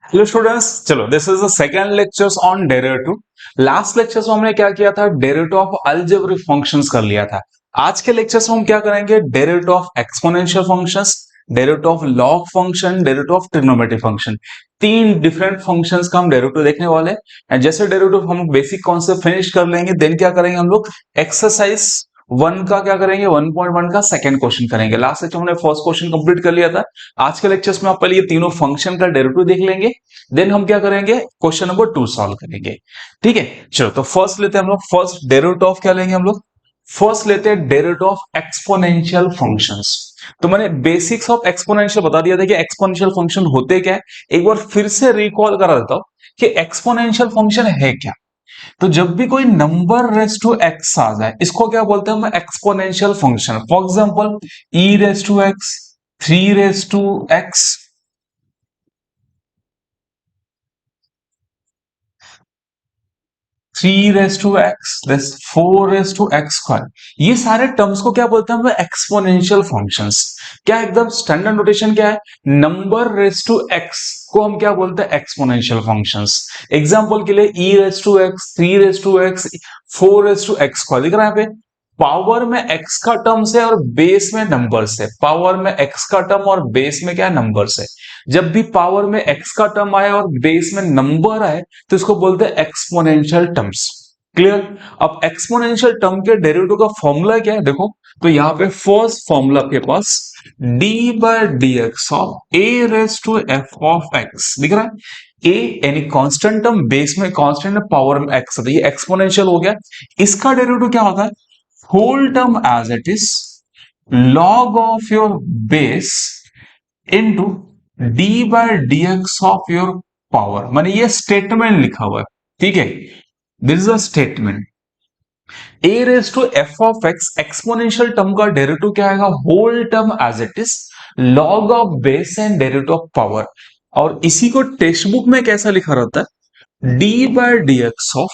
Hello students, चलो this is the second lectures on derivative. Last lectures में हमने क्या किया था, डेरिवेटिव ऑफ अलजेब्रिक फंक्शंस कर लिया था। आज के लेक्चर्स में हम क्या करेंगे, derivative of exponential functions, derivative of log function, derivative of trigonometric function. तीन डिफरेंट फंक्शंस का हम डेरिवेटिव देखने वाले हैं। एंड जैसे डेरिवेटिव हम बेसिक कॉन्सेप्ट फिनिश कर लेंगे, देन क्या करेंगे हम लोग, एक्सरसाइज वन का क्या करेंगे, 1.1 का सेकंड क्वेश्चन करेंगे। लास्ट लेक्चर हमने फर्स्ट क्वेश्चन कंप्लीट कर लिया था। आज के लेक्चर्स में आप पहले ये तीनों फंक्शन का डेरिवेटिव देख लेंगे, देन हम क्या करेंगे, क्वेश्चन नंबर 2 सॉल्व करेंगे। ठीक है, चलो तो फर्स्ट लेते हैं हम लोग, फर्स्ट डेरिवेटिव ऑफ क्या लेंगे हम लोग, फर्स्ट लेते हैं डेरिवेटिव ऑफ एक्सपोनेंशियल फंक्शंस। तो मैंने बेसिक्स ऑफ एक्सपोनेंशियल बता दिया था कि एक्सपोनेंशियल फंक्शन होते क्या है। एक बार फिर से रिकॉल करा देता हूं कि एक्सपोनेंशियल फंक्शन है क्या। तो जब भी कोई नंबर रेस टू एक्स आ जाए, इसको क्या बोलते हैं हम, exponential function. For example e raise to x, 3 raise to x, 3 raise to x, 4 raise to x square, ये सारे टर्म्स को क्या बोलते हैं हम, एक्सपोनेंशियल फंक्शंस। क्या एकदम स्टैंडर्ड नोटेशन क्या है, नंबर रेस टू एक्स को हम क्या बोलते हैं, एक्सपोनेंशियल फंक्शंस। एग्जांपल के लिए e raise to x, 3 raise to x, 4 raise to x square, दिख रहा है यहाँ पे। पावर में एक्स का टर्म्स है और बेस में नंबर्स है। पावर में एक्स का टर्म और बेस में क्या नंबर्स है। जब भी पावर में एक्स का टर्म आए और बेस में नंबर आए तो इसको बोलते हैं एक्सपोनेंशियल टर्म्स। क्लियर। अब एक्सपोनेंशियल टर्म के डेरिवेटिव का फॉर्मूला क्या है, देखो तो यहां पे फर्स्ट फॉर्मूला आपके पास d by d x of a raise to f of x दिख रहा है। ए यानी कांस्टेंट टर्म, बेस में कांस्टेंट, पावर में एक्स, तो ये एक्सपोनेंशियल हो गया। इसका डेरिवेटिव क्या होता है, whole term as it is log of your base into d by d x of your power. माने ये स्टेटमेंट लिखा हुआ है, ठीक है, this is a statement. A raise to f of x exponential term का डेरिवेटिव क्या आएगा, whole term as it is log of base and derivative of power. और इसी को टेक्स्ट बुक में कैसा लिखा रहता है, d by d x of,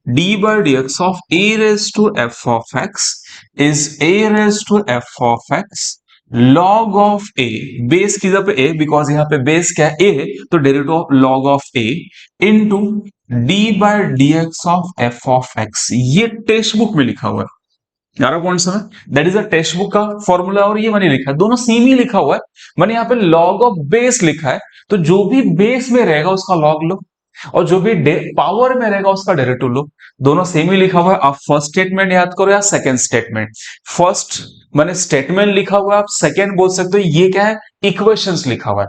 d by d x of a raise to f of x is a raise to f of x log of a, base की जगह पे ए, बिकॉज यहाँ पे बेस क्या है, ए, तो derivative of log of a into d by d x of f of x. ये text book में लिखा हुआ है यार, कौन सा है, that is a text book का फॉर्मूला। और ये मैंने लिखा है, दोनों सेम ही लिखा हुआ है। मैंने यहाँ पे log ऑफ बेस लिखा है, तो जो भी बेस में रहेगा उसका log लो, और जो भी पावर में रहेगा उसका डेरिवेटिव लो। दोनों सेम ही लिखा हुआ है। आप फर्स्ट स्टेटमेंट याद करो या सेकंड स्टेटमेंट। फर्स्ट मैंने स्टेटमेंट लिखा हुआ है, आप सेकंड बोल सकते हो, ये क्या है, इक्वेशंस लिखा हुआ है।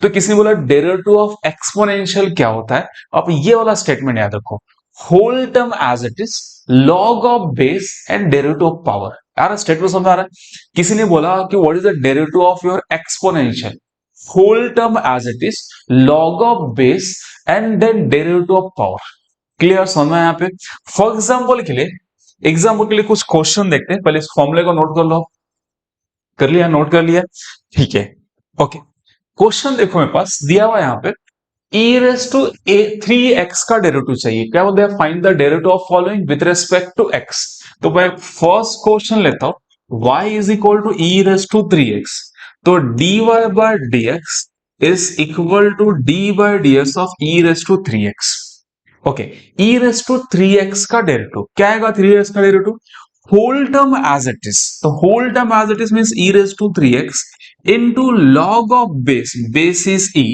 तो किसी ने बोला डेरिवेटिव ऑफ एक्सपोनेंशियल क्या होता है, आप ये वाला स्टेटमेंट याद रखो, whole term as it is log of base and derivative of power. यार स्टेटमेंट समझ आ रहा है। किसी ने बोला कि what is the derivative of your exponential, whole term as it is log of base and then derivative of power. Clear, समझ में यहाँ पे। फॉर एग्जाम्पल के लिए कुछ क्वेश्चन देखते हैं। पहले इस फॉर्मूले को नोट कर लो, कर लिया, नोट कर लिया, ठीक है, ओके। क्वेश्चन देखो मेरे पास दिया हुआ यहाँ पे, e raise to A 3x का डेरिवेटिव चाहिए। क्या बोलते हैं, find the derivative of following with respect to x। तो मैं फर्स्ट क्वेश्चन लेता हूं, y is equal to e raise to 3x, तो dy bye dx is equal to d by dx of e raise to 3x। Okay, e raise to 3x का derivative क्या आएगा, 3x का derivative whole term as it is, तो whole term as it is means e raise to 3x into log of base, base is e,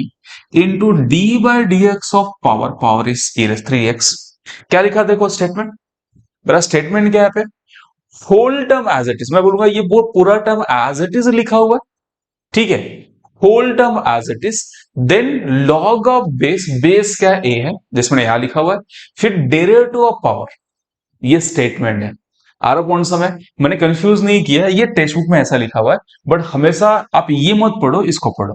into d by d x of power, power is e raise 3x। क्या लिखा देखो statement, मेरा statement क्या है पे, whole term as it is, मैं बोलूंगा ये वो पूरा टर्म एज इट इज लिखा हुआ है, ठीक है, whole term as it is, then log of base, base क्या ए है जिसमें यहां लिखा हुआ है, फिर डेरिवेटिव ऑफ पावर, ये स्टेटमेंट है। आर कौन सा में मैंने कंफ्यूज नहीं किया है, ये टेक्स्ट बुक में ऐसा लिखा हुआ है, बट हमेशा आप ये मत पढ़ो, इसको पढ़ो।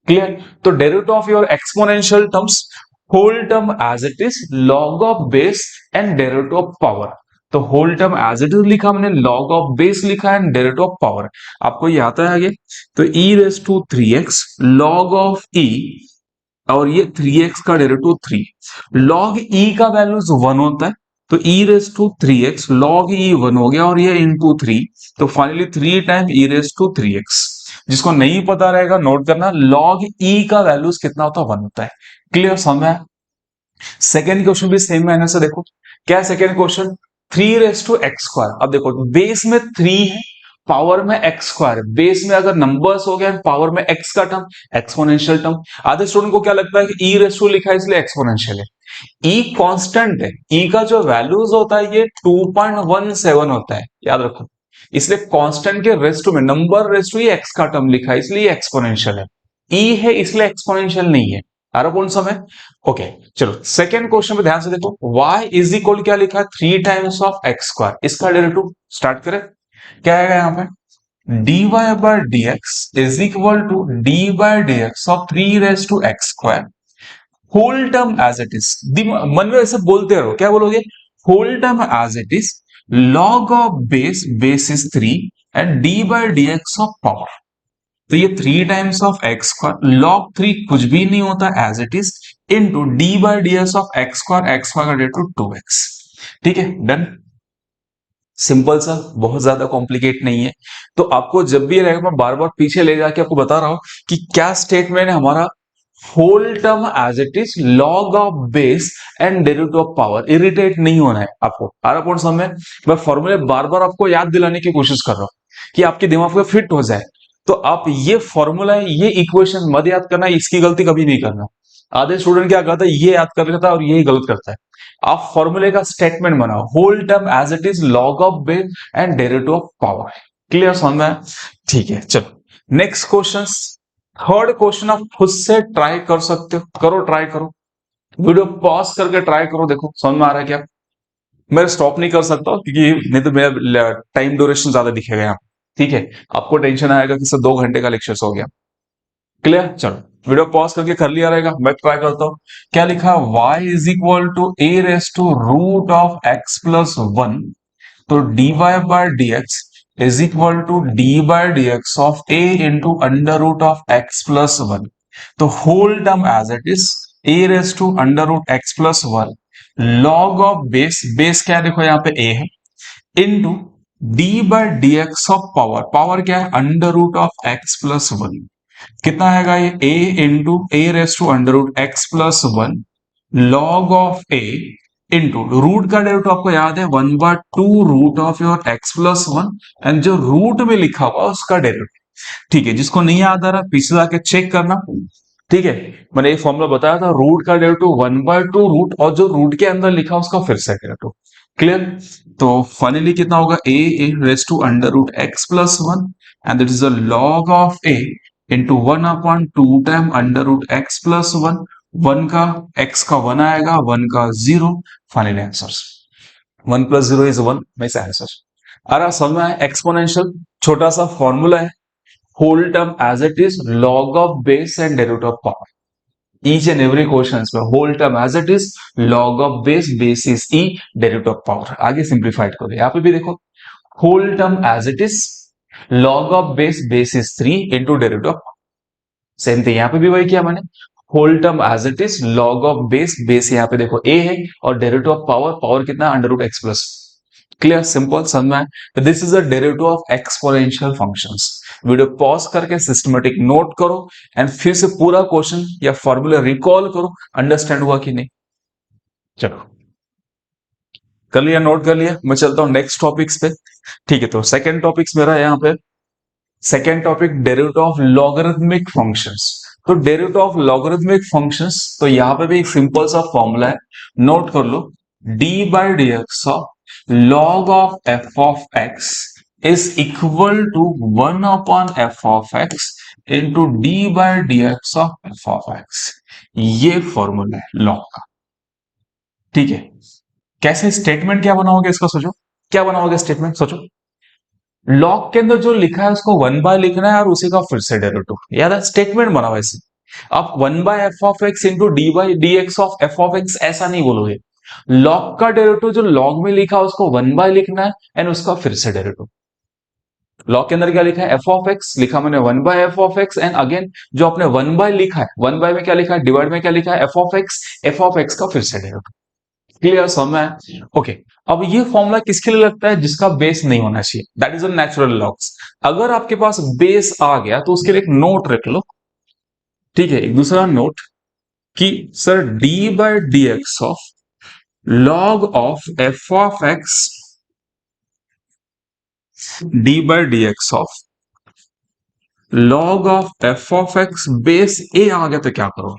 क्लियर, तो derivative of your exponential terms, whole term as it is log of base and derivative of power. तो whole term as it is लिखा हमने, log ऑफ बेस लिखा एंड डेरिवेटिव ऑफ पावर। आपको ये आता है आगे, तो e raise to 3x log of e, और ये 3x का डेरिवेटिव 3, log e का वैल्यूज 1 होता है, तो e raise to 3x log e 1 हो गया, और ये इंटू 3, तो finally 3 time e raise to 3x। जिसको नहीं पता रहेगा नोट करना, लॉग ई का वैल्यूज कितना होता है, 1 होता है। क्लियर, समझ में? सेकेंड क्वेश्चन भी सेम मैनर से देखो, क्या second question, 3 raised to x²। अब देखो बेस में 3 है, पावर में x², बेस में अगर नंबर्स हो गया, पावर में x का टर्म, एक्सपोनेंशियल टर्म। आधे स्टूडेंट को क्या लगता है कि e लिखा है इसलिए एक्सपोनेंशियल है। ई कांस्टेंट है, ई का जो वैल्यूज होता है ये 2.17 होता है, याद रखो। इसलिए कांस्टेंट के रेस्ट में नंबर रेस्ट में एक्स का टर्म लिखा है इसलिए एक्सपोनेंशियल है। ई है इसलिए एक्सपोनेंशियल नहीं है। आ रहा कौन सा में? ओके, चलो सेकेंड क्वेश्चन पे ध्यान से देखो, y इज इक्वल क्या लिखा है, 3 टाइम्स ऑफ x²। इसका डेरिवेटिव स्टार्ट करें, क्या आएगा यहाँ पे, dy by dx is equal to d by d x of 3 raised to x², whole term as it is. मन में ऐसे बोलते रहो, क्या बोलोगे, whole term as it is, log of base is 3 and d by d x of power. तो ये 3 times of x², log 3 कुछ भी नहीं होता as it is, into d by d x of x² का डेरिवेटिव 2x। ठीक है, done. Simple सा, बहुत ज्यादा कॉम्प्लिकेट नहीं है। तो आपको जब भी रहेगा, मैं बार बार पीछे ले जाके आपको बता रहा हूं कि क्या स्टेटमेंट है हमारा, whole term as it is, log of base and derivative of power. Irritate नहीं होना है आपको। आ रहा पॉइंट समझ में? मैं फॉर्मूले बार बार आपको याद दिलाने की कोशिश कर रहा हूं कि आपके दिमाग में फिट हो जाए। तो आप ये फॉर्मूला है, ये इक्वेशन मत याद करना, इसकी गलती कभी नहीं करना। आधे स्टूडेंट क्या करता है, ये याद कर लेता है और यही गलत करता है। आप फॉर्मूले का स्टेटमेंट बनाओ, whole term as it is, log of base and derivative of power. Clear समझ में? ठीक है, चलो नेक्स्ट क्वेश्चन। थर्ड क्वेश्चन आप खुद से ट्राई कर सकते हो, करो, ट्राई करो, वीडियो पॉज करके ट्राई करो, देखो समझ में आ रहा है क्या। मैं स्टॉप नहीं कर सकता क्योंकि नहीं तो मेरा टाइम ड्यूरेशन ज्यादा दिखेगा यहाँ। ठीक है, आपको टेंशन आएगा कि सर 2 घंटे का लेक्चर हो गया। क्लियर, चलो वीडियो पॉज करके कर लिया रहेगा, मैं ट्राई करता हूँ। क्या लिखा, y is equal to a raise to root of x plus 1, तो dy bye dx is equal to d by d x of a into under root of x plus 1। तो whole term as it is, a raise to under root x plus 1, log of base क्या है, देखो यहाँ पे a है, into d by d x of power, power क्या है, under root of x plus 1। कितना आएगा ये, a into a raise to under root x plus 1, log of a into root का डेरिवेटिव आपको याद है 1/2 root of your x plus 1, and जो रूट में लिखा हुआ उसका डेरिवेटिव। ठीक है, जिसको नहीं याद आ रहा पीछे जाके चेक करना। ठीक है, मैंने ये फॉर्मूला बताया था, रूट का डेरिवेटिव 1/2 रूट, और जो रूट के अंदर लिखा उसका फिर से डेरिवेटिव। क्लियर, तो फाइनली कितना होगा, a raise to under root x plus 1 and that is the log of a into 1/2 time under root x plus 1। 1 का x का 1 आएगा, 1 का 0, फाइनल आंसर 1 + 0 इज 1, में से आंसर आ रहा। समझ में आया? एक्सपोनेंशियल छोटा सा फॉर्मूला है, whole term as it is, log of base and derivative of power. Each and every question में whole term as it is, log of base is e, derivative of power. आगे simplified करो, यहाँ पे भी देखो, whole term as it is, log of base is 3 into derivative of, same thing यहाँ पे भी वही किया मैंने, whole term as it is, log of base यहाँ पे देखो a है, और डेरिवेटिव ऑफ पावर, पावर कितना, under root x plus. Clear, simple, समझ में? तो this is the derivative of exponential functions. Video pause करके सिस्टमेटिक नोट करो एंड फिर से पूरा क्वेश्चन या फॉर्मूला रिकॉल करो, अंडरस्टैंड हुआ कि नहीं। चलो कर लिया, नोट कर लिया, मैं चलता हूं नेक्स्ट टॉपिक्स पे। ठीक है, तो सेकेंड टॉपिक्स मेरा यहाँ पे, second topic derivative of logarithmic functions. तो डेरिवेटिव ऑफ लॉगरिथमिक फंक्शंस, तो यहाँ पे भी एक सिंपल सा फॉर्मूला है, नोट कर लो, d by d x of log of f of x is equal to 1/f of x into d by d x of f of x। ये फॉर्मूला है लॉग का। ठीक है, कैसे स्टेटमेंट क्या बनाओगे इसका सोचो, क्या बनाओगे स्टेटमेंट सोचो। लॉग के अंदर जो लिखा है उसको 1 बाय लिखना है और उसी का फिर से डेरिवेटिव, याद है, स्टेटमेंट बनाओ ऐसे। आप 1/f of x into d by d x of f of x ऐसा नहीं बोलोगे। लॉग का डेरिवेटिव जो लॉग में लिखा है उसको 1 बाय लिखना है एंड उसका फिर से डेरिवेटिव। लॉग के अंदर क्या लिखा है, f ऑफ x लिखा मैंने 1/f of x, and again जो आपने 1 बाय लिखा है, 1 बाय में क्या लिखा है, डिवाइड में क्या लिखा है, f ऑफ x का फिर से डेरिवेटिव। क्लियर समझ में आया? ओके, अब ये फॉर्मूला किसके लिए लगता है? जिसका बेस नहीं होना चाहिए, that is a natural logs. अगर आपके पास बेस आ गया तो उसके लिए एक नोट रख लो, ठीक है, एक दूसरा नोट कि sir d by d x of log of f of x, d by d x of log of f of x base a आ गया तो क्या करो?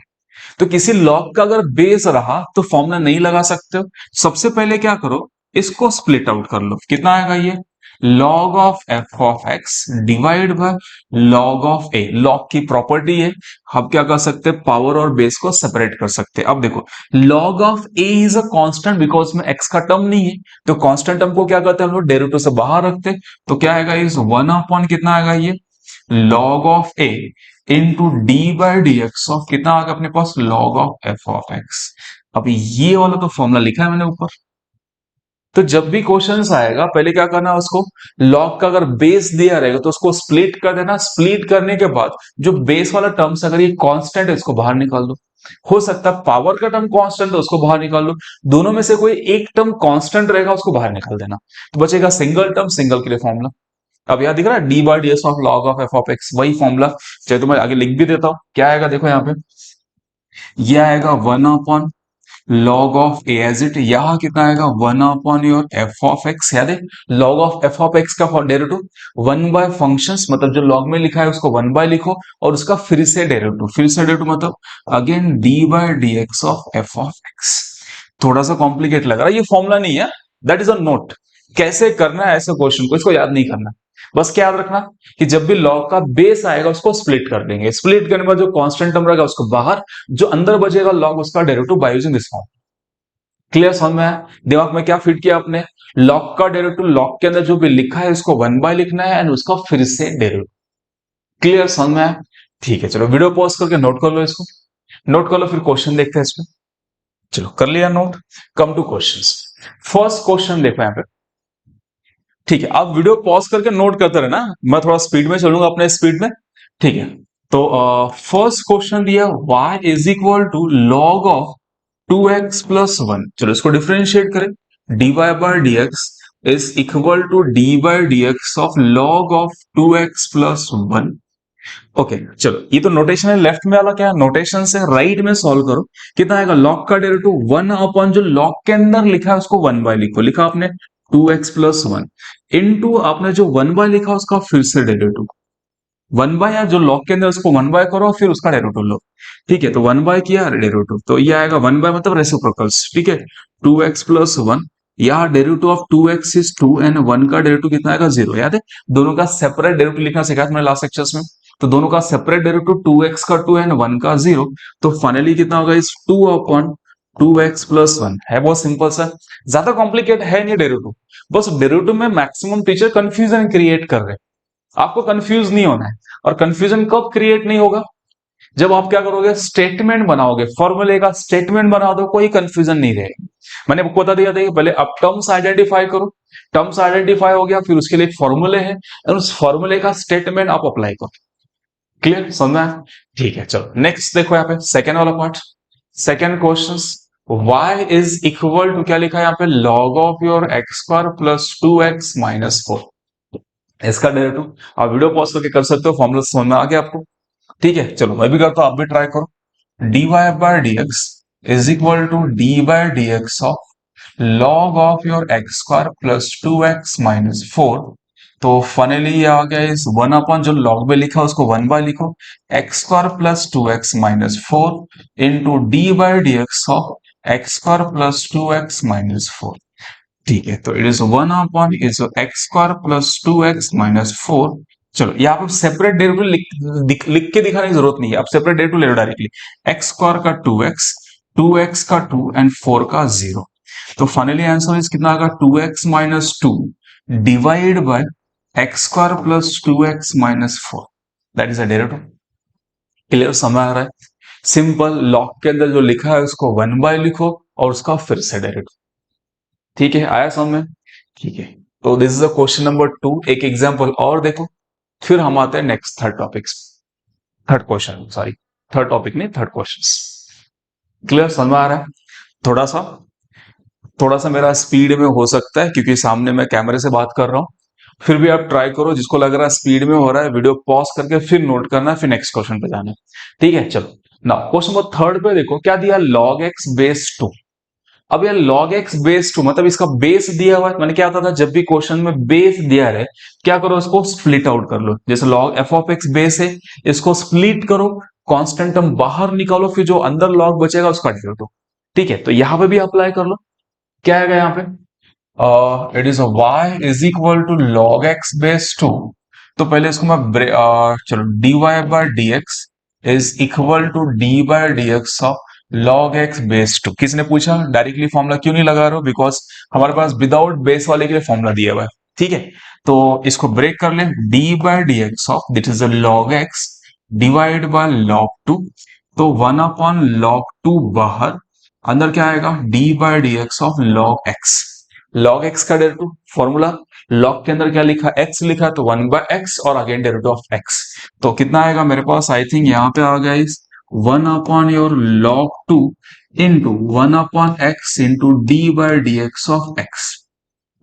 तो किसी लॉग का अगर बेस रहा तो फॉर्मूला नहीं लगा सकते हो। सबसे पहले क्या करो, इसको स्प्लिट आउट कर लो। कितना आएगा ये? Log of f of x divide by log of A. Log की प्रॉपर्टी है, हम क्या कर सकते हैं, पावर और बेस को सेपरेट कर सकते हैं। अब देखो, log of A is a constant because में एक्स का टर्म नहीं है, तो कांस्टेंट टर्म को क्या करते हैं हम लोग, डेरिवेटिव से बाहर रखते हैं। तो क्या आएगा, इस 1 कितना आएगा ये, log of a into d by d x of कितना आ गया अपने पास, log of f of x. अब ये वाला तो फॉर्मूला लिखा है मैंने ऊपर। तो जब भी क्वेश्चन आएगा पहले क्या करना है, उसको लॉग का अगर बेस दिया रहेगा तो उसको स्प्लिट कर देना। स्प्लिट करने के बाद जो बेस वाला टर्म्स अगर ये कांस्टेंट है इसको बाहर निकाल दो। हो सकता है पावर का टर्म कांस्टेंट है उसको बाहर निकाल लो। दोनों में से कोई एक टर्म कांस्टेंट रहेगा उसको बाहर निकाल देना, तो बचेगा सिंगल टर्म, सिंगल के लिए फॉर्मूला। अब यहाँ दिख रहा है d by D S of log of f of x, वही फॉर्मूला। चाहे तो मैं आगे लिख भी देता हूं, क्या आएगा देखो यहाँ पे, ये आएगा 1 log of a as it, यहाँ कितना आएगा 1 योर एफ ऑफ एक्स। याद है log of f of x का डेरिवेटिव 1 बाय फंक्शंस, मतलब जो लॉग में लिखा है उसको 1 बाय लिखो और उसका फिर से डेरिवेटिव, फिर से डेरिवेटिव मतलब again d by d x of f of x. थोड़ा सा कॉम्प्लिकेट लग रहा है, ये फॉर्मूला नहीं है, दैट इज अ नोट। कैसे करना है ऐसे क्वेश्चन को, इसको याद नहीं करना, बस क्या याद रखना कि जब भी लॉग का बेस आएगा उसको स्प्लिट कर देंगे। स्प्लिट करने के बाद जो कांस्टेंट टर्म रहेगा उसको बाहर, जो अंदर बचेगा लॉग उसका derivative by using this form. Clear समझ में आया? दिमाग में क्या फिट किया आपने, लॉग का डेरिवेटिव लॉग के अंदर जो भी लिखा है उसको 1 बाय लिखना है एंड उसका फिर से डेरिवेटिव। क्लियर समझ में आया? ठीक है, चलो वीडियो पॉज करके नोट कर लो इसको, नोट कर लो, फिर क्वेश्चन देखते हैं इसमें। चलो कर लिया note, come two questions. First question देखो यहाँ पे, ठीक है, आप वीडियो पॉज करके नोट करते रहना, मैं थोड़ा स्पीड में चलूंगा अपने स्पीड में, ठीक है। तो फर्स्ट क्वेश्चन दिया y is equal to log of 2x plus 1। चलो इसको डिफरेंशिएट करें, dy bye dx is equal to d by dx of log of 2x plus 1। Okay चलो, ये तो नोटेशन है, लेफ्ट में वाला क्या है, नोटेशन से राइट में सॉल्व करो। कितना आएगा, लॉग का डेरिवेटिव 1 जो लॉग के अंदर लिखा है उसको 1 बाय लिखो, लिखा आपने 2x प्लस 1 इंटू आपने जो 1 बाय लिखा उसका फिर से डेरिवेटिव 1 बाय, या जो लॉग के अंदर उसको 1 बाय करो फिर उसका डेरिवेटिव लो। ठीक है, तो 1 बाय किया डेरिवेटिव, तो ये आएगा 1 बाय मतलब रेसिप्रोकल्स, ठीक है, 2x प्लस 1। यहाँ derivative of 2x is 2 and 1 का डेरिवेटिव कितना आएगा 0। याद है दोनों का सेपरेट डेरिवेटिव लिखना सिखाया था मैंने लास्ट लेक्चर्स में। तो दोनों का सेपरेट डेरिवेटिव 2x का 2 एंड 1 का 0, तो फाइनली कितना होगा, इस 2/2x प्लस 1 है। बहुत सिंपल सा, ज्यादा कॉम्प्लिकेट है नहीं डेरिवेटिव, बस डेरिवेटिव में मैक्सिमम टीचर कंफ्यूजन क्रिएट कर रहे हैं। आपको कंफ्यूज नहीं होना है, और कंफ्यूजन कब क्रिएट नहीं होगा, जब आप क्या करोगे, स्टेटमेंट बनाओगे, फॉर्मूले का स्टेटमेंट बना दो, कोई कंफ्यूजन नहीं रहेगी। मैंने आपको बता दिया था, पहले आप टर्म्स आइडेंटिफाई करो, टर्म्स आइडेंटिफाई हो गया, फिर उसके लिए फॉर्मूले है और उस फॉर्मूले का स्टेटमेंट आप अप्लाई करो। क्लियर समझा? ठीक है, चलो नेक्स्ट देखो यहाँ पे सेकेंड वाला part, second question. y is equal to क्या लिखा है यहाँ पे, log of your x square plus 2x minus 4। इसका डेरिवेटिव आप वीडियो पॉज करके कर सकते हो, फॉर्मूला समझ में आ गया आपको? ठीक है, चलो मैं भी करता हूं, आप भी ट्राई करो। dy bye dx is equal to d by d x of log of your x square plus 2x minus 4। तो फाइनली ये आ गया, इस 1 जो लॉग में लिखा उसको 1 बाय लिखो, x square plus 2x minus 4 into d by d x of x square plus 2x minus 4। ठीक है, तो it is 1 is x square plus 2x minus 4। चलो यहाँ पर सेपरेट डेरिवेटिव लिख के दिखाने की जरूरत नहीं है, आप सेपरेट डेरिवेटिव ले लो डायरेक्टली, एक्स स्क्वायर का 2x, 2x का 2 एंड 4 का 0। तो फाइनली आंसर इज कितना आएगा, 2x minus 2 divide by x square plus 2x minus 4, that is a derivative. Clear समझ आ रहा है? सिंपल, लॉग के अंदर जो लिखा है उसको 1 बाय लिखो और उसका फिर से डेरिवेटिव। ठीक है, आया समझ में? ठीक है, तो this is a question number 2। एक एग्जांपल और देखो, फिर हम आते हैं next third topic, third question, sorry third topic नहीं, थर्ड क्वेश्चन। क्लियर समझ में आ रहा है? थोड़ा सा थोड़ा सा मेरा स्पीड में हो सकता है क्योंकि सामने मैं कैमरे से बात कर रहा हूँ, फिर भी आप ट्राई करो, जिसको लग रहा है स्पीड में हो रहा है वीडियो पॉज करके फिर नोट करना है, फिर नेक्स्ट क्वेश्चन पे जाना है। ठीक है, चलो ना क्वेश्चन नंबर थर्ड पे देखो क्या दिया, log x बेस 2। अब यार log x बेस 2 मतलब इसका बेस दिया हुआ है, मैंने क्या होता था जब भी क्वेश्चन में बेस दिया रहे क्या करो, इसको स्प्लिट आउट कर लो। जैसे log f of x base है, इसको स्प्लिट करो, कांस्टेंट टर्म बाहर निकालो, फिर जो अंदर log बचेगा उसका डिनोट दो। ठीक है, तो यहां पे भी अप्लाई कर लो। क्या आएगा यहाँ पे, it is y is equal to log x base 2। तो पहले इसको मैं चलो dy bye dx is equal to d by dx of log x base 2। किसने पूछा डायरेक्टली फॉर्मूला क्यों नहीं लगा रहे हो, बिकॉज हमारे पास विदाउट बेस वाले के लिए फॉर्मूला दिया हुआ है। ठीक है, तो इसको ब्रेक कर ले, d by dx of that is log x divide by log 2। तो 1 अपॉन log 2 बाहर, अंदर क्या आएगा, d by dx of log x। log x का डेरिवेटिव फॉर्मूला, log के अंदर क्या लिखा, x लिखा, तो 1 बाय x और अगेन डेरिवेटिव ऑफ x। तो कितना आएगा मेरे पास, आई थिंक यहाँ पे आ गया इस 1 upon your log 2 into 1 upon x into d by dx of x।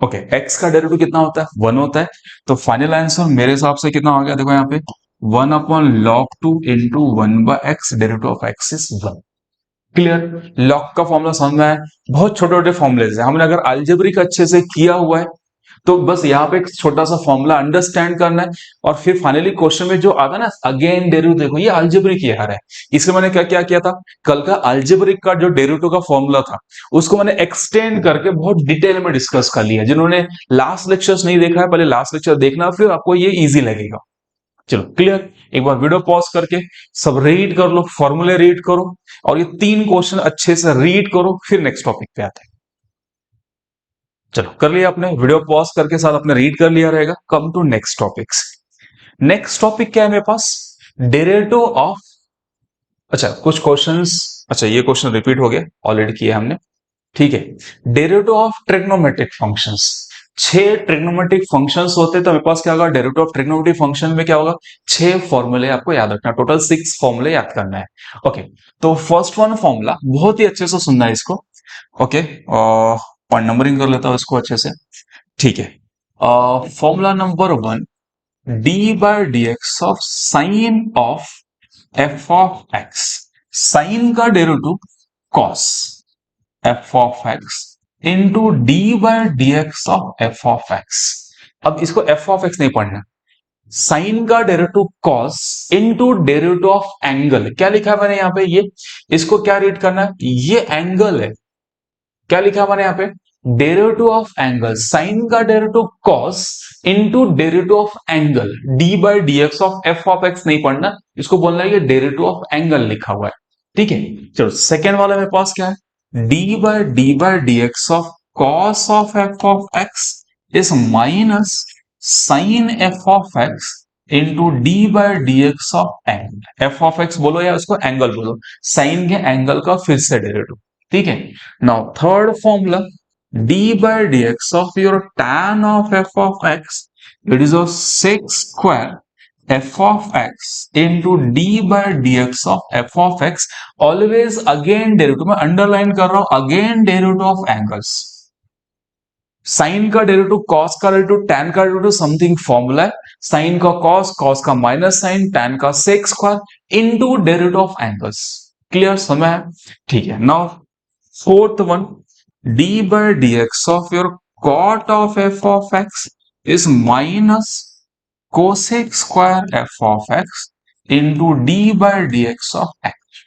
Okay, x का डेरिवेटिव कितना होता है, 1 होता है। तो फाइनल आंसर मेरे हिसाब से कितना हो गया, देखो यहाँ पे 1 upon log 2 into 1 by x, derivative of x is 1। Clear, log का फॉर्मूला समझ में आया। बहुत छोटे छोटे फॉर्मुलेज है, हमने अगर अलजेब्रिक अच्छे से किया हुआ है तो बस यहाँ पे एक छोटा सा फॉर्मूला अंडरस्टैंड करना है, और फिर फाइनली क्वेश्चन में जो आता है ना अगेन डेरिवेटिव, देखो ये अलजेब्रिक यार है। इसलिए मैंने क्या क्या किया था, कल का अलजेब्रिक का जो डेरिवेटिव का फॉर्मूला था उसको मैंने एक्सटेंड करके बहुत डिटेल में डिस्कस कर लिया। जिन्होंने लास्ट लेक्चर्स नहीं देखा है, पहले लास्ट लेक्चर देखना, फिर आपको ये इजी लगेगा। चलो क्लियर, एक बार वीडियो पॉज करके सब रीड कर लो, फॉर्मूले रीड करो, और ये 3 क्वेश्चन अच्छे से रीड करो, फिर नेक्स्ट टॉपिक पे आते हैं। चलो कर लिया आपने, वीडियो पॉज करके साथ आपने रीड कर लिया रहेगा। Come to next topics. Next topic क्या है मेरे पास, डेरिवेटिव ऑफ, अच्छा कुछ क्वेश्चंस, अच्छा ये क्वेश्चन रिपीट हो गया, ऑलरेडी किया हमने। ठीक है, derivative of trigonometric functions. 6 trigonometric functions होते हैं, तो मेरे पास क्या होगा, डेरिवेटिव ऑफ ट्रिग्नोमेट्रिक फंक्शन में क्या होगा, 6 फॉर्मूले आपको याद रखना, टोटल 6 फॉर्मूले याद करना है। ओके, तो फर्स्ट वन फॉर्मूला बहुत ही अच्छे से सुनना है इसको। ओके, और नंबरिंग कर लेता हूं इसको अच्छे से। ठीक है, formula number 1, d by d x of sine of f of x. Sine का derivative cos f of x into d by d x of f of x. अब इसको एफ ऑफ एक्स नहीं पढ़ना, साइन का derivative cos into derivative of angle. क्या लिखा है मैंने यहाँ पे, ये इसको क्या रीड करना है, ये एंगल है। क्या लिखा है मैंने यहाँ पे, डेरिवेटिव ऑफ एंगल, साइन का derivative cos into derivative of angle, d by d x of x नहीं पढ़ना, इसको बोलना है ये डेरिवेटिव ऑफ एंगल लिखा हुआ है। ठीक है, चलो सेकेंड वाला मेरे पास क्या है, d by d x of cos of f of x is minus sine f of x into d by d x of angle. F of x बोलो या उसको एंगल बोलो, साइन के एंगल का फिर से डेरिवेटिव। ठीक है, now third formula, d by dx of your tan of f of x, it is of sec square f of x into d by dx of f of x, always again derivative, मैं underline कर रहा हूं again derivative of angles. Sine का derivative, cos का derivative, tan का derivative, something formula है, sine का cos, cos का माइनस साइन, tan का sec square into derivative of angles. Clear समझ में? ठीक है, now fourth one, d by dx of your cot of f of x is minus cosec square f of x into d by dx of x.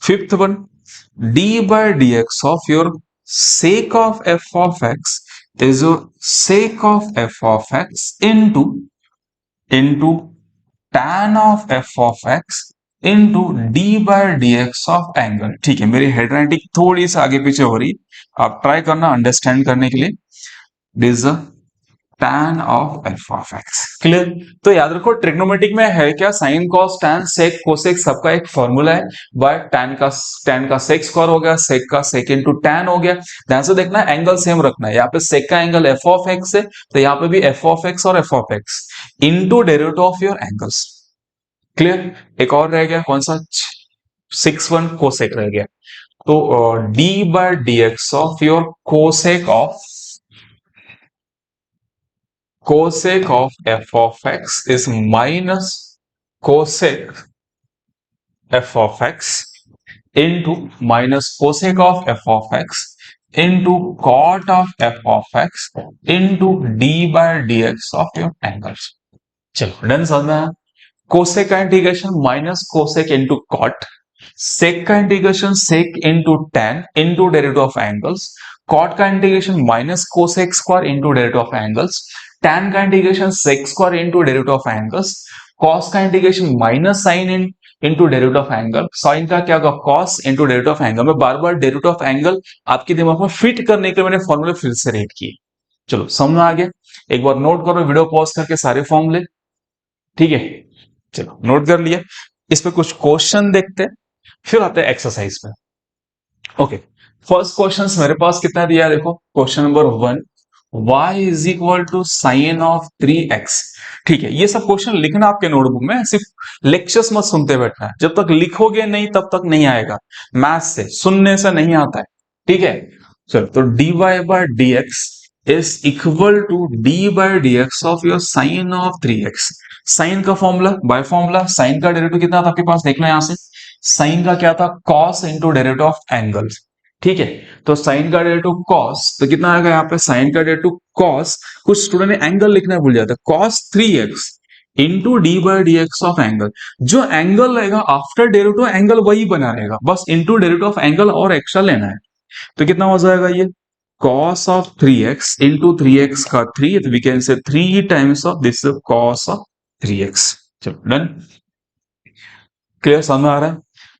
Fifth one, d by dx of your sec of f of x is your sec of f of x into tan of f of x into d by d x of angle. ठीक है, मेरी handwriting थोड़ी सी आगे पीछे हो रही, आप try करना अंडरस्टैंड करने के लिए। This tan of f of x. Clear, तो याद रखो ट्रिग्नोमेट्रिक में है क्या, sine cos tan sec cosec सबका एक फॉर्मूला है, बट tan का सेक स्क्वायर हो गया, सेक का सेक इंटू टैन हो गया। ध्यान से देखना, एंगल सेम रखना है, यहाँ पे सेक का एंगल एफ ऑफ एक्स है, तो यहाँ पे भी एफ ऑफ एक्स और F of x into derivative of your angles. Clear, एक और रह गया कौन सा, 6 1 कोसेक रह गया। तो d by d x of your cosec of f of x is minus cosec f of x into minus cosec of f of x into cot of f of x into d by dx of your angles. चलो done समझ में आया। Cosec का integration minus cosec into cot, sec का integration sec into tan into derivative of angles, cot का integration minus cosec square into derivative of angles, tan का integration sec square into derivative of angles, cos का integration minus sine into derivative of angle, sine का क्या होगा cos into derivative of angle. मैं बार बार derivative of angle आपके दिमाग में फिट करने के लिए मैंने फॉर्मूले फिर से रेट किए। चलो समझ आ गया, एक बार नोट करो वीडियो पॉज करके सारे फॉर्मूले, ठीक है। चलो नोट कर लिया, इस पे कुछ क्वेश्चन देखते हैं फिर आते हैं एक्सरसाइज पे। ओके, फर्स्ट क्वेश्चन मेरे पास कितना दिया है देखो, question number 1, y is equal to sine of 3x। ठीक है, ये सब क्वेश्चन लिखना आपके नोटबुक में, सिर्फ लेक्चर्स मत सुनते बैठना है, जब तक लिखोगे नहीं तब तक नहीं आएगा, मैथ से सुनने से नहीं आता है, ठीक है। चलो तो dy bye dx is equal to d by dx of your sine of 3x। Sine का फॉर्मूला बाय फॉर्मूला, साइन का डेरिवेटिव कितना था आपके पास देखना यहां से, साइन का क्या था cos into derivative of angle, ठीक है। तो साइन का डेरिवेटिव कॉस तो कितना आएगा यहाँ पे, साइन का डेरिवेटिव कॉस, कुछ स्टूडेंट ने एंगल लिखना भूल जाता है, cos 3x into d by d x of angle. जो एंगल रहेगा आफ्टर डेरिवेटिव एंगल वही बना रहेगा, बस इंटू डेरिवेटिव ऑफ एंगल और एक्स्ट्रा लेना है। तो कितना हो जाएगा ये cos of 3x into 3x का 3, तो we can say 3 times of this cos of 3x। चलो डन, क्लियर समझ में आ रहा है,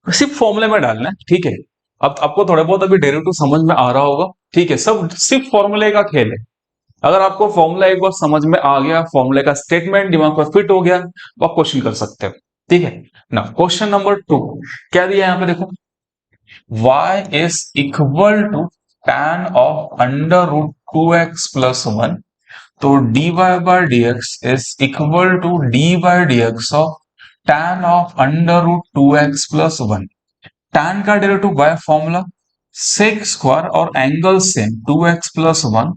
सिर्फ फॉर्मूले में डालना है, ठीक है। अब आपको थोड़ा बहुत अभी डेरिवेटिव समझ में आ रहा होगा, ठीक है, सब सिर्फ फॉर्मूले का खेल है। अगर आपको फॉर्मूला एक बार समझ में आ गया, फॉर्मूले का स्टेटमेंट दिमाग पर फिट हो गया, तो आप क्वेश्चन कर सकते हो, ठीक है ना। क्वेश्चन नंबर 2 क्या दिया है यहाँ पे देखो, y is equal to tan of under root 2x plus 1, तो dy by dx is equal to d by dx of tan of under root 2x plus 1। tan का derivative by formula sec square और angle same 2x plus 1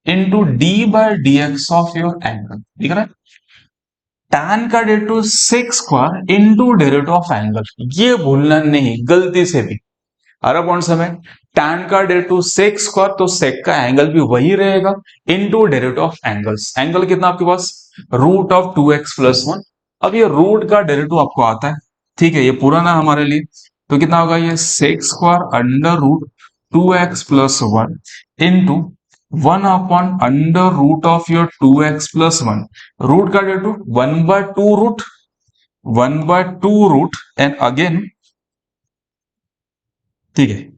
into d by d x of your angle, ठीक है ना। tan का derivative sec square into derivative of angle, ये भूलना नहीं गलती से भी। अरे कौन सा में tan का डेरिवेटिव sec स्क्वायर, तो sec का एंगल भी वही रहेगा into derivative of angles. Angle कितना आपके पास रूट ऑफ 2x प्लस 1। अब ये रूट का डेरिवेटिव आपको आता है, ठीक है, ये पूरा ना हमारे लिए, तो कितना होगा ये sec square under root 2x plus 1 into 1 upon under root of your 2x plus 1। Root का डेरिवेटिव 1/2 रूट एंड अगेन, ठीक है।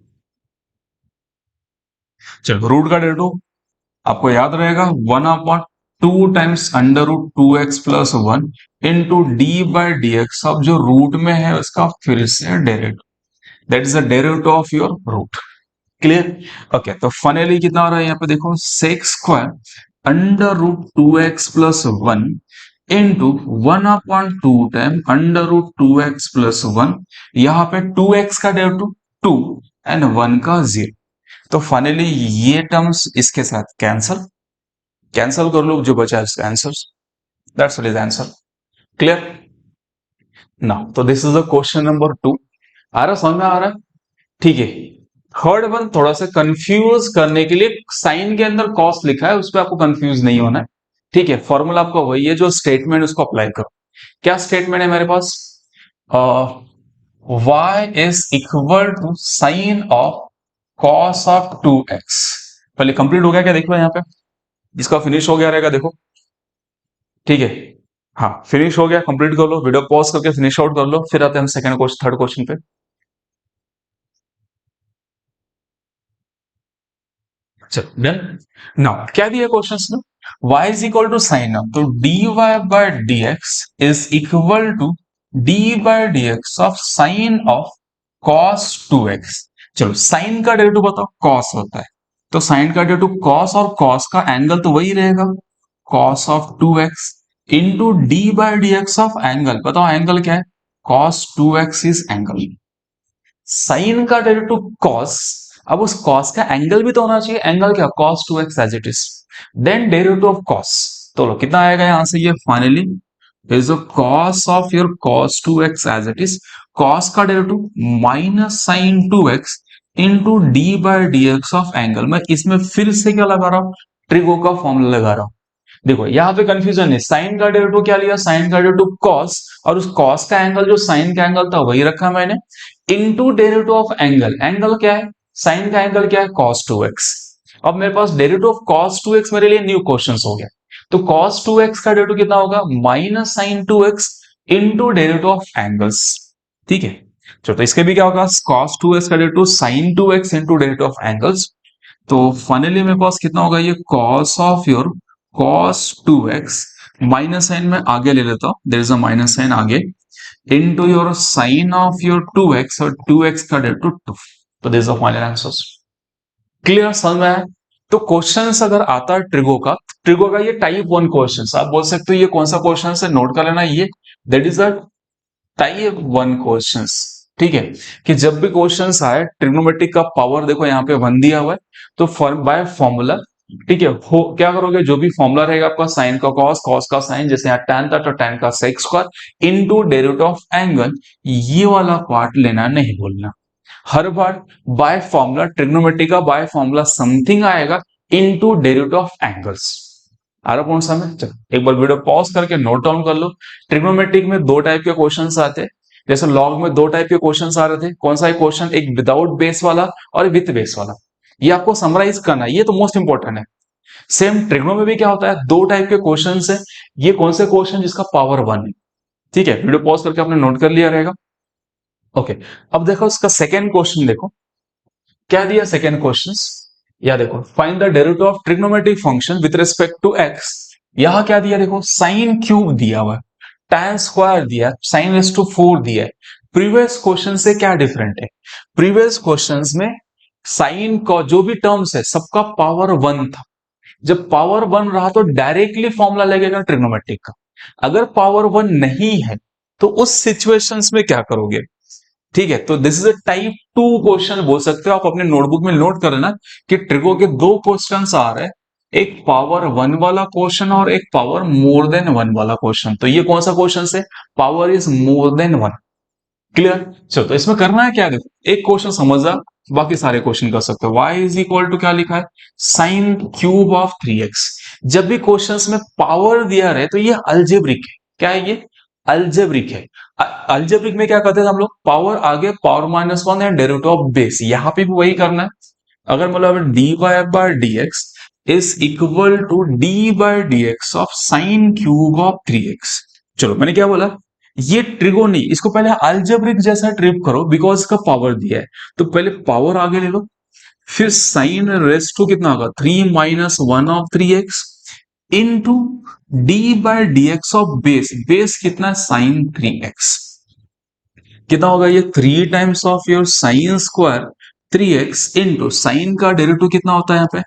चलो रूट का डेरिवेटिव आपको याद रहेगा 1/2 times under root 2x plus 1 into d by d x, अब जो रूट में है उसका फिर से derivative, that is the derivative of your root, clear. Okay, तो फाइनली कितना हो रहा है यहाँ पे देखो, sec square under root 2x plus 1 into 1/2 time under root 2x plus 1, यहाँ पे 2x का डेरिवेटिव 2 एंड 1 का 0। तो फाइनली ये टर्म्स इसके साथ कैंसल, कैंसल कर लो, जो बचा है इसका answer, that's what is answer, clear now. तो this is the question number 2, आ रहा समझ में आ रहा है, ठीक है। थर्ड वन थोड़ा सा कंफ्यूज करने के लिए, साइन के अंदर कॉस लिखा है, उस पर आपको कंफ्यूज नहीं होना है, ठीक है। फॉर्मूला आपका वही है, जो स्टेटमेंट उसको अप्लाई करो। क्या स्टेटमेंट है मेरे पास, y is equal to sine of cos of 2x। पहले कंप्लीट हो गया क्या देखो यहाँ पे, इसका फिनिश हो गया रहेगा देखो, ठीक है। हाँ फिनिश हो गया, कंप्लीट कर लो, वीडियो पॉज करके फिनिश आउट कर लो, फिर आते हैं हम सेकंड क्वेश्चन थर्ड क्वेश्चन पे। चलो डन। नाउ क्या दिया क्वेश्चंस में, y is equal to sine of, तो dy bye dx is equal to d by dx of sine of cos 2x। चलो साइन का डेरिवेटिव बताओ cos होता है, तो साइन का डेरिवेटिव cos और cos का एंगल तो वही रहेगा, cos of 2x into d by dx of angle, बताओ एंगल क्या है, cos 2x is angle, sine का डेरिवेटिव कॉस, अब उस कॉस का एंगल भी तो होना चाहिए, एंगल क्या, cos 2x as it is, then derivative of cos, तो लो कितना आएगा यहां से, ये finally is the cos of your cos 2x as it is, cos का derivative minus sine 2x into d by d x of angle. मैं इसमें फिर से क्या लगा रहा हूं, ट्रिगो का फॉर्मूला लगा रहा हूं। देखो यहाँ पे कंफ्यूजन है, साइन का डेरिवेटिव क्या लिया, साइन का डेरिवेटिव कॉस, और उस कॉस का एंगल जो साइन का एंगल था वही रखा मैंने, into derivative of angle, angle क्या है, साइन का एंगल क्या है, cos 2x। अब मेरे पास डेरिवेटिव ऑफ cos 2x मेरे लिए न्यू क्वेश्चन हो गया, तो cos 2x का डेरिवेटिव कितना होगा, minus sine 2x into derivative of angles. ठीक है, चलो तो इसके भी क्या होगा, cos 2x का derivative sine 2x into derivative of angles, तो फाइनली मेरे पास कितना होगा, ये cos of your cos 2x, minus sign में आगे ले लेता हूं, there is a minus sine आगे, into your sin of your 2x और 2x का डेरिवेटिव 2, तो this is the final answers. Clear, समझ में आया। तो क्वेश्चंस अगर आता है ट्रिगो का ये टाइप 1 क्वेश्चंस, आप बोल सकते हो ये कौन सा क्वेश्चन है, नोट कर लेना, ये that is a type 1 questions. ठीक है, कि जब भी क्वेश्चंस आए ट्रिग्नोमेट्रिक का पावर, देखो यहाँ पे 1 दिया हुआ है, तो बाय फॉर्मूला, ठीक है, हो क्या करोगे, जो भी फॉर्मूला रहेगा आपका, साइन का कॉस, कॉस का साइन, जैसे यहाँ tan था तो tan का sec square into derivative of angle, ये वाला पार्ट लेना नहीं भूलना। हर बार बाय फॉर्मूला, ट्रिग्नोमेट्री का बाय फॉर्मूला समथिंग आएगा इनटू डेरिवेटिव ऑफ एंगल्स। आ रहा कौन सा में, चलो एक बार वीडियो पॉज करके नोट डाउन कर लो। ट्रिग्नोमेट्रिक में दो टाइप के क्वेश्चंस आते हैं, जैसे लॉग में दो टाइप के क्वेश्चंस आ रहे थे, कौन सा एक क्वेश्चन, एक विदाउट बेस वाला और विथ बेस वाला, ये आपको समराइज करना है, ये तो मोस्ट इंपॉर्टेंट है। सेम ट्रिग्नो में भी क्या होता है, दो टाइप के क्वेश्चन है, ये कौन से क्वेश्चन जिसका पावर 1 है। ठीक है, वीडियो पॉज करके आपने नोट कर लिया रहेगा। ओके, अब देखो इसका सेकेंड क्वेश्चन, देखो क्या दिया सेकेंड क्वेश्चन, या देखो find the derivative of trigonometric function with respect to x. यहां क्या दिया, देखो साइन क्यूब दिया हुआ है, tan स्क्वायर दिया, साइन रेस टू 4 दिया है। प्रीवियस क्वेश्चन से क्या डिफरेंट है, प्रीवियस क्वेश्चंस में साइन का जो भी टर्म्स है सबका पावर 1 था, जब पावर 1 रहा तो डायरेक्टली फॉर्मूला लगेगा ट्रिग्नोमेट्रिक का। अगर पावर 1 नहीं है तो उस सिचुएशंस में क्या करोगे। ठीक है, तो this is a type 2 question बोल सकते हो, आप अपने नोटबुक में नोट कर लेना कि ट्रिगो के दो क्वेश्चंस आ रहे हैं, एक पावर 1 वाला क्वेश्चन और एक पावर मोर देन 1 वाला क्वेश्चन। तो ये कौन सा क्वेश्चन है, power is more than 1। Clear, चलो तो इसमें करना है क्या, देखो एक क्वेश्चन समझा, बाकी सारे क्वेश्चन कर सकते हो। y इज इक्वल टू क्या लिखा है, साइन क्यूब ऑफ 3x। जब भी क्वेश्चंस में पावर दिया रहे तो ये अलजेब्रिक है, क्या है ये, अलजेब्रिक है। अलजेब्रिक में क्या करते थे हम लोग, पावर आगे power minus 1 and derivative of base, यहाँ पे भी वही करना है। अगर मतलब d y by d x is equal to d by d x of sine cube of 3x। चलो मैंने क्या बोला, ये ट्रिगो नहीं, इसको पहले अलजेब्रिक जैसा ट्रिप करो, बिकॉज इसका पावर दिया है, तो पहले पावर आगे ले लो, फिर साइन रेस टू कितना होगा, 3 minus 1 of 3x into d by d x of base, base कितना, साइन 3x, कितना होगा ये 3 times of your sine square 3x into sine का डेरिवेटिव कितना होता है यहाँ पे,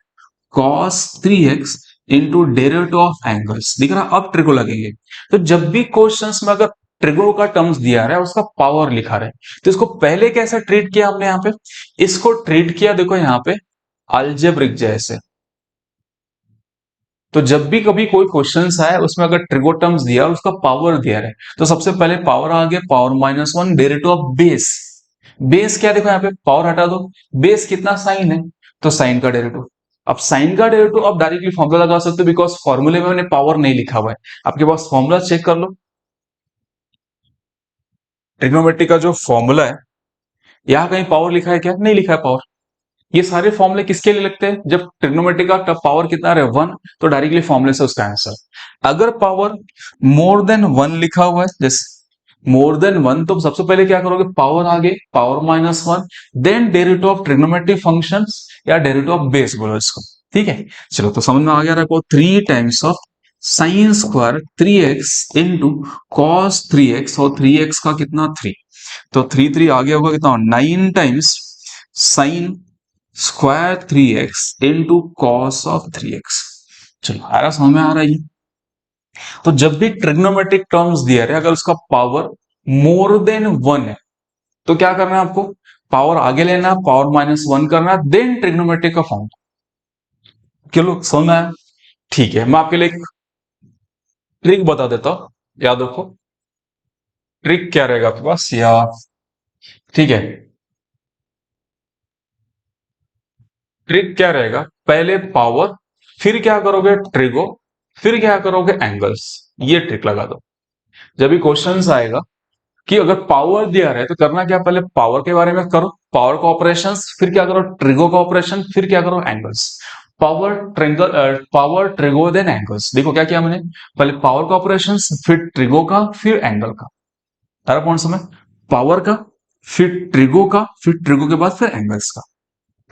cos 3x into derivative of angles. दिख रहा, अब ट्रिगो लगेंगे। तो जब भी क्वेश्चंस में अगर ट्रिगो का टर्म्स दिया रहा है, उसका पावर लिखा रहा है, तो इसको पहले कैसे ट्रीट किया हमने यहाँ पे, इसको ट्रीट किया देखो यहाँ पे अलजेब्रिक जैसे। तो जब भी कभी कोई क्वेश्चंस आए उसमें अगर ट्रिगो टर्म्स दिया और उसका पावर दिया है, तो सबसे पहले पावर आ गया, power minus 1 derivative of base. Base क्या, देखो यहाँ पे पावर हटा दो, बेस कितना, साइन है, तो साइन का डेरिवेटिव। अब साइन का डेरिवेटिव आप डायरेक्टली फॉर्मूला लगा सकते हो, बिकॉज फॉर्मूले में मैंने पावर नहीं लिखा हुआ है, आपके पास फॉर्मूला चेक कर लो। ट्रिग्नोमेट्री का जो फॉर्मूला है, यहाँ कहीं पावर लिखा है क्या, नहीं लिखा है पावर। ये सारे फॉर्मूले किसके लिए लगते हैं, जब ट्रिग्नोमेट्री का पावर कितना रहे 1, तो डायरेक्टली फॉर्मूले से उसका आंसर। अगर पावर मोर देन 1 लिखा हुआ है, जैसे मोर देन 1, तो सबसे पहले क्या करोगे, पावर आगे power minus 1, then derivative of trigonometric functions या डेरिवेटिव ऑफ बेस बोलो इसको। ठीक है, चलो तो समझ में आ गया रखो, 3 times of sine square 3x into cos 3x, और 3x का कितना 3, तो 3 आगे होगा कितना, 9 times sine square 3x into cos of 3x। चलो आ रहा, समझ में आ रहा है। तो जब भी ट्रिग्नोमेट्रिक टर्म्स दिया है, अगर उसका पावर मोर देन 1 है, तो क्या करना है आपको, पावर आगे लेना, पावर -1 करना, देन ट्रिग्नोमेट्रिक का फॉर्म। चलो समझ में आया? ठीक है, मैं आपके लिए एक ट्रिक बता देता हूं, याद रखो। ट्रिक क्या रहेगा आपके पास, या ठीक है, ट्रिक क्या रहेगा, पहले पावर, फिर क्या करोगे ट्रिगो, फिर क्या करोगे एंगल्स, ये ट्रिक लगा दो। जब भी क्वेश्चन आएगा कि अगर पावर दिया रहे तो करना क्या, पहले पावर के बारे में करो, पावर का ऑपरेशंस, फिर क्या करो ट्रिगो का ऑपरेशन, फिर क्या करो angles. Power triangle, power trigo then angles. देखो क्या किया मैंने, पहले पावर का ऑपरेशंस, फिर ट्रिगो का, फिर एंगल का। तारा कौन सा में, पावर का, फिर ट्रिगो का, फिर ट्रिगो के बाद फिर एंगल्स का।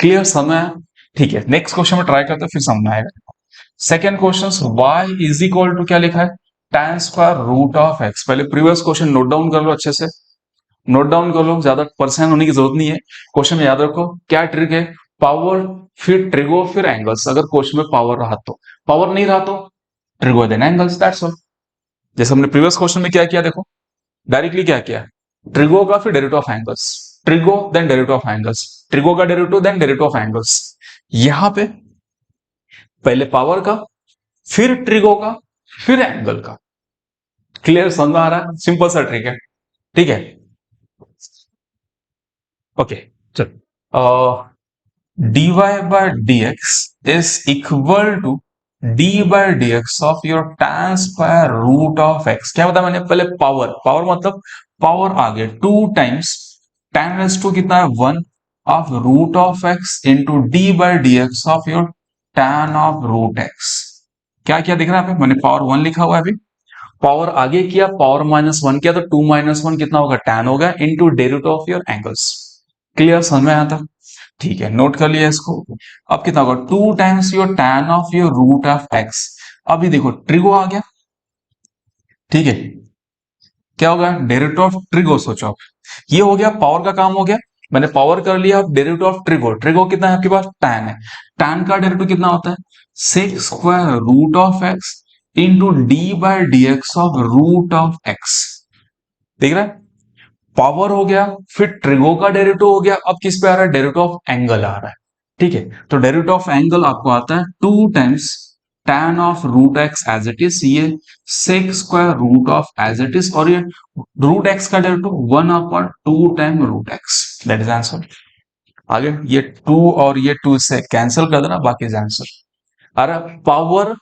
क्लियर समय है? ठीक है, नेक्स्ट क्वेश्चन में ट्राई करते हैं, फिर समझ में आएगा। Second question, y is equal to क्या लिखा है, tan square root of x। पहले प्रीवियस क्वेश्चन नोट डाउन कर लो अच्छे से, नोट डाउन कर लो, ज्यादा परेशान होने की जरूरत नहीं है। क्वेश्चन में याद रखो क्या ट्रिक है, पावर, फिर ट्रिगो, फिर एंगल्स। अगर क्वेश्चन में पावर रहा तो, पावर नहीं रहा तो trigo then angles, that's all. जैसे हमने प्रीवियस क्वेश्चन में क्या किया, देखो डायरेक्टली क्या किया, ट्रिगो का फिर derivative of angles, trigo then derivative of angles, trigo का derivative then derivative of angles. यहां पे पहले पावर का, फिर ट्रिगो का, फिर एंगल का। क्लियर समझ में आ रहा है? सिंपल सा ट्रिक है। ठीक है, ओके, चल, dy by dx is equal to d by dx of your tan square root of x। क्या बताया मैंने, पहले पावर, पावर मतलब पावर आगे 2 टाइम्स tan रेस टू कितना है 1 of root of x into d by d x of your tan of root x। क्या क्या दिख रहा है, मैंने पावर 1 लिखा हुआ है अभी, पावर आगे किया, पावर -1 किया, तो 2 - 1 कितना होगा, tan होगा, into derivative of your angles. Clear समझ में आया था? ठीक है, नोट कर लिया इसको। अब कितना होगा, 2 times your tan of your root of x। अभी देखो ट्रिगो आ गया, ठीक है, क्या होगा, डेरिवेटिव ऑफ ट्रिगो। सोचो आप, ये हो गया पावर का काम हो गया, मैंने पावर कर लिया। अब डेरिवेटिव ऑफ ट्रिगो, ट्रिगो कितना है आपके पास, tan है, tan का डेरिवेटिव कितना होता है, sec square root of x into d by d x of root of x। देख रहा है, पावर हो गया, फिर ट्रिगो का डेरिवेटिव हो गया, अब किस पे आ रहा है, डेरिवेटिव ऑफ एंगल आ रहा है। ठीक है, तो डेरिवेटिव ऑफ एंगल आपको आता है 2 times tan of root x as it is, ये sec square root of as it is, और ये रूट एक्स का derivative 1 upon 2 time root x. That is answer. आगे ये 2 और ये 2 से कैंसिल कर देना, बाकी इज आंसर। अरे पावर,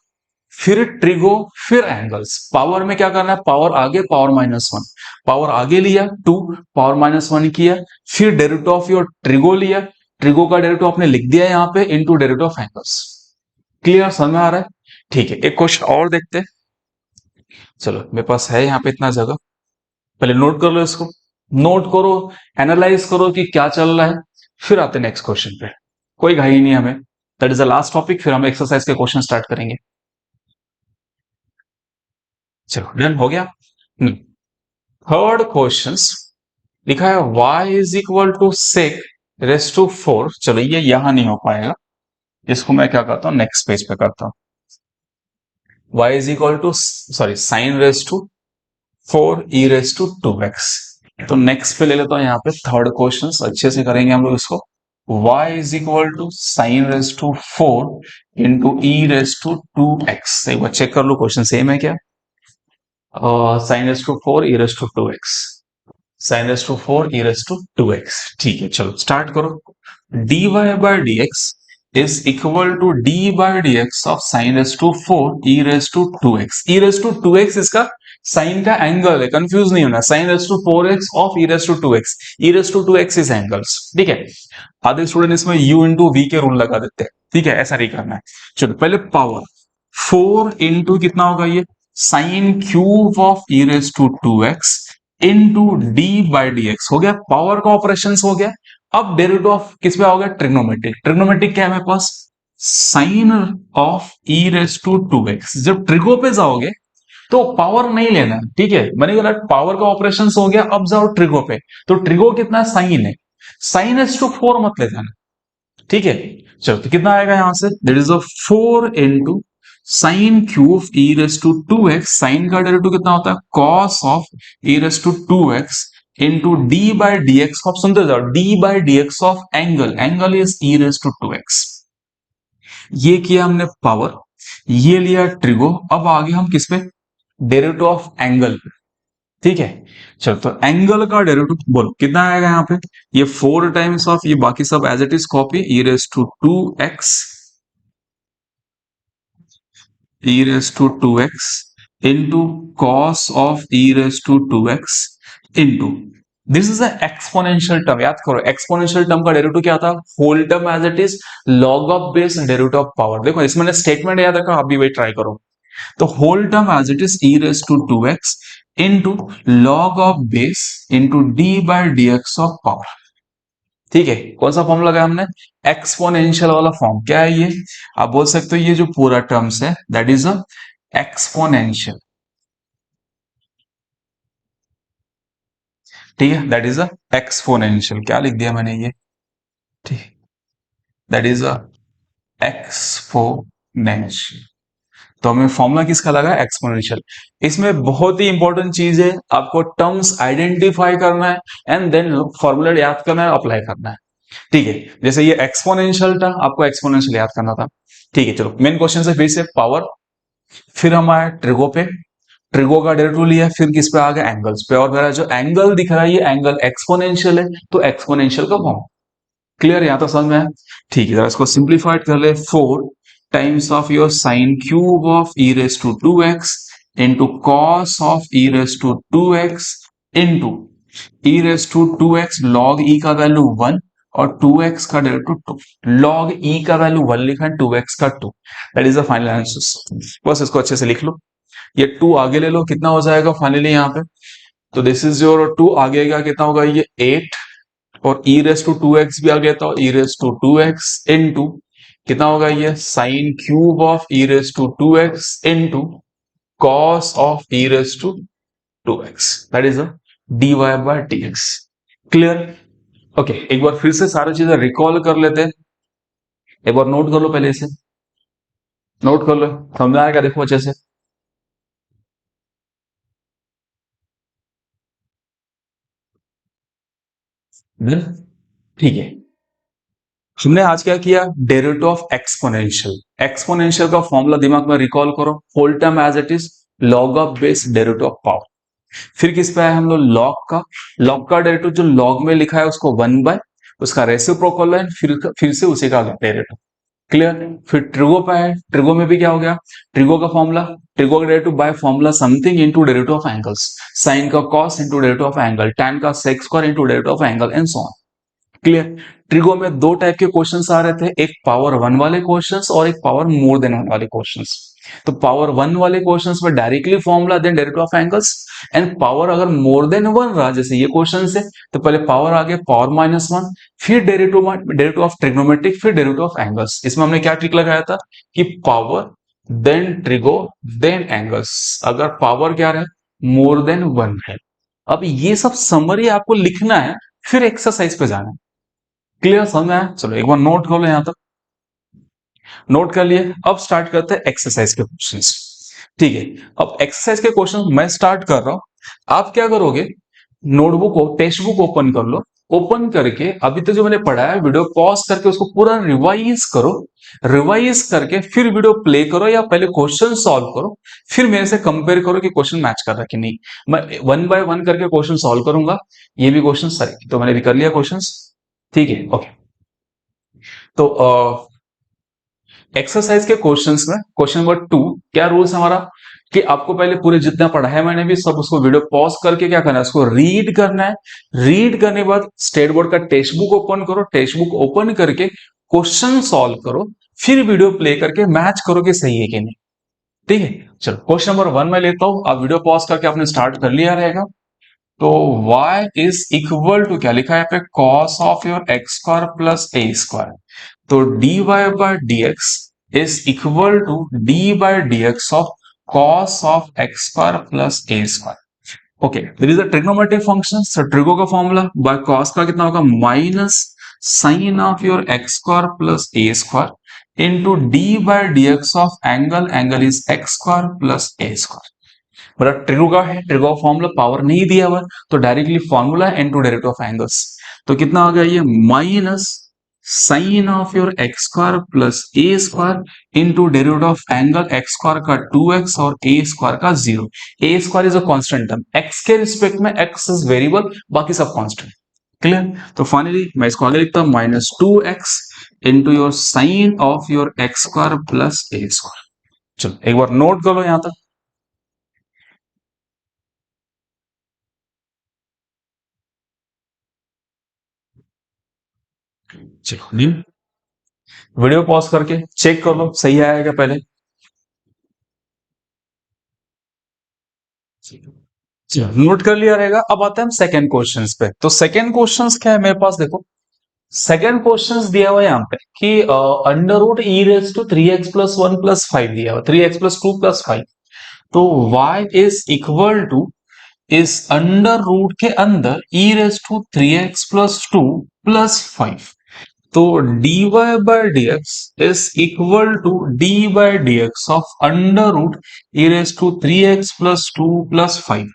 फिर ट्रिगो, फिर एंगल्स। पावर में क्या करना है, पावर आगे, पावर -1, पावर आगे लिया 2, पावर -1 किया, फिर डेरिवेटिव ऑफ योर ट्रिगो लिया, ट्रिगो का डेरिवेटिव आपने लिख दिया यहाँ पे, into derivative of angles. Clear समझ में आ रहा है? ठीक है, एक क्वेश्चन और देखते हैं। चलो मेरे पास है यहाँ पे इतना जगह, पहले नोट कर लो इसको, नोट करो, एनालाइज करो कि क्या चल रहा है, फिर आते नेक्स्ट क्वेश्चन पे। कोई घाई नहीं हमें, that is the last topic, फिर हम एक्सरसाइज के क्वेश्चन स्टार्ट करेंगे। चलो डन हो गया। थर्ड क्वेश्चन लिखा है y is equal to sec raise to 4। चलो ये यहां नहीं हो पाएगा, इसको मैं क्या करता हूं, नेक्स्ट पेज पे करता हूं। y is equal to, sorry, sine raise to 4 e raise to 2x। तो नेक्स्ट पे ले लेता हूं, यहाँ पे थर्ड क्वेश्चन अच्छे से करेंगे हम लोग इसको। y is equal to sine raise to 4 into e raise to 2x। एक बार चेक कर लो क्वेश्चन सेम है क्या, sine raise to 4 e raise to 2x, sine raise to 4 e raise to 2x। ठीक है, चलो स्टार्ट करो। dy bye dx is equal to d by dx of sine raise to 4 e raise to 2x। E raise to 2x इसका sine का angle है, confuse नहीं होना, sine raise to 4x of e raise to 2x, e raise to 2x is angles. ठीक है, आधे student इसमें u into we के रूल लगा देते हैं, ठीक है, ऐसा नहीं करना है। चलो पहले पावर 4 इंटू कितना होगा, ये sine cube of e raise to 2x into d by d x हो गया, पावर का ऑपरेशन हो गया। अब डेरिवेटिव ऑफ किस पे आओगे, ट्रिग्नोमेट्रिक। ट्रिग्नोमेट्रिक क्या है मेरे पास, sine of e raise to 2x। जब ट्रिगो पे जाओगे तो पावर नहीं लेना, ठीक है, मैंने बोला पावर का ऑपरेशन हो गया, अब जाओ ट्रिगो पे, तो ट्रिगो कितना साइन है, साइन एस टू 4 मत ले जाना, ठीक है। चलो तो कितना आएगा यहां से, that is 4 into sine cube e raise to 2x, sine का डेरिवेटिव कितना होता है, cos of e raise to 2x into d by d x, आप सुनते जाओ, d by d x of angle, angle is e raise to 2x। ये किया हमने पावर, ये लिया ट्रिगो, अब आगे हम किस पे, डेरिवेटिव ऑफ एंगल। ठीक है, चलो तो एंगल का डेरिवेटिव बोलो कितना आएगा यहाँ पे, ये 4 टाइम्स ऑफ, ये बाकी सब as it is copy, e raise to 2x, e raised to 2x into cos of e raised to 2x into this is exponential term. याद करो एक्सपोनेंशियल टर्म का डेरिवेटिव क्या था, whole term as it is log of base derivative of power. देखो इसमें statement याद रखो, आप भी वही ट्राई करो। तो whole term as it is e raised to 2x into log of base into d by dx of power। ठीक है, कौन सा फॉर्म लगाया हमने, एक्सपोनेंशियल वाला फॉर्म। क्या है ये, आप बोल सकते हो ये जो पूरा टर्म्स है दैट इज अ एक्सपोनेंशियल। ठीक है, दैट इज अ एक्सपोनेंशियल। क्या लिख दिया मैंने ये, ठीक, दैट इज अ एक्सपोनेंशियल। तो हमें फॉर्मूला किसका लगा, एक्सपोनेंशियल। इसमें बहुत ही इंपॉर्टेंट चीज है, आपको टर्म्स आइडेंटिफाई करना है एंड देन फॉर्मूला याद करना है, अप्लाई करना है। ठीक है, जैसे ये एक्सपोनेंशियल था, आपको एक्सपोनेंशियल याद करना था। ठीक है, चलो मेन क्वेश्चन से फिर से पावर, फिर हम आए ट्रिगो पे, ट्रिगो का डेरिवेटिव लिया, फिर किस पे आ गया, एंगल्स पे। और मेरा जो एंगल दिख रहा है ये एंगल एक्सपोनेंशियल है, तो एक्सपोनेंशियल का फॉर्म क्लियर, यहां तो समझ में है। ठीक है, इसको सिंप्लीफाइड कर ले, 4 times of your sine cube of e raise to 2x into cos of e raise to 2x into e raise to 2x log e का वैल्यू 1 और 2x का डेरिवेटिव 2। लॉग ई का वैल्यू 1 लिखा है, 2x का 2, that is the final answer. बस इसको अच्छे से लिख लो, ये 2 आगे ले लो, कितना हो जाएगा फाइनली यहाँ पे, तो दिस इज योर 2 आगे का कितना होगा, ये 8 और e रेस टू 2x भी आ गया था, e raise to 2x into कितना होगा, ये sine cube of e raise to 2x into cos of e raise to 2x, that is a dy bye dx। Clear, okay, एक बार फिर से सारी चीजें रिकॉल कर लेते हैं, एक बार नोट कर लो, पहले इसे नोट कर लो, समझ आएगा, देखो अच्छे से। ठीक है, हमने आज क्या किया, डेरिवेटिव ऑफ एक्सपोनेंशियल। एक्सपोनेंशियल का फॉर्मूला दिमाग में रिकॉल करो, whole term as it is log of base derivative of power. फिर किस पे आए हम लोग, लॉग का डेरिवेटिव जो लॉग में लिखा है उसको 1 बाय उसका रेसिप्रोकल है, फिर से उसी का डेरिवेटिव। क्लियर, फिर ट्रिगो पे आए, ट्रिगो में भी क्या हो गया, ट्रिगो का फॉर्मूला, ट्रिगो का derivative by formula something into derivative of angles, sine का cos into derivative of angle, tan का sec square into derivative of angle and so on. Clear, trigo में 2 टाइप के क्वेश्चंस आ रहे थे, एक power 1 वाले questions और एक पावर मोर देन 1 वाले क्वेश्चंस। तो पावर 1 वाले क्वेश्चंस में directly formula then derivative of angles, and power अगर मोर देन 1 रहा जैसे ये क्वेश्चन है, तो पहले पावर आ गया पावर -1, फिर डेरिवेटिव ऑफ ट्रिग्नोमेट्रिक, फिर डेरिवेटिव ऑफ एंगल्स। इसमें हमने क्या ट्रिक लगाया था कि power then trigo then angles, अगर पावर क्या है मोर देन 1 है। अब ये सब समरी आपको लिखना है, फिर एक्सरसाइज पे जाना है। क्लियर, समझ में आया, चलो एक बार नोट कर लो, यहां तक नोट कर लिए। अब स्टार्ट करते हैं एक्सरसाइज के क्वेश्चंस। ठीक है, अब एक्सरसाइज के क्वेश्चन मैं स्टार्ट कर रहा हूं, आप क्या करोगे, नोटबुक को टेक्स्ट बुक ओपन कर लो, ओपन करके अभी तक जो मैंने पढ़ा है वीडियो पॉज करके उसको पूरा रिवाइज करो, रिवाइज करके फिर वीडियो प्ले करो या पहले क्वेश्चन सॉल्व करो, फिर मेरे से कंपेयर करो कि क्वेश्चन मैच कर रहा है कि नहीं। मैं 1 बाय 1 करके क्वेश्चन सॉल्व करूंगा, ये भी क्वेश्चन सही, तो मैंने भी कर लिया क्वेश्चन। ठीक है, ओके, तो एक्सरसाइज के क्वेश्चंस में क्वेश्चन नंबर 2, क्या रूल्स हमारा कि आपको पहले पूरे जितना पढ़ा है मैंने भी सब उसको वीडियो पॉज करके क्या करना है, उसको रीड करना है। रीड करने के बाद स्टेट बोर्ड का टेक्स्ट बुक ओपन करो, टेक्स्ट बुक ओपन करके क्वेश्चन सॉल्व करो, फिर वीडियो प्ले करके मैच करो कि सही है कि नहीं। ठीक है, चलो क्वेश्चन नंबर 1 में लेता हूं, आप वीडियो पॉज करके आपने स्टार्ट कर लिया रहेगा। तो y इज इक्वल टू क्या लिखा है यहाँ पे, cos of your x square plus a square. तो dy bye dx is equal to d by dx of cos of x square plus a square. Okay, there is a trigonometric function, so trigo का formula by cos का कितना होगा, minus sine of your x square plus a square into d by dx of angle, angle is x square plus a square. मतलब trigo का है, trigo का formula power नहीं दिया हुआ तो directly formula into derivative of angles. तो कितना हो गया ये minus sine of your x square plus a square into derivative of angle x square का 2x और ए स्क्वायर का 0। A square is a constant term, x के respect में एक्स इज वेरिएबल, बाकी सब कांस्टेंट। क्लियर? तो finally मैं इसको आगे लिखता हूं -2x into your sine of your x square plus a square. चलो एक बार नोट कर लो यहां तक। चलो नील, वीडियो पॉज करके चेक कर लो सही आया क्या पहले। चलो नोट कर लिया रहेगा। अब आते हैं हम सेकंड क्वेश्चंस पे। तो सेकंड क्वेश्चंस क्या है मेरे पास, देखो सेकंड क्वेश्चंस दिया हुआ है यहाँ पे कि under root e raise to 3x plus 1 plus 5 दिया हुआ, 3x प्लस 2 प्लस 5। तो y इज इक्वल टू इस अंडर रूट के अंदर e raise to 3x plus 2 plus 5। तो dy bye dx is equal to d by d x of under root e raise to 3x plus 2 plus 5।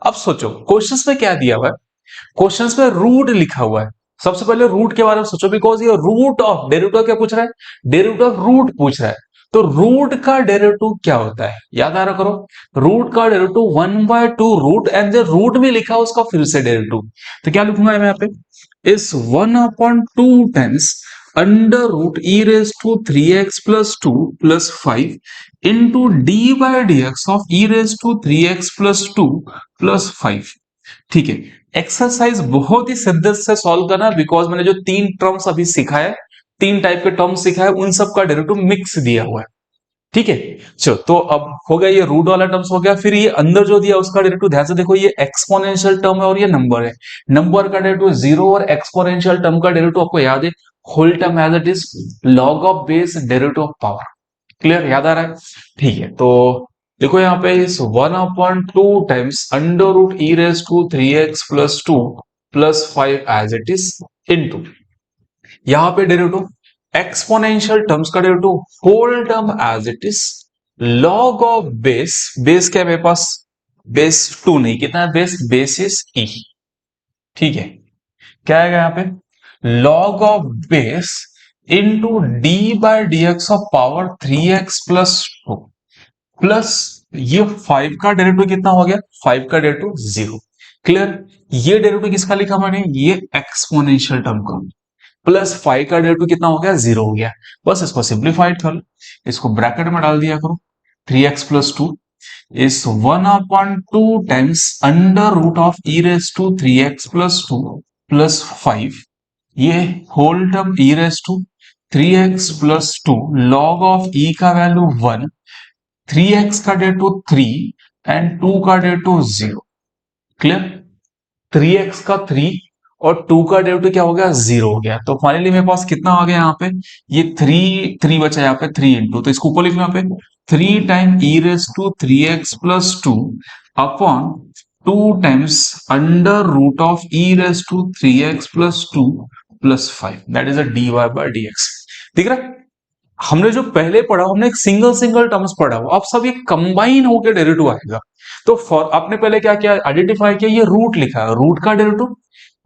अब सोचो questions में क्या दिया हुआ है, क्वेश्चंस में रूट लिखा हुआ है। सबसे पहले रूट के बारे में सोचो, बिकॉज ये रूट ऑफ डेरिवेटिव क्या पूछ रहा है, डेरिवेटिव ऑफ रूट पूछ रहा है। तो रूट का डेरिवेटिव क्या होता है, याद आ रहा करो, रूट का डेरिवेटिव 1/2 रूट, एंड जो रूट में लिखा है उसका फिर से डेरिवेटिव। तो क्या लिखूंगा मैं यहाँ पे, इस 1/2 times under root e raise to 3x plus 2 plus 5 into d by d x of e raise to 3x plus 2 plus 5। ठीक है, एक्सरसाइज बहुत ही शिद्दत से सॉल्व करना, बिकॉज मैंने जो तीन टर्म्स अभी सिखाया, तीन टाइप के टर्म्स सिखाए, उन सब का डेरिवेटिव मिक्स दिया हुआ है। ठीक है, चलो तो अब हो गया ये रूट वाला टर्म्स हो गया। फिर ये अंदर जो दिया उसका डेरिवेटिव ध्यान से देखो, ये एक्सपोनेंशियल टर्म है और ये नंबर है। नंबर का डेरिवेटिव 0 और एक्सपोनेंशियल टर्म का डेरिवेटिव आपको याद है, whole term as it is log of base derivative of power. Clear, याद आ रहा है? ठीक है, तो देखो यहाँ पे इस 1/2 times under root e raise to 3x plus 2 plus 5 as it is into, यहाँ पे डेरिवेटिव एक्सपोनेंशियल टर्म्स का derivative whole term as it is log of base, base क्या है मेरे पास, बेस 2 नहीं, कितना है बेस, बेस इज ई। ठीक है, क्या आएगा यहाँ पे, log of base into d by d x of power 3x plus 2 plus ये 5 का डेरिवेटिव कितना हो गया, 5 का डेरिवेटिव 0। क्लियर, ये डेरिवेटिव किसका लिखा मैंने, ये एक्सपोनेंशियल टर्म का, प्लस 5 का डेरिवेटिव कितना हो गया, 0 हो गया। बस इसको सिंप्लीफाइड कर लो, इसको ब्रैकेट में डाल दिया करो, 3x plus 2 is 1/2 times under root of e raise to 3x plus 2 plus 5, ये whole term e raise to 3x plus 2 log of e का वैल्यू 1, 3x का डेरिवेटिव 3 एंड 2 का डेरिवेटिव 0। क्लियर, 3x का 3 और 2 का डेरिवेटिव क्या हो गया, 0 हो गया। तो फाइनली मेरे पास कितना आ गया यहाँ पे, ये 3 3 बचा यहाँ पे 3 इंटू, तो इसको ऊपर लिख लो यहाँ पे 3 time e raise to 3x plus 2 upon 2 times under root of e raise to 3x plus 2 plus 5, that is a d y by d x. दिख रहा है, हमने जो पहले पढ़ा हमने एक सिंगल सिंगल टर्म्स पढ़ा हुआ, अब सब ये कंबाइन होकर डेरिवेटिव आएगा। तो फॉर आपने पहले क्या किया, आइडेंटिफाई किया, ये रूट लिखा है, रूट का डेरिवेटिव,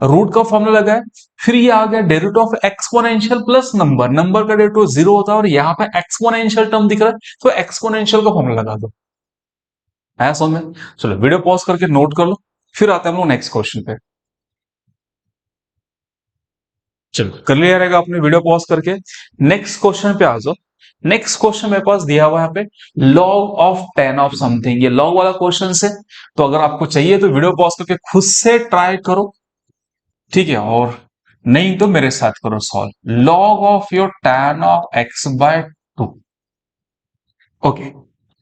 रूट का फॉर्मूला लगा है। फिर ये आ गया derivative of exponential plus number, number का डेरिवेटिव 0 होता है और यहाँ पे एक्सपोनेंशियल टर्म दिख रहा है, तो एक्सपोनेंशियल का फॉर्मूला लगा दो। आया समझ में? चलो वीडियो पॉज करके नोट कर लो, फिर आते हैं हम लोग नेक्स्ट क्वेश्चन पे। चलो कर लिया रहेगा आपने वीडियो पॉज करके, नेक्स्ट क्वेश्चन पे आ जाओ। नेक्स्ट क्वेश्चन मेरे पास दिया हुआ है यहाँ पे लॉग ऑफ 10 ऑफ समथिंग, ये लॉग वाला क्वेश्चन है। तो अगर आपको चाहिए तो वीडियो पॉज करके खुद से ट्राई करो, ठीक है, और नहीं तो मेरे साथ करो solve. Log of your tan of x by 2। Okay,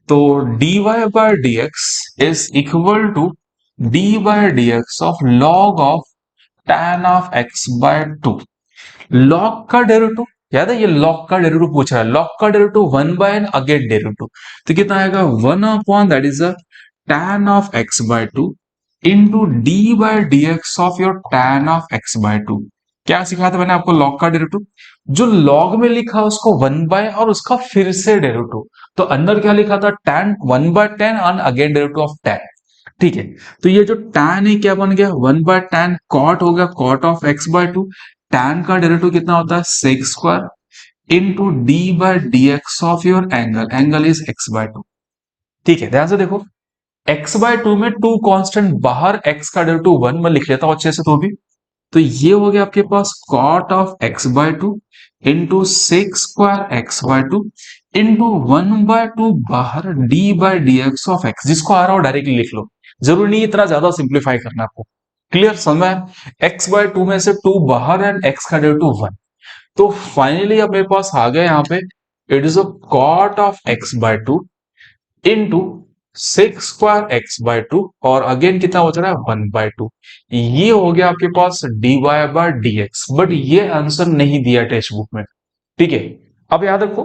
तो dy bye dx is equal to d by dx of log of tan of x by 2। लॉग का डेरिवेटिव याद है, ये लॉग का डेरिवेटिव पूछ रहा है, लॉग का डेरिवेटिव 1/n अगेन डेरिवेटिव, तो कितना आएगा 1 upon that is a tan of x by 2 into d by d x of your tan of x by 2। क्या सिखाया था मैंने आपको लॉग का डेरिवेटिव? जो लॉग में लिखा है उसको 1 बाय और उसका फिर से डेरिवेटिव। तो अंदर क्या लिखा था? tan 1/10 और अगेन डेरिवेटिव ऑफ tan। ठीक है, तो ये जो tan है क्या बन गया? 1/10 cot हो गया, cot ऑफ x/2। tan का डेरिवेटिव कितना होता है? sec square into d/dx of your angle, angle is x/2। ठीक है, ध्यान से देखो, x/2 में टू कांस्टेंट बाहर, x का डेरिवेटिव 1 में लिख लेता हूं अच्छे से। तो ये हो गया आपके पास cot of x/2 into sec square x/2 into 1/2 बाहर d/dx ऑफ x, जिसको आ रहा हो डायरेक्टली लिख लो, जरूरी नहीं इतना ज्यादा सिंप्लीफाई करना आपको। क्लियर समझ में आया? x/2 में से 2 बाहर एंड x का डेरिवेटिव 1। तो फाइनली अब मेरे पास आ गया यहाँ पे, it is a cot of x/2 into six square x/2 और अगेन कितना बच रहा है? 1/2। ये हो गया आपके पास dy/dx, बट ये आंसर नहीं दिया टेक्स्ट बुक में। ठीक है, अब याद रखो,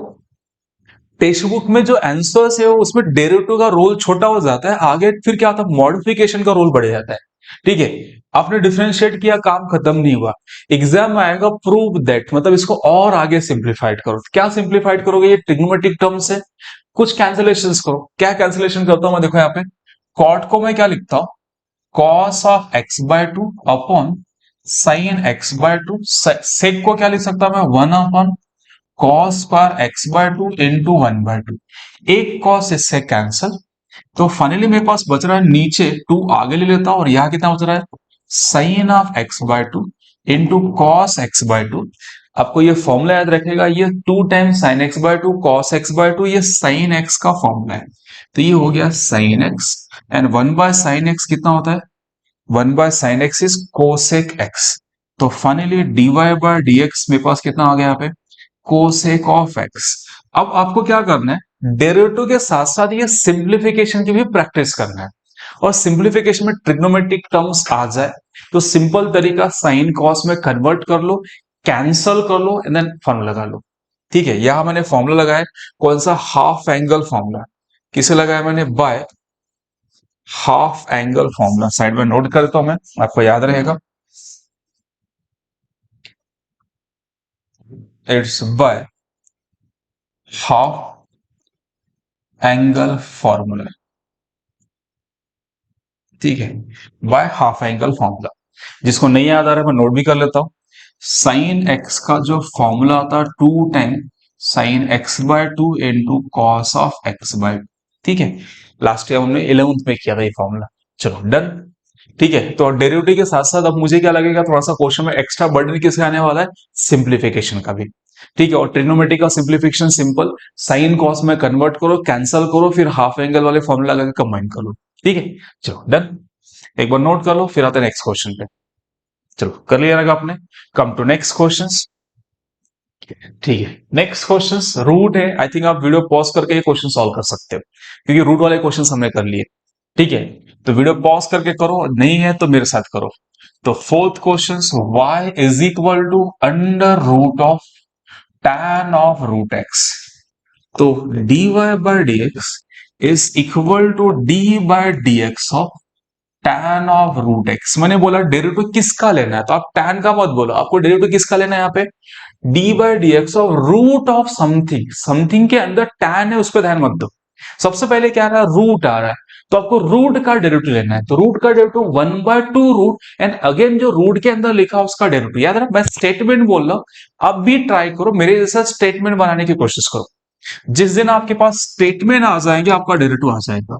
टेक्स्ट बुक में जो आंसर्स है उसमें डेरिवेटिव का रोल छोटा हो जाता है, आगे फिर क्या होता है? मॉडिफिकेशन का रोल बढ़ जाता है। ठीक है, आपने डिफरेंशिएट किया, काम खत्म नहीं हुआ, एग्जाम में आएगा प्रूव दैट, मतलब इसको और आगे सिंप्लीफाइड करो। क्या सिंप्लीफाइड करोगे? ये ट्रिग्नोमेट्रिक टर्म्स है, कुछ कैंसिलेशन करो। क्या कैंसिलेशन करता हूं मैं? देखो यहाँ पे कॉट को मैं क्या लिखता हूं? Cos of x/2 upon sine x/2। सेक को क्या लिख सकता हूं मैं? 1 अपॉन कॉस पर x/2 इंटू 1/2। एक कॉस इससे कैंसल, तो फाइनली मेरे पास बच रहा है नीचे 2 आगे ले लेता हूं और यहां कितना बच रहा है? Sine of x/2 into cos x/2। आपको ये फॉर्मूला याद रखेगा, ये 2 times sign x/2 cos x/2, ये साइन x का फॉर्मूला है। तो ये हो गया sign x and 1/sin x कितना होता है? 1/sin x is cosec x। तो फाइनली dy/dx मेरे पास कितना आ गया यहाँ पे? Cosec of x। अब आपको क्या करना है? डेरिवेटिव के साथ साथ ये सिंप्लीफिकेशन की भी प्रैक्टिस करना है। और सिंप्लीफिकेशन में ट्रिग्नोमेट्रिक टर्म्स आ जाए तो सिंपल तरीका साइन कॉस में कन्वर्ट कर लो, कैंसल कर लो एंड देन फॉर्मूला लगा लो। ठीक है, यहां मैंने फॉर्मूला लगाया, कौन सा? Half angle formula. किसे लगाया मैंने? By half angle formula. Side में नोट करता हूं मैं, आपको याद रहेगा। It's by half angle formula. ठीक है, बाय हाफ एंगल फॉर्मूला। जिसको नहीं याद आ रहा है मैं नोट भी कर लेता हूं। साइन एक्स का जो फॉर्मूला आता है 2 time sine x/2 into cos of x/2। ठीक है, लास्ट ईयर हमने 11th में किया था ये फॉर्मूला। चलो डन। ठीक है, तो डेरिवेटिव के साथ साथ अब मुझे क्या लगेगा, थोड़ा सा क्वेश्चन में एक्स्ट्रा बर्डन किसका आने वाला है? सिंप्लीफिकेशन का भी। ठीक है, और ट्रिग्नोमेट्री का सिंप्लीफिकेशन सिंपल, साइन कॉस में कन्वर्ट करो, कैंसल करो, फिर हाफ एंगल वाले फॉर्मूला लगा के कंबाइन कर लो। ठीक है, चलो डन। एक बार नोट कर लो, फिर आते हैं नेक्स्ट क्वेश्चन पे। चलो कर लिया रहेगा आपने। Come to next questions. ठीक है, नेक्स्ट क्वेश्चंस रूट है। आई थिंक आप वीडियो पॉज करके ये क्वेश्चन सॉल्व कर सकते हो, क्योंकि रूट वाले क्वेश्चंस हमने कर लिए। ठीक है, तो वीडियो पॉज करके करो, नहीं है तो मेरे साथ करो। तो fourth question, y is equal to under root of tan of root x। तो dy/dx is equal to d/dx of tan of root x। मैंने बोला डेरिवेटिव किसका लेना है, तो आप tan का मत बोलो, आपको डेरिवेटिव किसका लेना है यहाँ पे? d/dx of root of something. Something के अंदर tan है, उस पर ध्यान मत दो। सबसे पहले क्या आ रहा है? रूट आ रहा है, तो आपको रूट का डेरिवेटिव लेना है। तो रूट का डेरिवेटिव 1/2 रूट एंड अगेन जो रूट के अंदर लिखा उसका डेरिवेटिव। याद रहा, मैं स्टेटमेंट बोल रहा हूं, अब भी ट्राई करो मेरे जैसा स्टेटमेंट बनाने की कोशिश करो। जिस दिन आपके पास स्टेटमेंट आ जाएंगे आपका डेरिवेटिव आ जाएगा।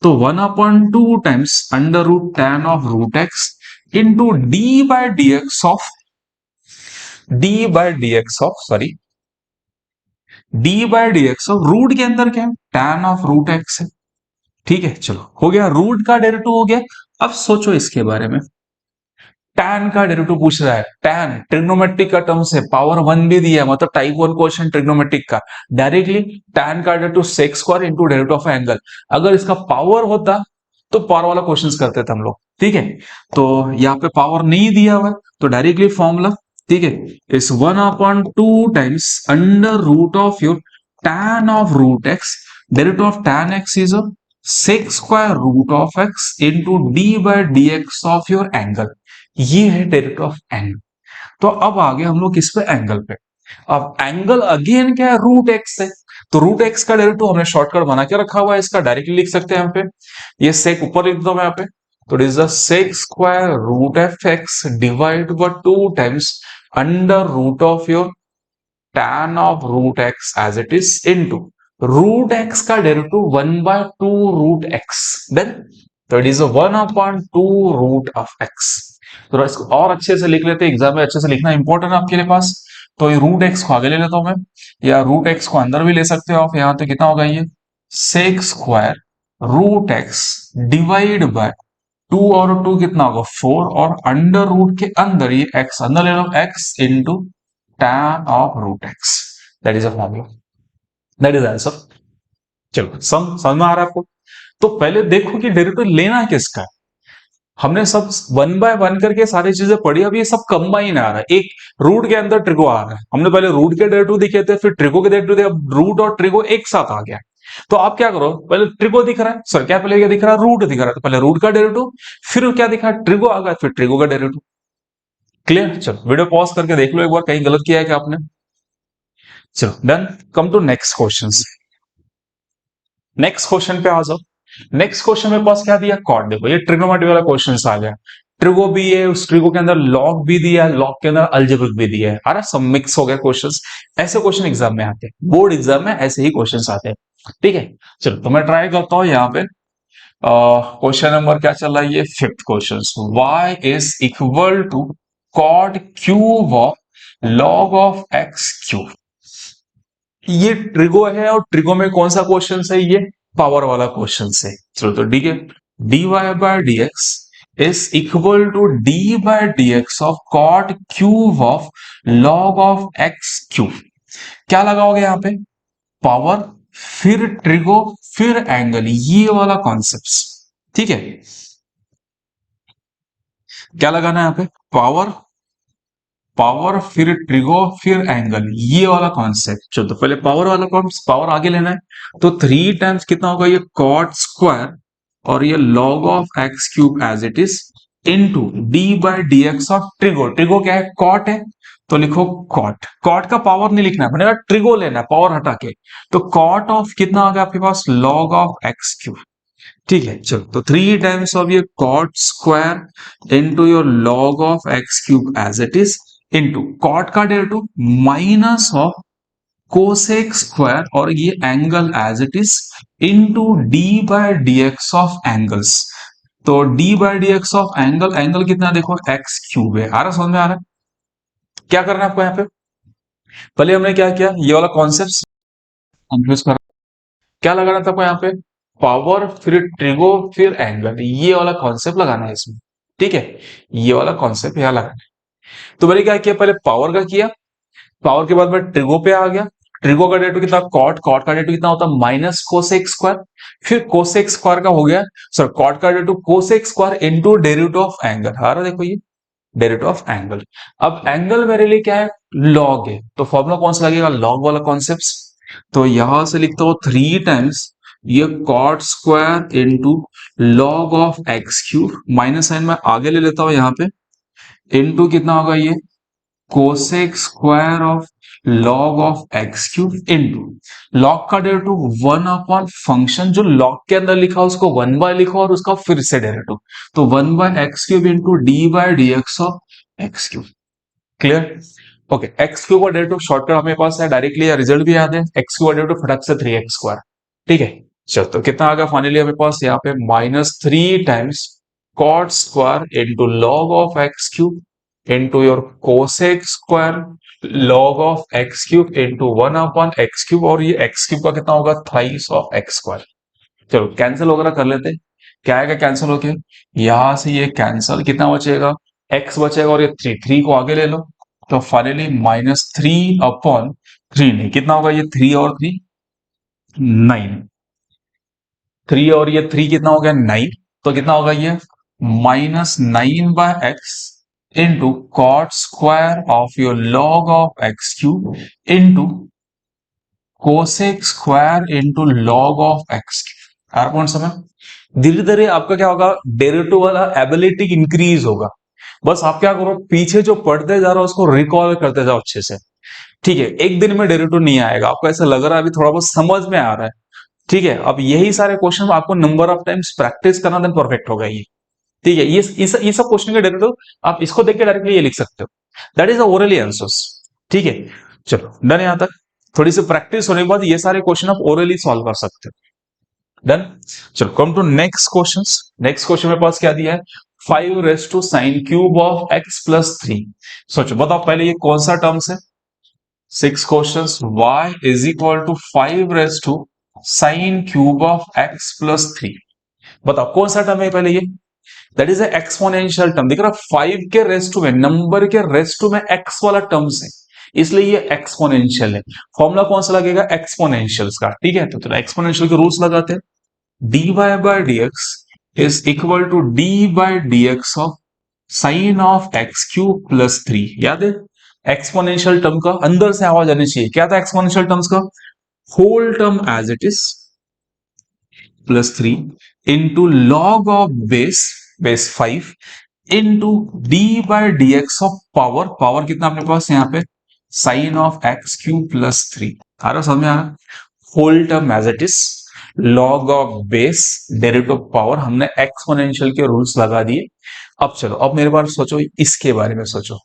तो 1/2 times under root tan of root x into d/dx of sorry d/dx of root के अंदर क्या है? tan ऑफ रूट एक्स है। ठीक है, चलो हो गया, रूट का डेरिवेटिव हो गया। अब सोचो इसके बारे में, tan का डेरिवेटिव पूछ रहा है। tan ट्रिग्नोमेट्रिक का टर्म से पावर 1 भी दिया है, मतलब टाइप 1 क्वेश्चन ट्रिग्नोमेट्रिक का। डायरेक्टली tan का derivative sec square into derivative of angle. अगर इसका पावर होता तो पावर वाला क्वेश्चन करते थे हम लोग। ठीक है, तो यहाँ पे पावर नहीं दिया हुआ है, तो डायरेक्टली फॉर्मूला। ठीक है, इस 1/2 times under root of your tan of root x. Derivative of tan x is sec square root of x into d/dx of your angle. ये है डेरिवेटिव ऑफ एंगल। तो अब आ गए हम लोग किस पे, एंगल पे। अब एंगल अगेन क्या है, रूट एक्स है। तो रूट एक्स का डेरिवेटिव हमने शॉर्टकट बना के रखा हुआ है, इसका डायरेक्टली लिख सकते हैं यहाँ पे। ये सेक ऊपर लिख दो मैं यहाँ पे। तो it is the sec square root of x divide by 2 times under root of your tan of root x as it is into root x का डेरिवेटिव 1/2 रूट x, देन तो it is 1/2 root of x। तो इसको और अच्छे से लिख लेते हैं, एग्जाम में अच्छे से लिखना इंपॉर्टेंट है आपके लिए पास। तो ये रूट एक्स को आगे ले लेता हूं मैं, या रूट एक्स को अंदर भी ले सकते हो आप। यहाँ तो कितना होगा ये, sec square root x divide by 2 और 2 कितना होगा 4, और अंडर रूट के अंदर ये x अंदर ले लो, x into tan of root x, that is a formula, that is answer। चलो समझ में आ रहा है आपको। तो पहले देखो कि डेरिवेटिव लेना है किसका है। हमने सब 1 बाय 1 करके सारी चीजें पढ़ी, अब ये सब कंबाइन आ रहा है, एक रूट के अंदर ट्रिगो आ रहा है। हमने पहले रूट के डेरिवेटिव दिखे थे, फिर ट्रिगो के डेरिवेटिव थे, अब रूट और ट्रिगो एक साथ आ गया। तो आप क्या करो, पहले ट्रिगो दिख रहा है सर, क्या पहले क्या दिख रहा है, रूट दिख रहा है, तो पहले रूट का डेरिवेटिव, फिर क्या दिखा, ट्रिगो आ गया, फिर ट्रिगो का डेरिवेटिव। क्लियर। चलो वीडियो पॉज करके देख लो एक बार, कहीं गलत किया है क्या आपने। चलो done, come to next questions. Next question पे आ जाओ। नेक्स्ट क्वेश्चन में पास क्या दिया, कॉर्ड। देखो ये ट्रिग्नोमेट्री वाला क्वेश्चन आ गया। ट्रिगो भी है, उस ट्रिगो के अंदर लॉग भी दिया है, लॉग के अंदर अलजेब्रिक भी दिया है। अरे सब मिक्स हो गया क्वेश्चंस। ऐसे क्वेश्चन एग्जाम में आते हैं, बोर्ड एग्जाम में ऐसे ही क्वेश्चंस आते हैं। ठीक है, चलो तो मैं ट्राई करता हूं यहाँ पे। क्वेश्चन नंबर क्या चल रहा है, ये fifth question. y is equal to cot cube of log of x cube. ये ट्रिगो है, और ट्रिगो में कौन सा क्वेश्चन है, ये पावर वाला क्वेश्चन है। चलो तो ठीक है, dy by d x is equal to d by d x of cot cube of log of x cube. क्या लगाओगे यहाँ पे, पावर, फिर ट्रिगो, फिर एंगल, ये वाला कॉन्सेप्ट। ठीक है, क्या लगाना है यहाँ पे, पावर, पावर फिर ट्रिगो फिर एंगल, ये वाला कॉन्सेप्ट। चलो तो पहले पावर वाला कॉन्सेप्ट, पावर आगे लेना है। तो 3 टाइम्स कितना होगा, ये कॉट स्क्वायर और ये log of x cube as it is into d by d x of trigo. Trigo क्या है, कॉट है, तो लिखो कॉट। कॉट का पावर नहीं लिखना है, मैंने ट्रिगो लेना है, पावर हटा के। तो कॉट ऑफ कितना आ गया आपके पास, लॉग ऑफ एक्स क्यूब। ठीक है, चलो तो 3 टाइम्स ऑफ ये cot square into your log of x cube as it is into cot का derivative minus of cosec square और ये angle as it is into d by d x of angles. तो d by d x of angle, angle कितना देखो x cube है। आ रहा, समझ में आ रहा है। क्या करना है आपको यहाँ पे, पहले हमने क्या किया, ये वाला कॉन्सेप्ट कंफ्यूज कर, क्या लगाना था आपको यहाँ पे, पावर फिर ट्रिगो फिर एंगल, ये वाला कॉन्सेप्ट लगाना है इसमें। ठीक है, ये वाला कॉन्सेप्ट यहाँ लगाना है। तो मैंने क्या किया, पहले पावर का किया, पावर के बाद में ट्रिगो पे आ गया। ट्रिगो का डेरिवेटिव कितना, कॉट, कॉट का डेरिवेटिव कितना होता है माइनस कोसेक स्क्वायर, फिर कोसेक स्क्वायर का हो गया सर, कॉट का derivative cosec square into derivative of angle. आ रहा देखो ये डेरिवेटिव ऑफ एंगल। अब एंगल मेरे लिए क्या है, लॉग है, तो फॉर्मूला कौन सा लगेगा, लॉग वाला कॉन्सेप्ट। तो यहां से लिखता हूं 3 टाइम्स ये cot square into log of x cube, minus sign में आगे ले लेता हूं यहाँ पे, इनटू कितना होगा ये cosec square of log of x cube into log का डेरिवेटिव 1 अपॉन फंक्शन जो लॉग के अंदर लिखा उसको 1 बाय लिखो और उसका फिर से डेरिवेटिव, तो 1 by x cube into d by d x of x cube. Clear. Okay, x cube का डेरिवेटिव शॉर्टकट हमारे पास है, डायरेक्टली या रिजल्ट भी याद है, एक्स क्यूब का डेरिवेटिव फटक से 3x स्क्वायर। ठीक है, चलो तो कितना आ गया फाइनली हमारे पास यहाँ पे -3 times cot square into log of x cube into your cosec square log of x cube into 1 upon x cube, और ये x cube का कितना होगा थ्राइस ऑफ x स्क्वायर। चलो कैंसिल वगैरह कर लेते हैं, क्या आएगा कैंसिल होके, यहां से ये कैंसिल, कितना बचेगा x बचेगा, और ये 3 को आगे ले लो, तो फाइनली -3 अपॉन 3 नहीं, कितना होगा ये 3 और 3 9, 3 और ये 3 कितना हो गया 9, तो कितना होगा ये -9 by x into cot square of your log of x cube into cosec square into log of x cube। Her point समय धीरे धीरे आपका क्या होगा, डेरिवेटिव वाला एबिलिटी इंक्रीज होगा। बस आप क्या करो, पीछे जो पढ़ते जा रहा हो उसको रिकॉल करते जाओ अच्छे से। ठीक है, एक दिन में डेरिवेटिव नहीं आएगा, आपको ऐसा लग रहा है अभी थोड़ा बहुत समझ में आ रहा है। ठीक है, अब यही सारे क्वेश्चन आपको नंबर ऑफ टाइम्स प्रैक्टिस करना, देन परफेक्ट होगा ये। ठीक है, ये सब क्वेश्चन के डेरिवेटिव आप इसको देख के डायरेक्टली ये लिख सकते हो, दैट इज ओरली आंसर्स। ठीक है, चलो डन यहां तक। थोड़ी सी प्रैक्टिस होने के बाद ये सारे क्वेश्चन आप ओरली सॉल्व कर सकते हो। डन। चलो come to next question. Next question मेरे पास क्या दिया है, 5 raise to sine cube of x plus 3। सोचो बताओ पहले ये कौन सा टर्म्स है। 6 questions, y is equal to 5 raise to sine cube of x plus 3। बताओ कौन सा टर्म है पहले ये, दैट इज एक्सपोनेंशियल टर्म। दिख रहा 5 के रेस्ट टू में, नंबर के रेस्ट टू में एक्स वाला टर्म्स है, इसलिए ये एक्सपोनेंशियल है। फॉर्मूला कौन सा लगेगा, एक्सपोनेंशियल्स का। ठीक है, तो एक्सपोनेंशियल के रूल्स लगाते हैं। dy bye dx is equal to d by dx of sine of x cube plus 3। याद है एक्सपोनेंशियल टर्म का अंदर से आवाज आनी चाहिए, क्या था एक्सपोनेंशियल टर्म्स का, whole term as it is plus 3 into log of base 5 into d by d x of power, power कितना अपने पास यहाँ पे, sine of x cube plus 3। आ रहा समझ में आ रहा, whole term as it is, log of base, derivative power, हमने एक्सपोनेंशियल के रूल्स लगा दिए। अब चलो, अब मेरे बार सोचो, इसके बारे में सोचो।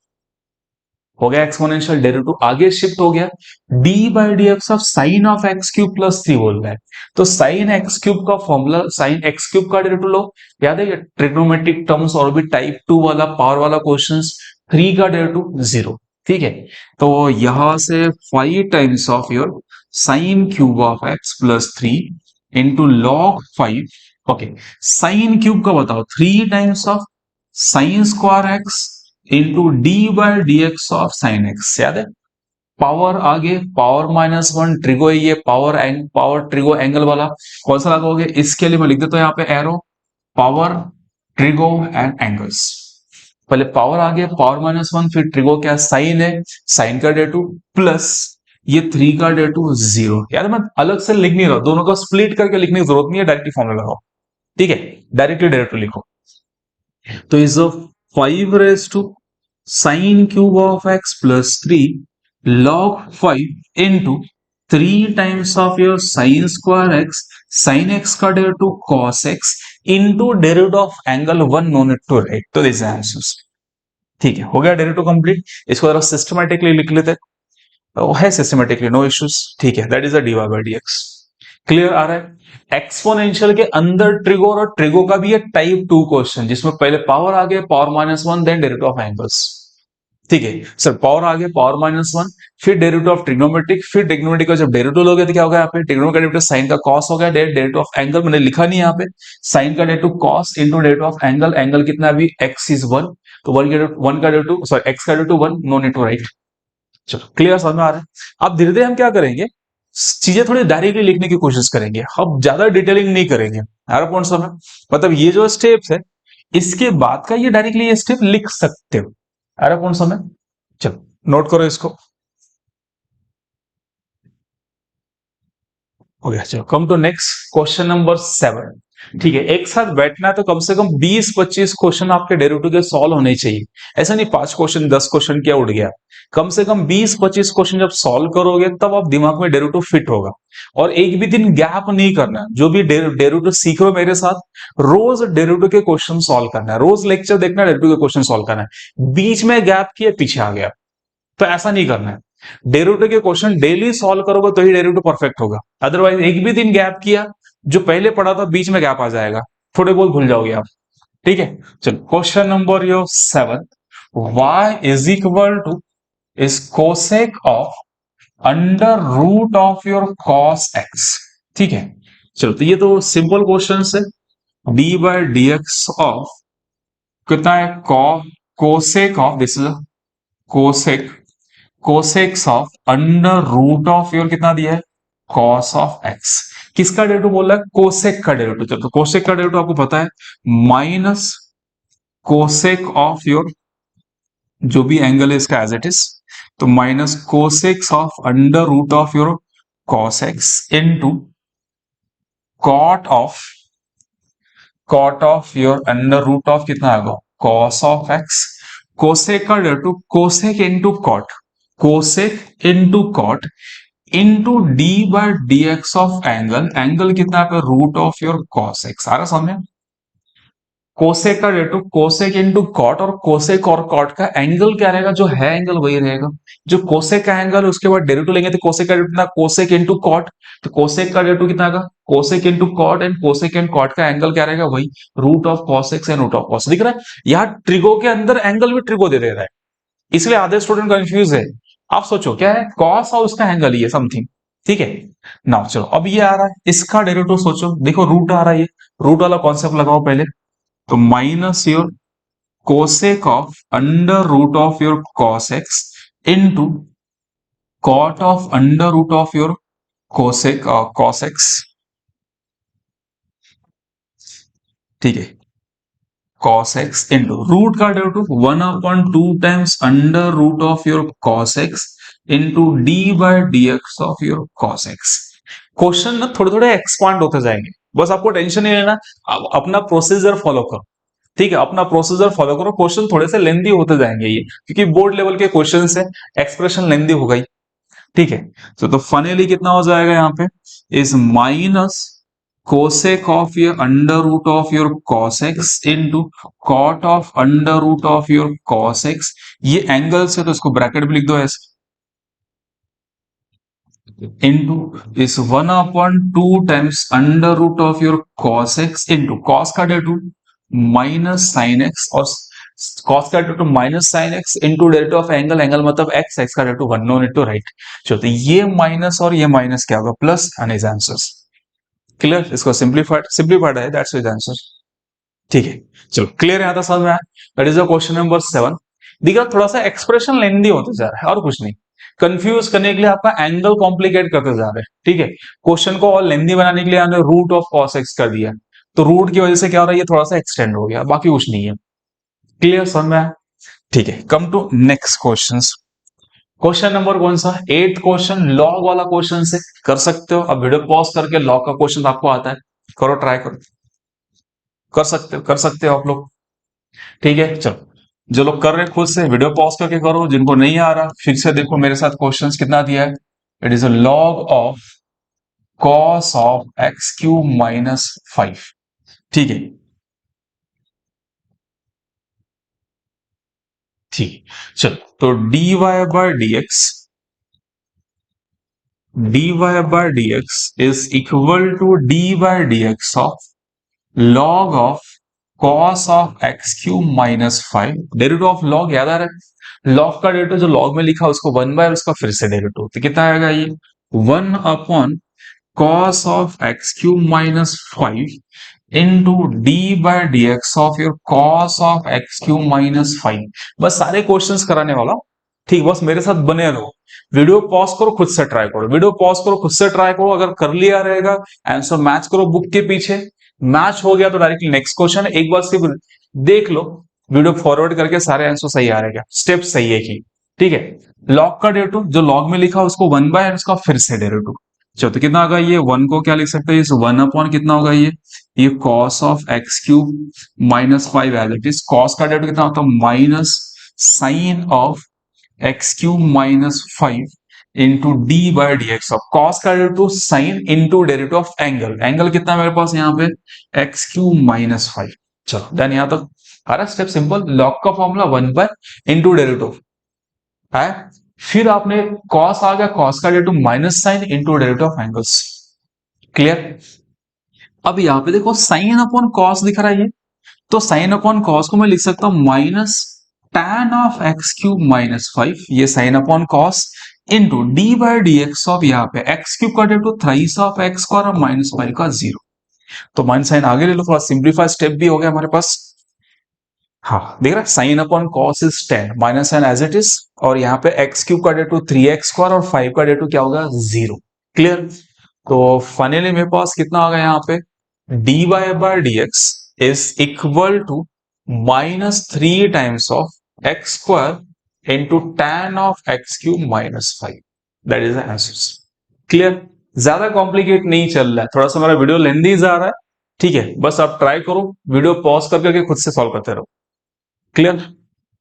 हो गया एक्सपोनेंशियल, डेरिवेटिव आगे शिफ्ट हो गया, d by d x of sine of x cube plus 3 बोल रहा है। तो साइन एक्स क्यूब का फॉर्मूला, साइन एक्स क्यूब का डेरिवेटिव लो। याद है ट्रिग्नोमेट्रिक टर्म्स और भी टाइप 2 वाला पावर वाला क्वेश्चंस, 3 का डेरिवेटिव 0। ठीक है, तो यहां से 5 times of your sine cube of x plus 3 into log 5। Okay, sine cube का बताओ, 3 times of sine square x into d by d x of sine x. याद है पावर आगे, पावर -1 ट्रिगो है ये, पावर ट्रिगो एंगल वाला कौन सा लगाओगे, इसके लिए मैं लिख देता हूं यहाँ पे arrow, power trigo and angles. पहले पावर आगे, पावर -1, फिर ट्रिगो क्या साइन है, साइन का डेरिवेटिव प्लस ये 3 का डेरिवेटिव 0। यार मैं अलग से लिख नहीं रहा, दोनों को स्प्लिट करके लिखने की जरूरत नहीं है, डायरेक्टली फॉर्मूला लगाओ। ठीक है, डायरेक्टली डेरिवेटिव लिखो। तो is 5 raise to sine cube of x plus 3 log 5 into 3 times of your sin square x, sin x का derivative cos x into derivative of angle 1 no need to write. तो this answers. ठीक है, हो गया derivative complete. इसको जरा systematically लिख लेते हैं, है सिस्टमैटिकली, नो इश्यूज। ठीक है, that is the dy by dx। Clear आ रहा है। एक्सपोनेंशियल के अंदर ट्रिगो और ट्रिगो का भी है टाइप 2 क्वेश्चन, जिसमें पहले पावर आ गया, power -1, then derivative of angles. ठीक है सर, पावर आ गया, पावर -1, फिर डेरिवेटिव ऑफ ट्रिग्नोमेट्रिक, फिर ट्रिग्नोमेट्रिक का जब डेरिवेटिव लोगे तो क्या होगा, यहाँ पे ट्रिग्नोमेट्रिक का डेरिवेटिव साइन का कॉस हो गया, डेरिवेटिव ऑफ एंगल मैंने लिखा नहीं यहाँ पे, साइन का derivative cos into derivative of angle, angle कितना भी x इज 1, तो 1 का डेरिवेटिव, सॉरी x का derivative 1, no need to write. चलो क्लियर, समझ में आ रहा है। अब धीरे धीरे हम क्या करेंगे, चीजें थोड़ी डायरेक्टली लिखने की कोशिश करेंगे, हम ज्यादा डिटेलिंग नहीं करेंगे। आ रहा पॉइंट समझ, मतलब ये जो स्टेप्स है, इसके बाद का ये डायरेक्टली ये स्टेप लिख सकते हो। आ रहा पॉइंट समझ, चलो नोट करो इसको। हो गया, चलो come to next question number 7। ठीक है, एक साथ बैठना है तो कम से कम 20-25 क्वेश्चन आपके डेरिवेटिव के सॉल्व होने चाहिए। ऐसा नहीं 5 क्वेश्चन 10 क्वेश्चन क्या उड़ गया, कम से कम 20-25 क्वेश्चन जब सॉल्व करोगे तब आप दिमाग में डेरिवेटिव फिट होगा। और एक भी दिन गैप नहीं करना, जो भी डेरिवेटिव सीख रहे हो मेरे साथ, रोज डेरिवेटिव के क्वेश्चन सॉल्व करना है, रोज लेक्चर देखना, डेरिवेटिव के क्वेश्चन सॉल्व करना है। बीच में गैप किया, पीछे आ गया, तो ऐसा नहीं करना है। डेरिवेटिव के क्वेश्चन डेली सॉल्व करोगे तो ही डेरिवेटिव परफेक्ट होगा, अदरवाइज एक भी दिन गैप किया, जो पहले पढ़ा था बीच में गैप आ जाएगा, थोड़े बहुत भूल जाओगे आप। ठीक है, चलो question number your 7, y is equal to is cosec of under root of your cos x। ठीक है, चलो तो ये तो सिंपल क्वेश्चन है। D by d x of कितना है, cosec of, this is cosec, cosecs of under root of your कितना दिया है, कॉस ऑफ एक्स। किसका डेरिवेटिव बोल रहा है, कोसेक का डेरिवेटिव। तो कोसेक का डेरिवेटिव आपको पता है, माइनस कोसेक ऑफ योर जो भी एंगल है इसका एज इट इज, तो minus cosecs of under root of your cos x into cot of your under root of कितना आएगा, कॉस ऑफ एक्स कोसेक का derivative cosec into cot, cosec into cot into d by d x of angle, angle कितना है root of your cos x, सारा समझे। Cosec का derivative cosec into cot, और cosec और कॉट का angle क्या रहेगा, जो है एंगल वही रहेगा, जो कोसेक का एंगल उसके बाद डेरिवेटिव लेंगे तो कोसेक का डेरिवेटिव कितना, कोसेक इंटू कॉट, तो कोसेक का डेरिवेटिव कितना आएगा, cosec into cot, and cosec and cot का एंगल क्या रहेगा, वही root of cos x and root of cos. दिख रहा है यहाँ ट्रिगो के अंदर एंगल भी ट्रिगो दे रहा है, इसलिए आधे स्टूडेंट कंफ्यूज है। आप सोचो क्या है, कॉस और उसका एंगल ही है समथिंग, ठीक है ना। चलो अब ये आ रहा है, इसका डेरिवेटिव सोचो, देखो रूट आ रहा है, ये रूट वाला कॉन्सेप्ट लगाओ पहले, तो minus your cosec of under root of your cos x into cot of under root of your cosec cos x, ठीक है, cos x इंटू रूट का derivative 1/2 times under root of your cos x into d by d x of your cos x। Question ना थोड़े थोड़े expand होते जाएंगे, बस आपको टेंशन नहीं लेना, अपना प्रोसीजर फॉलो करो, ठीक है, अपना प्रोसीजर फॉलो करो, क्वेश्चन थोड़े से लेंदी होते जाएंगे ये, क्योंकि बोर्ड लेवल के क्वेश्चन है, एक्सप्रेशन लेंदी हो गई, ठीक है। तो फाइनली कितना हो जाएगा यहाँ पे, is minus cosec of your under root of your cos x into cot of under root of your cos x, ये एंगल्स है तो इसको ब्रैकेट में लिख दो ऐसे, इंटू इस 1/2 times under root of your cos x into cos का डेरिवेटिव माइनस साइन एक्स, और कॉस का derivative minus sine x into derivative of angle, angle मतलब एक्स, एक्स का derivative 1, no need to write. चलो तो ये minus और ये माइनस क्या होगा, plus, and is answers clear. इसको सिंप्लीफाइड है, दैट्स इज आंसर, ठीक है। चलो क्लियर है, यहां तक समझ में आया, that is the question number 7। देखिए थोड़ा सा एक्सप्रेशन लेंदी होते जा रहा है और कुछ नहीं, कंफ्यूज करने के लिए आपका एंगल कॉम्प्लिकेट करते जा रहे हैं, ठीक है, क्वेश्चन को और लेंदी बनाने के लिए हमने रूट ऑफ कॉस एक्स कर दिया, तो रूट की वजह से क्या हो रहा है, ये थोड़ा सा एक्सटेंड हो गया, बाकी कुछ नहीं है, क्लियर समझ में आया, ठीक है। Come to next question, question number कौन सा, 8th क्वेश्चन, लॉग वाला क्वेश्चन से कर सकते हो, अब वीडियो पॉज करके लॉग का क्वेश्चन आपको आता है, करो ट्राई करो, कर सकते हो आप लोग, ठीक है। चलो जो लोग कर रहे हैं खुद से वीडियो पॉज करके करो, जिनको नहीं आ रहा फिर से देखो मेरे साथ, क्वेश्चंस कितना दिया है, it is a log of cos of x cube minus 5, ठीक है, ठीक, चलो तो d y by d x is equal to d by d x of log of cos of x cube minus 5, derivative of log याद आ रहा है, log का डेरिवेटिव जो लॉग में लिखा उसको 1 बाय, उसका फिर से डेरिवेटिव, तो कितना आएगा ये 1 cos of x cube minus 5 into d by dx of your cos of x cube minus 5। बस सारे क्वेश्चंस कराने वाला, ठीक, बस मेरे साथ बने रहो, वीडियो पॉज करो खुद से ट्राई करो, वीडियो पॉज करो खुद से ट्राई करो, अगर कर लिया रहेगा आंसर मैच करो बुक के पीछे, मैच हो गया तो डायरेक्टली नेक्स्ट क्वेश्चन, एक बार सिर्फ देख लो, वीडियो फॉरवर्ड करके सारे आंसर सही आ रहेगा, स्टेप सही है कि, ठीक है। लॉग का डेरिवेटिव जो लॉग में लिखा उसको 1 बाय, उसका फिर से डेरिवेटिव, चलो तो कितना होगा ये 1 को क्या लिख सकते हैं, इस 1 कितना होगा ये cos of x cube minus 5 as it is, cos का डेरिवेटिव कितना होता है minus sine of x cube minus 5 into d by d x of cos का derivative sine into derivative of angle, angle कितना है मेरे पास यहाँ पे एक्स क्यूब माइनस 5। चलो देन यहाँ तक हर स्टेप सिंपल, लॉग का फॉर्मूला 1 बाय इंटू डेरिवेटिव है, फिर आपने कॉस आ गया, कॉस का derivative minus sine into derivative of angles, clear. अब यहाँ पे देखो साइन अपॉन कॉस दिख रहा है ये, तो साइन अपॉन कॉस को मैं लिख सकता हूं minus tan of x cube minus 5, ये sine upon cos into d by d x of यहाँ पे एक्स क्यूब का derivative thrice of x square और माइनस 5 का 0, तो माइनस साइन आगे ले लो, थोड़ा सिंप्लीफाई स्टेप भी हो गया हमारे पास, हाँ देख रहा है sine upon cos is 10 minus sine as it is, और यहाँ पे एक्स क्यूब का डेरिवेटिव 3x स्क्वायर और 5 का डेरिवेटिव क्या होगा 0, क्लियर। तो फाइनली मेरे पास कितना आ गया यहाँ पे dy bye dx is equal to minus 3 times of x square into tan of x cube minus 5, that is the answer, clear. ज्यादा कॉम्प्लिकेट नहीं चल रहा है, थोड़ा सा मेरा वीडियो लेंदी जा रहा है, ठीक है, बस आप ट्राई करो, वीडियो पॉज करके खुद से सॉल्व करते रहो, क्लियर।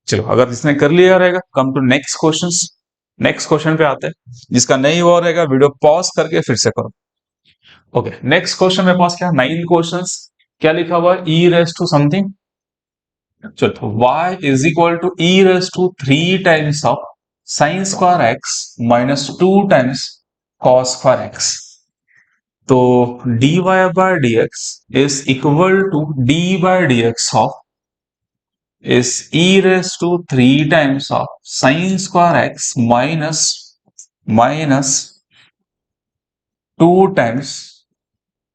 चलो अगर इसने कर लिया रहेगा, come to next question. Next question पे आते हैं। जिसका नहीं हुआ रहेगा वीडियो पॉज करके फिर से करो। ओके, नेक्स्ट क्वेश्चन में पास क्या 9 क्वेश्चंस। क्या लिखा हुआ है, ई रेस टू समथिंग। चलो y is equal to e raise to 3 times of sine square x minus 2 times cos square x. तो dy bye dx is equal to d by dx of is e raised to 3 times of sin square x minus 2 times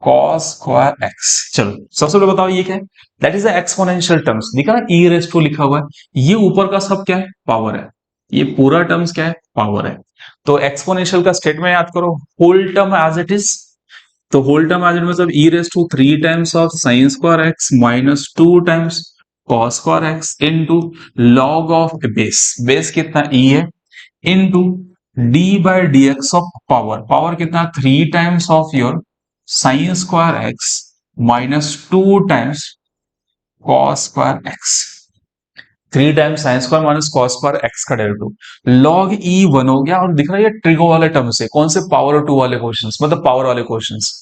cos square x। चलो सबसे पहले बताओ ये क्या है। That is the exponential terms. दिखा ना, e रेस टू लिखा हुआ है, ये ऊपर का सब क्या है, पावर है। ये पूरा टर्म्स क्या है, पावर है। तो एक्सपोनेंशियल का स्टेटमेंट याद करो, whole term as it is. तो होल टर्म एज इट मतलब e raise to 3 times of sin square x minus 2 times cos square x into log of base. Base कितना e है, into d by dx of power. Power कितना 3 times of your sin square x minus 2 times cos square x। 3 times sine square minus cos square x का derivative log ई 1 हो गया। और दिख रहा है ये ट्रिगो वाले टर्म से, कौन से, पावर 2 वाले क्वेश्चंस, मतलब पावर वाले क्वेश्चंस।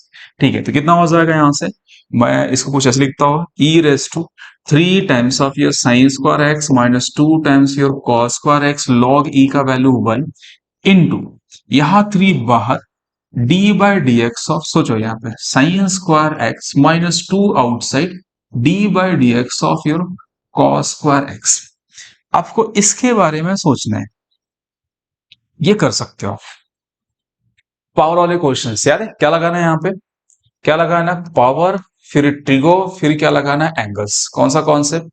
ठीक है, तो कितना हो जाएगा यहां से, मैं इसको कुछ ऐसे लिखता हूँ, e raise to 3 times of your sine square x minus 2 times your cos square x log e का वैल्यू 1 इनटू यहां 3 बाहर d by d x of, सोचो यहाँ पे sine square x minus 2 outside d by d x of your cos square x. आपको इसके बारे में सोचना है, ये कर सकते हो आप। पावर वाले क्वेश्चन याद है क्या लगाना है, यहाँ पे क्या लगाना है, पावर, फिर ट्रिगो, फिर क्या लगाना है, एंगल्स। कौन सा concept,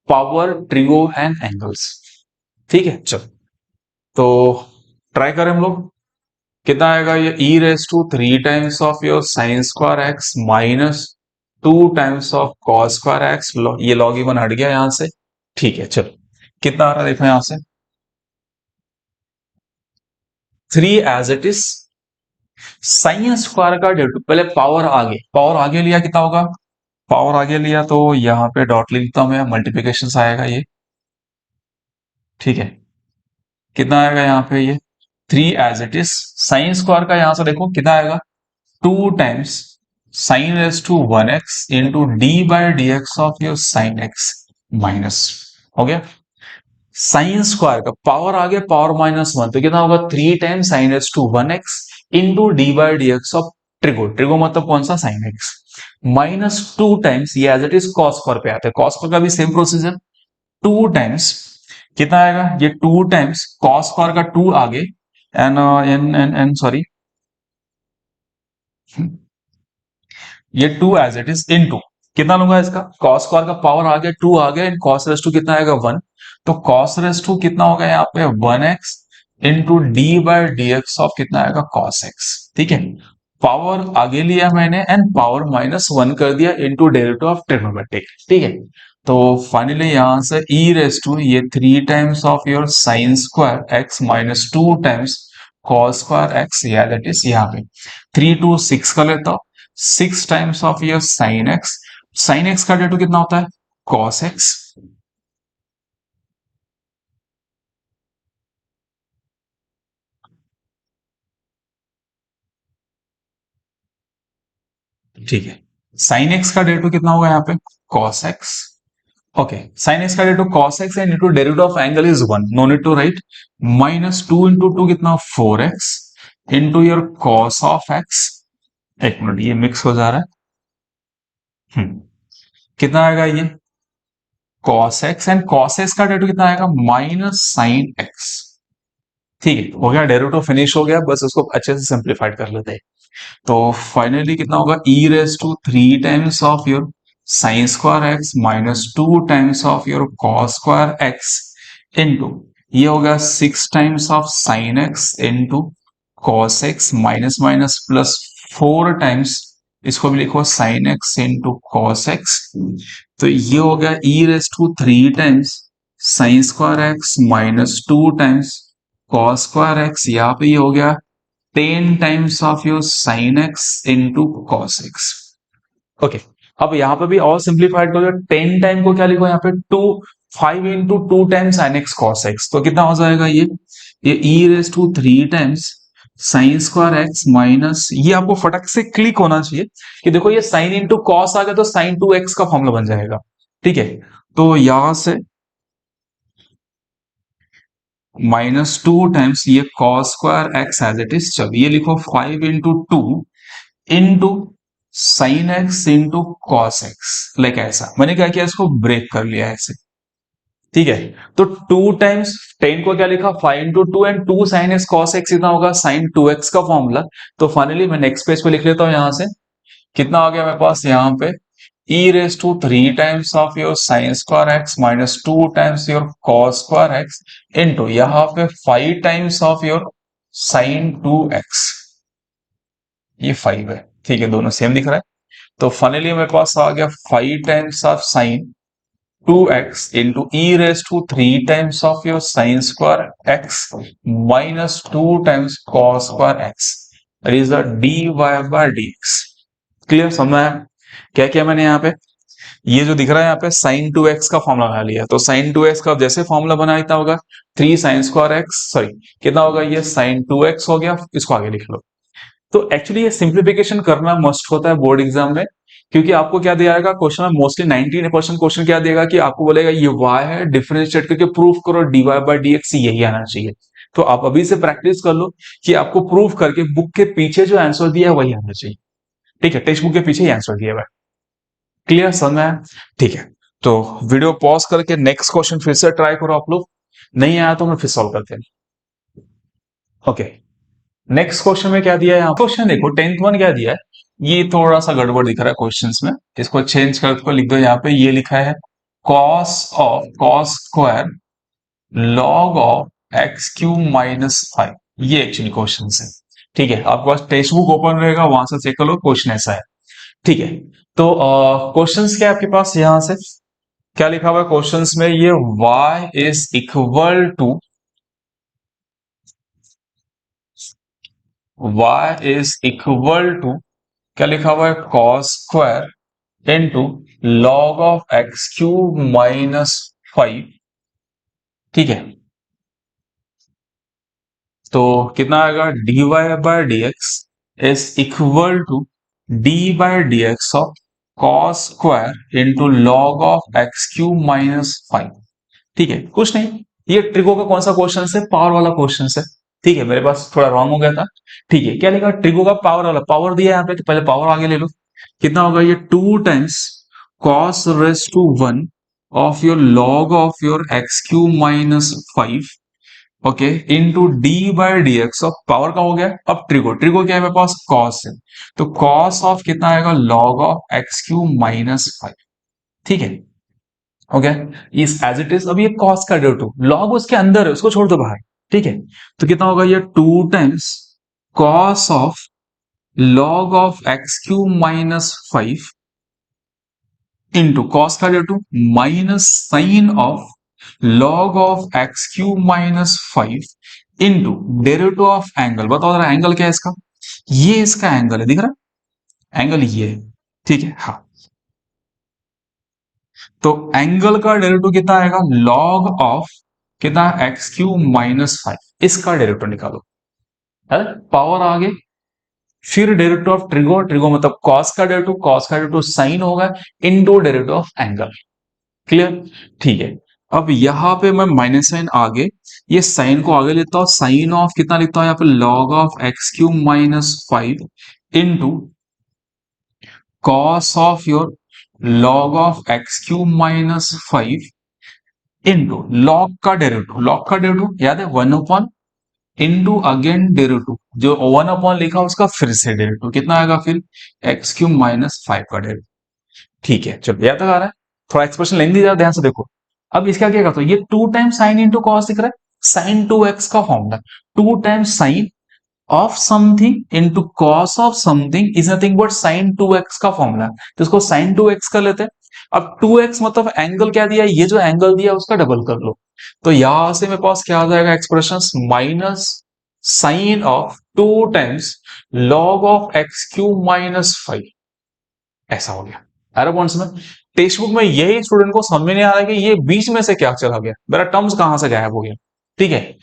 power, trigo and angles. ठीक है, चलो तो ट्राई करें हम लोग। कितना आएगा ये, e raise to 3 times of your sine square x minus 2 times of cos square x. ये लॉग इवन हट गया यहां से। ठीक है, चलो कितना आ रहा है देखो यहां से, 3 as it is sine square का डेरिवेटिव। पहले पावर आगे लिया कितना होगा, पावर आगे लिया तो यहां पे डॉट लिखता हूं मैं, मल्टीप्लीकेशन आएगा ये। ठीक है, कितना आएगा यहाँ पे ये 3 as it is sine square का, यहां से देखो कितना आएगा 2 times sine raise to 1x into d by d x of your sine x minus, हो गया। साइन स्क्वायर का पावर आ गया पावर माइनस 1, तो कितना होगा 3 times sine raise to 1x into d by d x of trigo. Trigo मतलब कौन सा, साइन एक्स माइनस 2 टाइम्स, ये as it is cos square पे आते हैं, कॉस स्क्वायर का भी सेम प्रोसीजर। 2 टाइम्स कितना आएगा, ये 2 टाइम्स कॉस स्क्वायर का 2 आगे एन एन एन एन सॉरी, ये 2 एज इट इज इनटू कितना लूंगा इसका, कॉस स्क्वायर का पावर आ गया 2 आ गया, इन कॉस रेस टू कितना आएगा 1। तो कॉस रेस टू कितना होगा यहाँ पे 1x into d by d x of कितना आएगा कॉस एक्स। ठीक है, पावर आगे लिया मैंने एंड पावर माइनस 1 कर दिया इंटू डेरिवेटिव ऑफ ट्रिग्नोमेट्रिक। ठीक है, तो फाइनली यहां से ई रेस टू ये 3 times of your sine square x minus 2 times cos square x, या दैट इज यहाँ पे 3 टू 6 का लेता हूं, 6 times of your sine x. Sign x का डेरिवेटिव कितना होता है, कॉस एक्स। ठीक है, साइन एक्स का डेरिवेटिव कितना होगा यहाँ पे, cos x. Okay, sine x का derivative cos x and into derivative of angle is 1, no need to write, minus 2 into 2 कितना 4x into your cos of x. एक मिनट ये मिक्स हो जा रहा है। कितना आएगा ये cos x and cos x का डेरिवेटिव कितना आएगा माइनस साइन एक्स। ठीक है, हो गया, डेरिवेटिव फिनिश हो गया, बस उसको अच्छे से सिंप्लीफाइड कर लेते हैं। तो फाइनली कितना होगा, e raise to 3 times of your sine square x minus 2 times of your cos square x into ये होगा 6 times of sine x into cos x minus minus plus 4 times, इसको भी लिखो sine x into cos x. तो ये हो गया e raise to 3 times sine square x minus 2 times cos square x, यहाँ पे ये हो गया 10 times of your sine x into cos x. Okay, अब यहां पे भी और सिंप्लीफाइड करो, 10 टाइम को क्या लिखो यहाँ पे 2 5 into 2 times sine x cos x, तो कितना हो जाएगा ये e raise to 3 times sine square x minus, ये आपको फटक से क्लिक होना चाहिए कि देखो ये साइन इंटू कॉस आ गया तो साइन 2x का फॉर्मूला बन जाएगा। ठीक है, तो यहां से -2 टाइम्स ये cos square x as it is, चलो ये लिखो 5 into 2 into sine x into cos x, like ऐसा मैंने क्या किया, इसको ब्रेक कर लिया ऐसे। ठीक है, तो 2 टाइम्स 10 को क्या लिखा 5 into 2 and 2 sign x cos x कितना होगा साइन 2x का फॉर्मूला। तो फाइनली मैं नेक्स्ट पेज पे लिख लेता हूं, यहां से कितना आ गया मेरे पास यहाँ पे e raise to 3 times of your sine square x minus 2 times your cos square x into यहाँ पे 5 times of your sign 2x, ये 5 है। ठीक है, दोनों सेम दिख रहा है। तो फाइनली मेरे पास आ गया 5 times of sign 2x into e raised to 3 times of your sin square x minus 2 times cos square x. That is the dy by dx. Clear, समझ में आया क्या किया मैंने यहाँ पे? ये जो दिख रहा है यहाँ पे sin 2x का फॉर्मूला बना लिया, तो sin 2x का जैसे फॉर्मूला बना इतना होगा 3 sin square x, सॉरी कितना होगा ये sin 2x हो गया, इसको आगे लिख लो। तो एक्चुअली ये सिंप्लीफिकेशन करना मस्ट होता है बोर्ड एग्जाम में, क्योंकि आपको क्या दिया जाएगा क्वेश्चन में, मोस्टली 90% क्वेश्चन क्या देगा कि आपको बोलेगा ये y है, डिफरेंशिएट करके प्रूफ करो dy बाय dx, यही आना चाहिए। तो आप अभी से प्रैक्टिस कर लो कि आपको प्रूफ करके बुक के पीछे जो आंसर दिया है वही आना चाहिए। ठीक है, टेक्स्ट बुक के पीछे ही आंसर दिया हुआ है। क्लियर, समझ में आया? ठीक है, तो वीडियो पॉज करके नेक्स्ट क्वेश्चन फिर से ट्राई करो आप लोग, नहीं आया तो मैं फिर सॉल्व करते हैं। ओके, नेक्स्ट क्वेश्चन में क्या दिया है यहाँ, क्वेश्चन देखो 10th वन क्या दिया है, ये थोड़ा सा गड़बड़ दिख रहा है क्वेश्चंस में, इसको चेंज कर लिख दो। यहाँ पे ये लिखा है cos square log of x Q minus 5, ये एक्चुअली क्वेश्चन है। ठीक है, आपके पास टेक्स्ट बुक ओपन रहेगा, वहां से चेक कर लो, क्वेश्चन ऐसा है। ठीक है, तो क्वेश्चंस क्या है आपके पास, यहां से क्या लिखा हुआ है क्वेश्चंस में, ये y इज इक्वल टू क्या लिखा हुआ है cos square into log of x cube minus 5। ठीक है, तो कितना आएगा dy bye dx is equal to d by dx of cos square into log of x cube minus 5। ठीक है, कुछ नहीं, ये ट्रिगो का कौन सा क्वेश्चन है, पावर वाला क्वेश्चन है। ठीक है, मेरे पास थोड़ा रॉन्ग हो गया था। ठीक है, क्या लिखा ट्रिगो का पावर वाला, पावर दिया है यहाँ पे तो पहले पावर आगे ले लो। कितना होगा ये 2 times cos raise to 1 of your log of your x cube minus 5, okay, into d by d x of power का हो गया। अब ट्रिगो, ट्रिगो क्या है मेरे पास cos है, तो cos ऑफ कितना आएगा log of x cube minus 5। ठीक है, ओके, इस एज इट इज। अब ये कॉस का डेरिवेटिव लॉग उसके अंदर है, उसको छोड़ दो बाहर। ठीक है, तो कितना होगा ये 2 times cos of log of x cube minus 5 into cos का derivative minus sine of log of x cube minus 5 into derivative of angle. बताओ जरा एंगल क्या है इसका, ये इसका एंगल है, दिख रहा है एंगल ये है। ठीक है, हाँ, तो एंगल का डेरिवेटिव कितना आएगा लॉग ऑफ कितना एक्स क्यूब माइनस 5, इसका डेरिवेटिव निकालो। है पावर आगे, फिर डेरिवेटिव ऑफ ट्रिगो, ट्रिगो मतलब कॉस का डेरिवेटिव, कॉस का डेरिवेटिव साइन होगा into derivative of angle. Clear, ठीक है। अब यहां पे मैं माइनस साइन आगे, ये साइन को आगे लेता हूं, साइन ऑफ कितना लिखता हूं यहाँ पे log of x cube minus 5 into cos of your log of x cube minus 5 into log का डेरिवेटिव, लॉग का डेरिवेटिव याद है 1 अपॉन इंटू अगेन डेरिवेटिव, जो 1 अपॉन लिखा उसका फिर से डेरिवेटिव कितना आएगा फिर एक्स क्यूब माइनस 5 का डेरिवेटिव। ठीक है, चलो याद तक आ रहा है, थोड़ा एक्सप्रेशन लेंदी ज्यादा ध्यान से देखो। अब इसका क्या करता हूं, ये 2 टाइम्स साइन इंटू कॉस दिख रहा है, साइन 2x का formula 2 times sine of something into cos of something is nothing but sine 2x का फॉर्मूला, तो इसको साइन 2x कर लेते हैं। अब 2x मतलब एंगल क्या दिया है, ये जो एंगल दिया उसका डबल कर लो, तो यहां से मेरे पास क्या आ जाएगा expression minus sine of 2 times log of x cube minus 5, ऐसा हो गया। अरे कौन में टेक्स्ट बुक में यही स्टूडेंट को समझ में नहीं आ रहा है कि ये बीच में से क्या चला गया, मेरा टर्म्स कहां से गायब हो गया। ठीक है,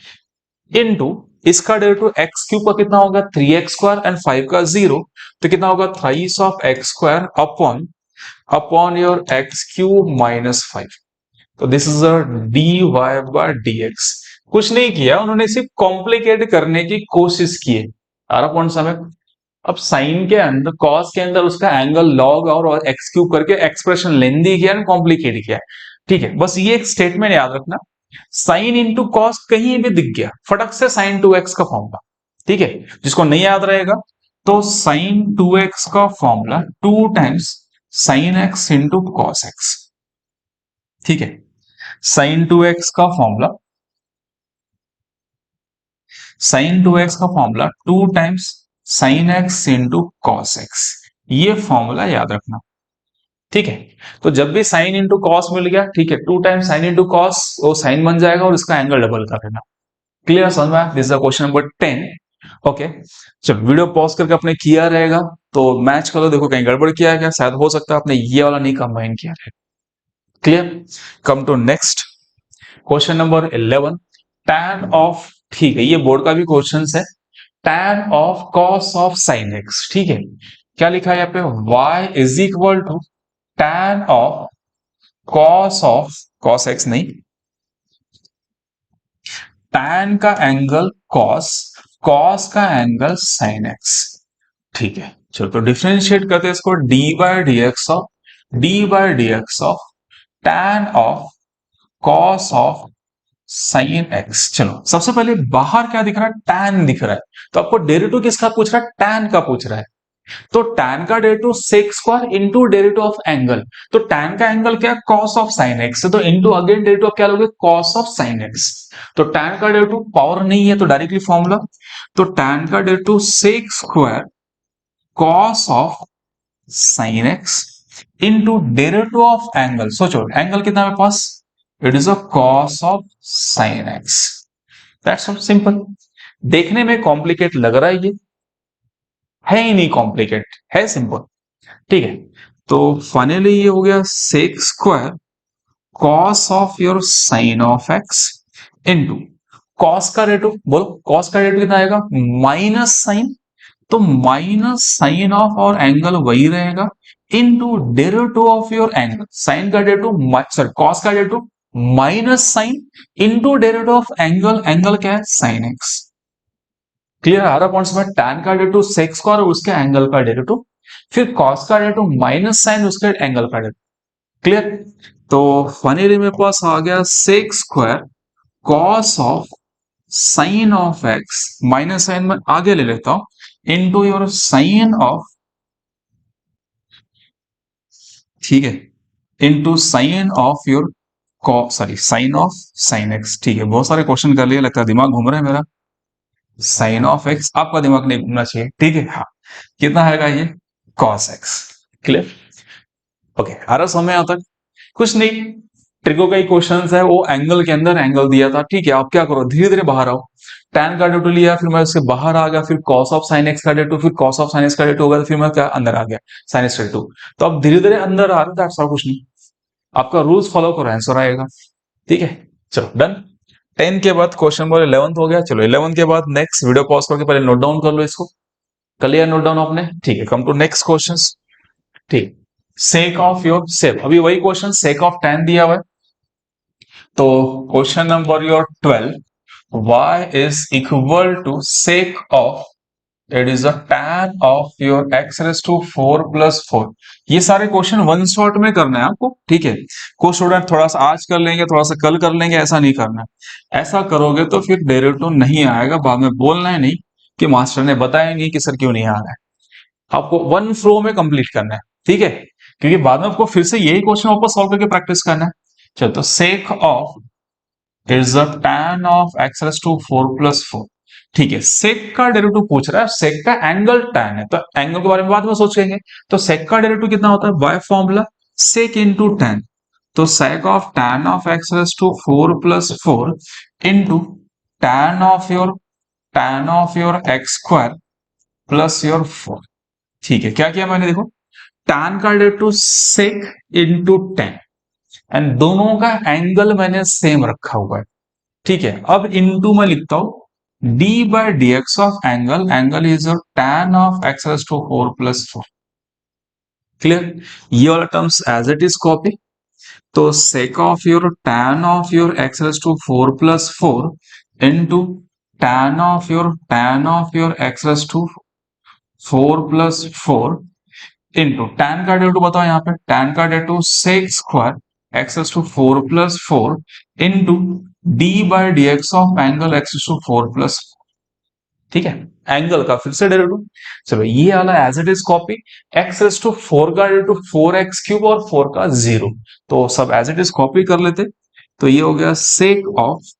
इनटू इसका डेरिवेटिव एक्स क्यूब का कितना होगा 3x² एंड 5 का 0, तो कितना होगा thrice of x² upon upon your x cube minus 5। तो this is a dy bye dx। कुछ नहीं किया उन्होंने, सिर्फ कॉम्प्लिकेट करने की कोशिश की है। आ रहा कौन सा में, अब साइन के अंदर कॉस के अंदर उसका एंगल लॉग और एक्स क्यूब करके एक्सप्रेशन लेंदी किया एंड कॉम्प्लिकेट किया। ठीक है, बस ये एक स्टेटमेंट याद रखना, साइन इंटू कॉस कहीं भी दिख गया फटक से साइन 2x का फॉर्मूला। ठीक है, जिसको नहीं याद रहेगा तो साइन 2x का formula 2 times sign x into cos x। ठीक है, साइन 2x का फॉर्मूला, साइन 2x का formula 2 times sign x into cos x, ये फॉर्मूला याद रखना। ठीक है, तो जब भी साइन इंटू कॉस मिल गया, ठीक है, 2 टाइम्स साइन इंटू कॉस, वो साइन बन जाएगा और इसका एंगल डबल कर देना। क्लियर, समझ में आया? This is question number 10। Okay, जब वीडियो पॉज करके आपने किया रहेगा तो मैच करो, देखो कहीं गड़बड़ किया है क्या, शायद हो सकता है आपने ये वाला नहीं कंबाइन किया है। Clear, come to next question number 11, tan of, ठीक है, ये बोर्ड का भी क्वेश्चन है, tan of cos of sin x। ठीक है, क्या लिखा है यहाँ पे, y is equal to tan of cos x नहीं, tan का एंगल cos का एंगल sin x। ठीक है, चलो तो डिफरेंशिएट करते हैं इसको, d/dx of tan of cos of sine x. चलो सबसे पहले बाहर क्या दिख रहा है, tan दिख रहा है, तो आपको डेरिवेटिव किसका पूछ रहा है, tan का पूछ रहा है। तो tan का derivative sec square into derivative of angle, तो tan का एंगल क्या है, cos ऑफ sin x, तो इंटू अगेन डेरिवेटिव ऑफ क्या लोगे, cos ऑफ sin x। तो tan का डेरिवेटिव पावर नहीं है तो डायरेक्टली फॉर्मूला, तो tan का derivative sec square cos of sin x into derivative of angle, सोचो एंगल कितना है पास, it is a cos of sin x। That's all simple. देखने में कॉम्प्लिकेट लग रहा है ही नहीं कॉम्प्लिकेट, है सिंपल। ठीक है, तो फाइनली ये हो गया sec square cos of your sine of x into cos का रेटो, बोलो कॉस का रेटो कितना आएगा, माइनस साइन, तो माइनस साइन ऑफ और एंगल वही रहेगा into derivative of your angle, sine का डेरिवेटिव सॉरी कॉस का derivative minus sine into derivative of angle, angle क्या है साइन एक्स। क्लियर आ रहा पॉइंट्स में, tan का डेरिवेटिव सेक स्क्वायर उसके एंगल का डेरिवेटिव, फिर cos का डेरिवेटिव माइनस साइन उसके एंगल का डेरिवेटिव। क्लियर, तो फाइनली मेरे पास आ गया sec square cos of sine of x, minus sign में आगे ले लेता हूं इनटू योर साइन ऑफ, ठीक है, into sine of your sorry sine of sine x. ठीक है, बहुत सारे क्वेश्चन कर लिए, लगता है दिमाग घूम रहा है मेरा। साइन ऑफ एक्स, आपका दिमाग नहीं घूमना चाहिए, ठीक है, हाँ, कितना आएगा ये कॉस एक्स। क्लियर, ओके, आ रहा समझ आता है? कुछ नहीं, ट्रिको का ही क्वेश्चन है, वो एंगल के अंदर एंगल दिया था। ठीक है, आप क्या करो, धीरे धीरे बाहर आओ, tan का डेरिवेटिव लिया, फिर मैं उससे बाहर आ गया, फिर cos ऑफ sin x का डेरिवेटिव, फिर cos ऑफ sin x का डेरिवेटिव होगा, फिर मैं क्या अंदर आ गया sin x का डेरिवेटिव। तो आप धीरे धीरे अंदर आ रहे हो, दैट्स ऑल, कुछ नहीं, आपका रूल्स फॉलो करो, आंसर आएगा। ठीक है, चलो डन। 10 के बाद क्वेश्चन नंबर 11 हो गया। चलो 11 के बाद नेक्स्ट, वीडियो पॉज करके पहले नोट डाउन कर लो इसको, कर लिया नोट डाउन आपने? ठीक है, कम टू नेक्स्ट क्वेश्चन। ठीक, सेक ऑफ योर सेक, अभी वही क्वेश्चन सेक ऑफ tan दिया हुआ है, तो question number your 12, y is equal to sec of, it is a tan of your x raise to 4 plus 4। ये सारे क्वेश्चन वन शॉट में करना है आपको। ठीक है, कुछ स्टूडेंट थोड़ा सा आज कर लेंगे, थोड़ा सा कल कर लेंगे, ऐसा नहीं करना है। ऐसा करोगे तो फिर डेरिवेटिव नहीं आएगा, बाद में बोलना है नहीं कि मास्टर ने बताया नहीं कि सर क्यों नहीं आ रहा है। आपको वन फ्लो में कंप्लीट करना है, ठीक है, क्योंकि बाद में आपको फिर से यही क्वेश्चन वापस सॉल्व करके प्रैक्टिस करना है। चलो, तो sec of is the tan of x raise to 4 plus 4। ठीक है, सेक का डेरिवेटिव पूछ रहा है, सेक का एंगल tan है, तो एंगल के बारे में बाद में सोचेंगे। तो सेक का डेरिवेटिव कितना होता है, by formula sec into tan, तो sec of tan of x raise to 4 plus 4 into tan of your x square plus your 4। ठीक है, क्या किया मैंने, देखो tan का derivative sec into tan, and दोनों का एंगल मैंने सेम रखा हुआ है, ठीक है। अब इनटू में लिखता हूं d by d x of angle, angle is your tan of x raise to 4 plus 4। Clear? ये वाला terms as it is copy, तो sec of your tan of your x raise to 4 plus 4 into tan of your x raise to 4 plus 4 into tan का derivative बताओ, यहाँ पे tan का derivative sec square x raise to 4 plus 4 into d by d x of angle x raise to 4 plus, ठीक है, angle का फिर से डेरिवेटिव। चलो ये वाला as it is copy, x raise to 4 का डेरिवेटिव 4x क्यूब और 4 का 0, तो सब एज इट इज कॉपी कर लेते। तो ये हो गया sec of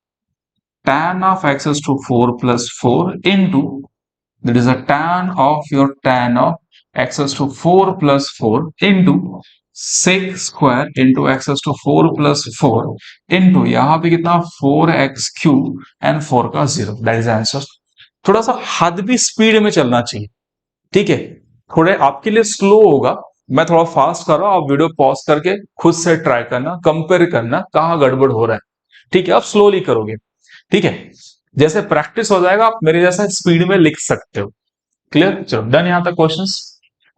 tan of x raise to 4 plus 4 into that is a tan of x raise to 4 plus 4 into sec square into x raise to 4 plus 4 into यहाँ पे कितना 4x cube and 4 का 0, दैट इज आंसर। थोड़ा सा हाथ भी speed में चलना चाहिए, ठीक है, थोड़े आपके लिए स्लो होगा, मैं थोड़ा फास्ट कर रहा हूं, आप वीडियो पॉज करके खुद से ट्राई करना, कंपेयर करना कहां गड़बड़ हो रहा है, ठीक है, आप स्लोली करोगे, ठीक है, जैसे प्रैक्टिस हो जाएगा आप मेरे जैसा स्पीड में लिख सकते हो। क्लियर? चलो डन। यहां तक क्वेश्चंस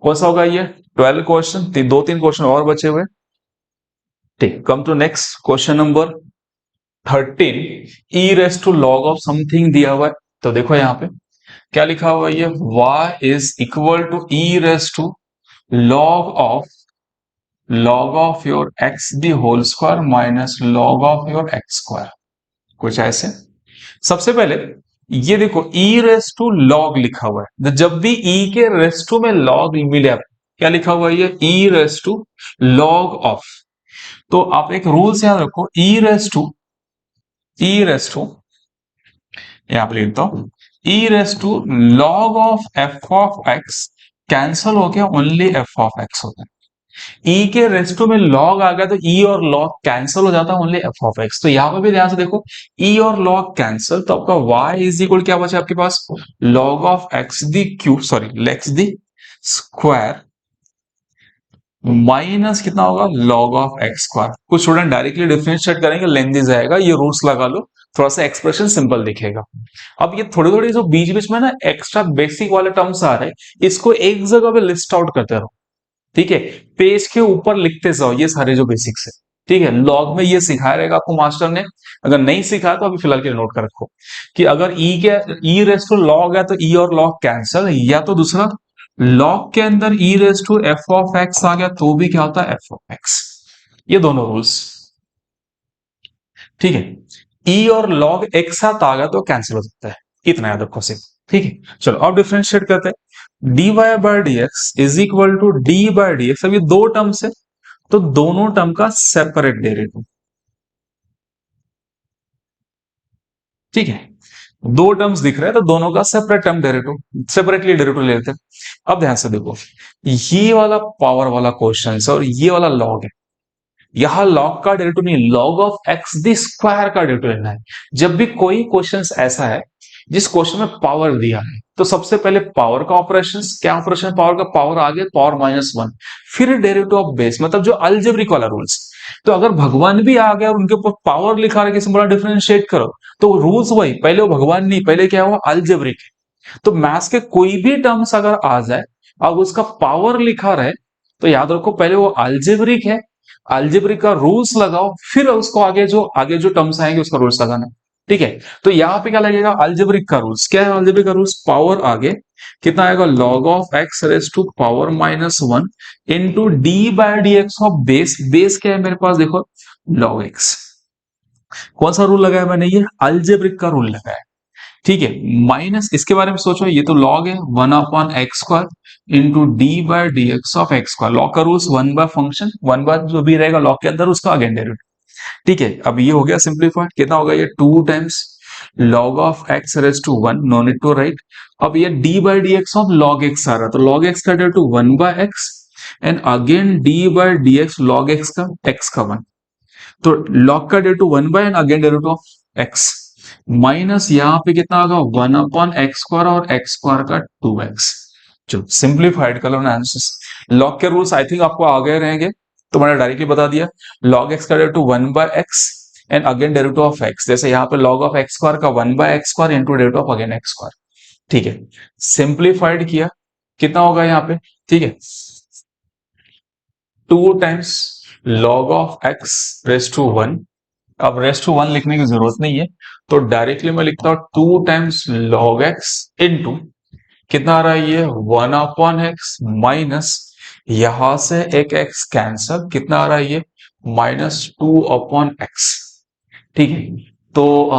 कौन सा होगा ये 12 क्वेश्चन, 2-3 क्वेश्चन और बचे हुए, ठीक। Come to next question number 13, e raise to log of something दिया हुआ है, तो देखो यहाँ पे क्या लिखा हुआ है, ये y is equal to e raise to log of your x the whole square minus log of your x square, कुछ ऐसे। सबसे पहले ये देखो e रेस टू लॉग लिखा हुआ है, जब भी e के रेस टू में लॉग मिले, क्या लिखा हुआ है ये e raise to log of, तो आप एक रूल से याद रखो, e रेस टू यहां पर लिखता हूं e raise to log of f of x cancel हो गया, ओनली f ऑफ x होता है। e के रेस्टो में log आ गया तो e और log कैंसिल हो जाता है, ओनली f ऑफ x। तो यहां पर भी ध्यान से देखो e और log कैंसिल, तो आपका y इज इक्वल क्या बचा आपके पास, log of x the cube, sorry x the square minus कितना होगा log ऑफ x स्क्वायर। कुछ स्टूडेंट डायरेक्टली डिफरेंशिएट करेंगे, लेंथी जाएगा, ये रूल्स लगा लो, थोड़ा सा एक्सप्रेशन सिंपल दिखेगा। अब ये थोड़ी थोड़ी जो बीच बीच में ना एक्स्ट्रा बेसिक वाले टर्म्स आ रहे हैं, इसको एक जगह पे लिस्ट आउट करते रहो, ठीक है, पेज के ऊपर लिखते जाओ ये सारे जो बेसिक्स है, ठीक है। लॉग में ये सिखाया रहेगा आपको मास्टर ने, अगर नहीं सिखाया तो अभी फिलहाल के लिए नोट कर रखो कि अगर ई रेस टू लॉग है तो ई और लॉग कैंसिल, या तो दूसरा लॉग के अंदर e raise to f of x आ गया तो भी क्या होता है एफ ऑफ एक्स, ये दोनों रूल्स, ठीक है। ई और लॉग एक साथ आ गया तो कैंसिल हो सकता है, इतना याद रखो सिर्फ, ठीक है। चलो अब डिफरेंशिएट करते हैं, dy by d x is equal to d by d x. अब ये दो टर्म्स है तो दोनों टर्म का सेपरेट डेरिवेटिव, ठीक है, दो टर्म्स दिख रहे हैं तो दोनों का separate term derivative, separately derivative ले लेते हैं। अब ध्यान से देखो, ये वाला पावर वाला क्वेश्चन है और ये वाला लॉग है, यहां लॉग का डेरिवेटिव नहीं, log of x the square का डेरिवेटिव लेना है। जब भी कोई क्वेश्चन ऐसा है जिस क्वेश्चन में पावर दिया है, तो सबसे पहले पावर का ऑपरेशन, क्या ऑपरेशन पावर का, पावर आगे पावर -1, फिर डेरिवेटिव ऑफ बेस, मतलब जो अलजेब्रिक वाला रूल्स। तो अगर भगवान भी आ गया और उनके ऊपर पावर लिखा है, किसी बड़ा डिफरेंशिएट करो, तो रूल्स वही, पहले वो भगवान नहीं, पहले क्या हुआ अलजेब्रिक। तो मैथ्स के कोई भी टर्म्स अगर आ जाए अब उसका पावर लिखा रहे, तो याद रखो पहले वो अलजेब्रिक है, अलजेब्रिक का रूल्स लगाओ, फिर उसको आगे जो टर्म्स आएंगे उसका रूल्स लगाना, ठीक है। तो यहाँ पे क्या लगेगा, अलजेब्रिक का रूल्स क्या है, अलजेब्रिक का रूल्स पावर आगे कितना आएगा, log of x raise to power -1 into d by d x of base, base क्या है मेरे पास देखो log x। कौन सा रूल लगाया मैंने, ये अलजेब्रिक का रूल लगाया, ठीक है, माइनस इसके बारे में सोचो, ये तो लॉग है 1/x² into d by d x of x², log का रूल्स 1 बाय फंक्शन, 1 बाय जो भी रहेगा लॉग के अंदर उसका अगेन डेरिवेटिव, ठीक है। अब ये हो गया सिंप्लीफाइड, कितना होगा ये 2 times log of x raise to 1, no need to write. अब ये d by d x of log x आ रहा है, तो log x का derivative 1/x and again d by d x log x का 1, तो log का derivative 1 by and again derivative of x minus यहाँ पे कितना होगा 1/x² और x² का 2x। चलो सिंप्लीफाइड कर लो आंसर, लॉग के रूल्स आई थिंक आपको आ गए रहेंगे, तो मैंने डायरेक्टली बता दिया log x का derivative 1/x and again derivative of x, जैसे यहाँ पे log ऑफ x स्क्वायर का 1/x² into derivative of again x square. ठीक है, सिंप्लीफाइड किया, कितना होगा यहाँ पे, ठीक है, 2 times log of x raise to 1। अब रेज टू 1 लिखने की जरूरत नहीं है, तो डायरेक्टली मैं लिखता हूं 2 टाइम्स log x इंटू कितना आ रहा है ये 1/x माइनस, यहां से एक x कैंसल, कितना आ रहा है ये -2/x। ठीक है, तो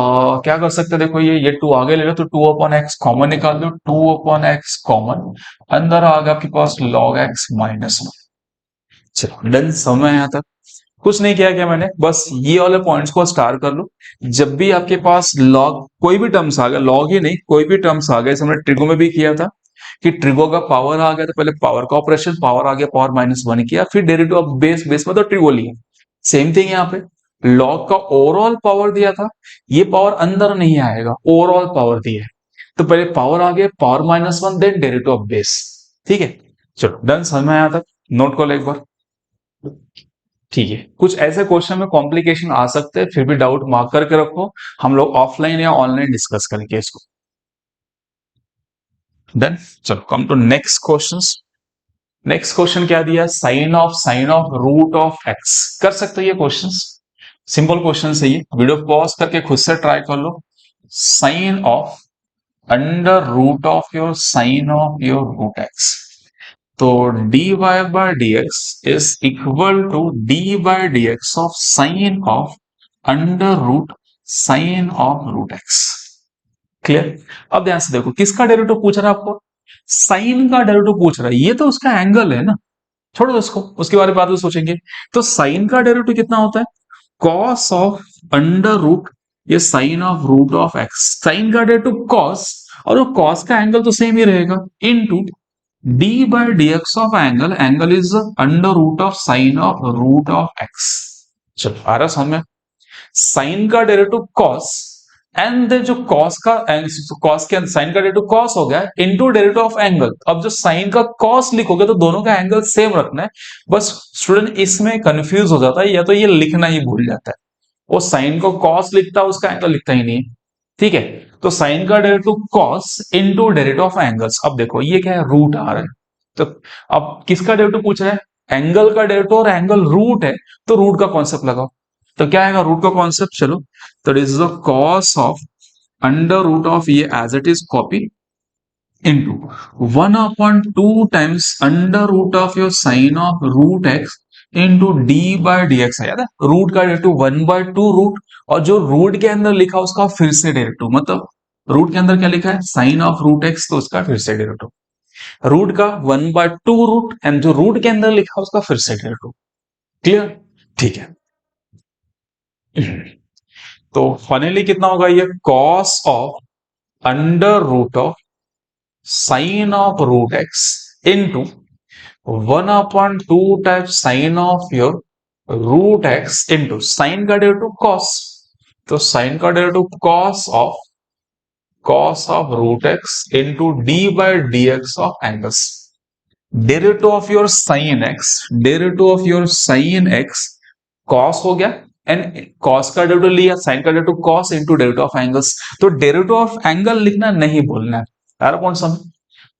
क्या कर सकते हैं, देखो ये 2 आगे ले लो तो 2/x कॉमन निकाल दो, 2/x कॉमन, अंदर आ गया आपके पास log x -1। चलो डन, समय यहां तक कुछ नहीं किया क्या मैंने, बस ये वाले पॉइंट्स को स्टार कर लो। जब भी आपके पास लॉग कोई भी टर्म्स आ गया, लॉग ही नहीं कोई भी टर्म्स आ गया, हमने ट्रिगो में भी किया था कि ट्रिगो का पावर आ गया तो पहले पावर का ऑपरेशन, पावर आ गया पावर -1 किया, फिर डेरिवेटिव ऑफ बेस, बेस में तो ट्रिगो लिया। सेम थिंग यहाँ पे लॉग का ओवरऑल पावर दिया था, ये पावर अंदर नहीं आएगा, ओवरऑल पावर दिया है, तो पहले पावर आ गया power -1 then derivative of base. ठीक है, चलो डन, समझ में आया था, नोट कर लो एक बार। ठीक है, कुछ ऐसे क्वेश्चन में कॉम्प्लिकेशन आ सकते हैं, फिर भी डाउट मार्क करके रखो, हम लोग ऑफलाइन या ऑनलाइन डिस्कस करेंगे इसको। डन, चलो come to next questions. Next question क्या दिया, sine of root of x. कर सकते हो ये क्वेश्चंस, सिंपल क्वेश्चन है ये, वीडियो पॉज करके खुद से ट्राई कर लो। Sine of under root of your sine of your root x, तो dy by dx is equal to d by dx of sine of under root sine of root x। Clear, अब ध्यान से देखो किसका derivative पूछ रहा है आपको, साइन का डेरिवेटिव पूछ रहा है, ये तो उसका एंगल है ना, छोड़ो उसको, उसके बारे में बाद में सोचेंगे। तो साइन का डेरिवेटिव कितना होता है, कॉस ऑफ अंडर रूट ये sine of root of x, sine का डेरिवेटिव कॉस, और वो कॉस का एंगल तो सेम ही रहेगा, into d by dx of angle, angle is under root of sine of root of x। चलो आ रहा समझ में, साइन का डेरिवेटिव cos एंड जो cos का cos के साइन का डेरिवेटिव cos हो गया इनटू डेरिवेटिव ऑफ एंगल। अब जो साइन का cos लिखोगे तो दोनों का एंगल सेम रखना है, बस स्टूडेंट इसमें कंफ्यूज हो जाता है, या तो ये लिखना ही भूल जाता है, वो साइन को cos लिखता है उसका एंगल लिखता ही नहीं है। ठीक है, तो साइन का derivative cos into derivative of angles, अब देखो ये क्या है, रूट आ रहा है, तो अब किसका डेरिवेटिव पूछ रहा है, एंगल का डेरिवेटिव, और एंगल रूट है तो रूट का कॉन्सेप्ट लगाओ, तो क्या आएगा रूट का कॉन्सेप्ट, चलो तो it is the cos of under root of ये as it is copy into 1/2 times under root of your sine of root x into d by d x है, याद है रूट का डेरिवेटिव 1/2 रूट, और जो root के अंदर लिखा उसका फिर से डेरिवेटिव, मतलब रूट के अंदर क्या लिखा है साइन ऑफ रूट एक्स, तो उसका फिर से डेरिवेटिव, रूट का 1/2 रूट एंड जो रूट के अंदर लिखा उसका फिर से डेरिवेटिव। क्लियर, ठीक है, तो फाइनली कितना होगा ये cos of under root of sine of root x into 1/2 times sine of your root x into sine का डेरिवेटिव कॉस, तो साइन का derivative cos of root x into d by d x of angles, derivative of your sine x, derivative of your sine x cos हो गया and cos का derivative लिया, sine का derivative cos into derivative of angles, तो derivative of angle लिखना नहीं भूलना है, सारा पॉइंट समझ,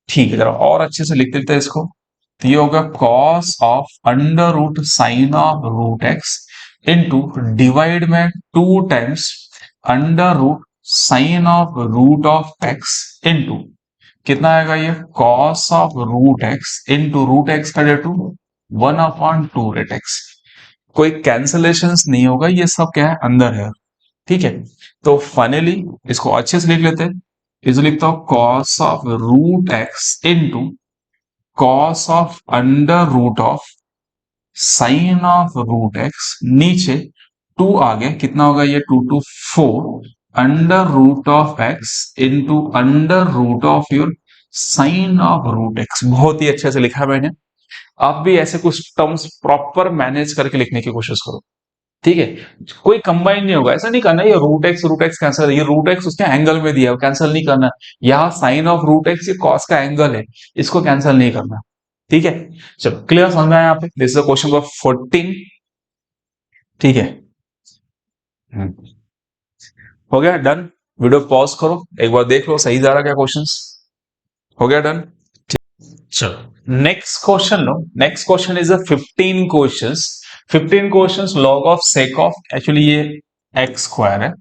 ठीक है, जरा और अच्छे से लिख देते हैं इसको, तो ये होगा cos of under root sine of root x into divide में 2 times under root sine of root of x into कितना आएगा ये cos of root x into root x का डेरिवेटिव 1/2 रेट एक्स, कोई कैंसलेशंस नहीं होगा, ये सब क्या है अंदर है। ठीक है, तो फाइनली इसको अच्छे से लिख लेते हैं, इसे लिखता हूं cos of root x into cos of under root of sine of root x, नीचे 2 आगे कितना होगा ये 2 to 4 under root of x into under root of your sine of root x. बहुत ही अच्छे से लिखा है मैंने, आप भी ऐसे कुछ टर्म्स प्रॉपर मैनेज करके लिखने की कोशिश करो। ठीक है, कोई कंबाइन नहीं होगा, ऐसा नहीं करना ये रूट एक्स कैंसिल, ये रूट एक्स उसके एंगल में दिया है कैंसिल नहीं करना, यहाँ साइन ऑफ रूट एक्स ये कॉस का एंगल है, इसको कैंसिल नहीं करना। ठीक है, चलो क्लियर समझ में आया यहाँ पे। This is question number 14। ठीक है, हो गया डन। वीडियो पॉज करो, एक बार देख लो सही जा रहा क्या क्वेश्चंस। हो गया डन। चलो नेक्स्ट क्वेश्चन लो। Next question is a 15 questions. 15 questions log of sec of, actually ये एक्स स्क्वायर है।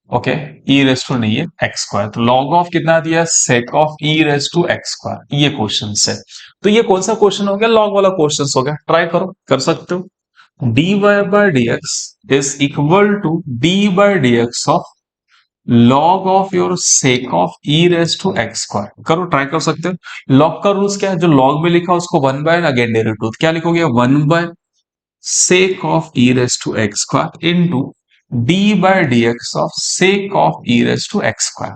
ओके, ई रेस टू नहीं है एक्स स्क्वायर, तो लॉग ऑफ कितना दिया, sec of e raise to x square, ये क्वेश्चन है। तो ये कौन सा क्वेश्चन हो गया, लॉग वाला क्वेश्चन हो गया। ट्राई करो, कर सकते हो। dy bye dx is equal to d by d x of log of your sec of e raise to x square. करो, ट्राई कर सकते हो। लॉग का रूल्स क्या है, जो लॉग में लिखा उसको वन बाय अगेन डेरिवेटिव, क्या लिखोगे, one by sec of e raised to x square into d by dx of sec of e raised to x square।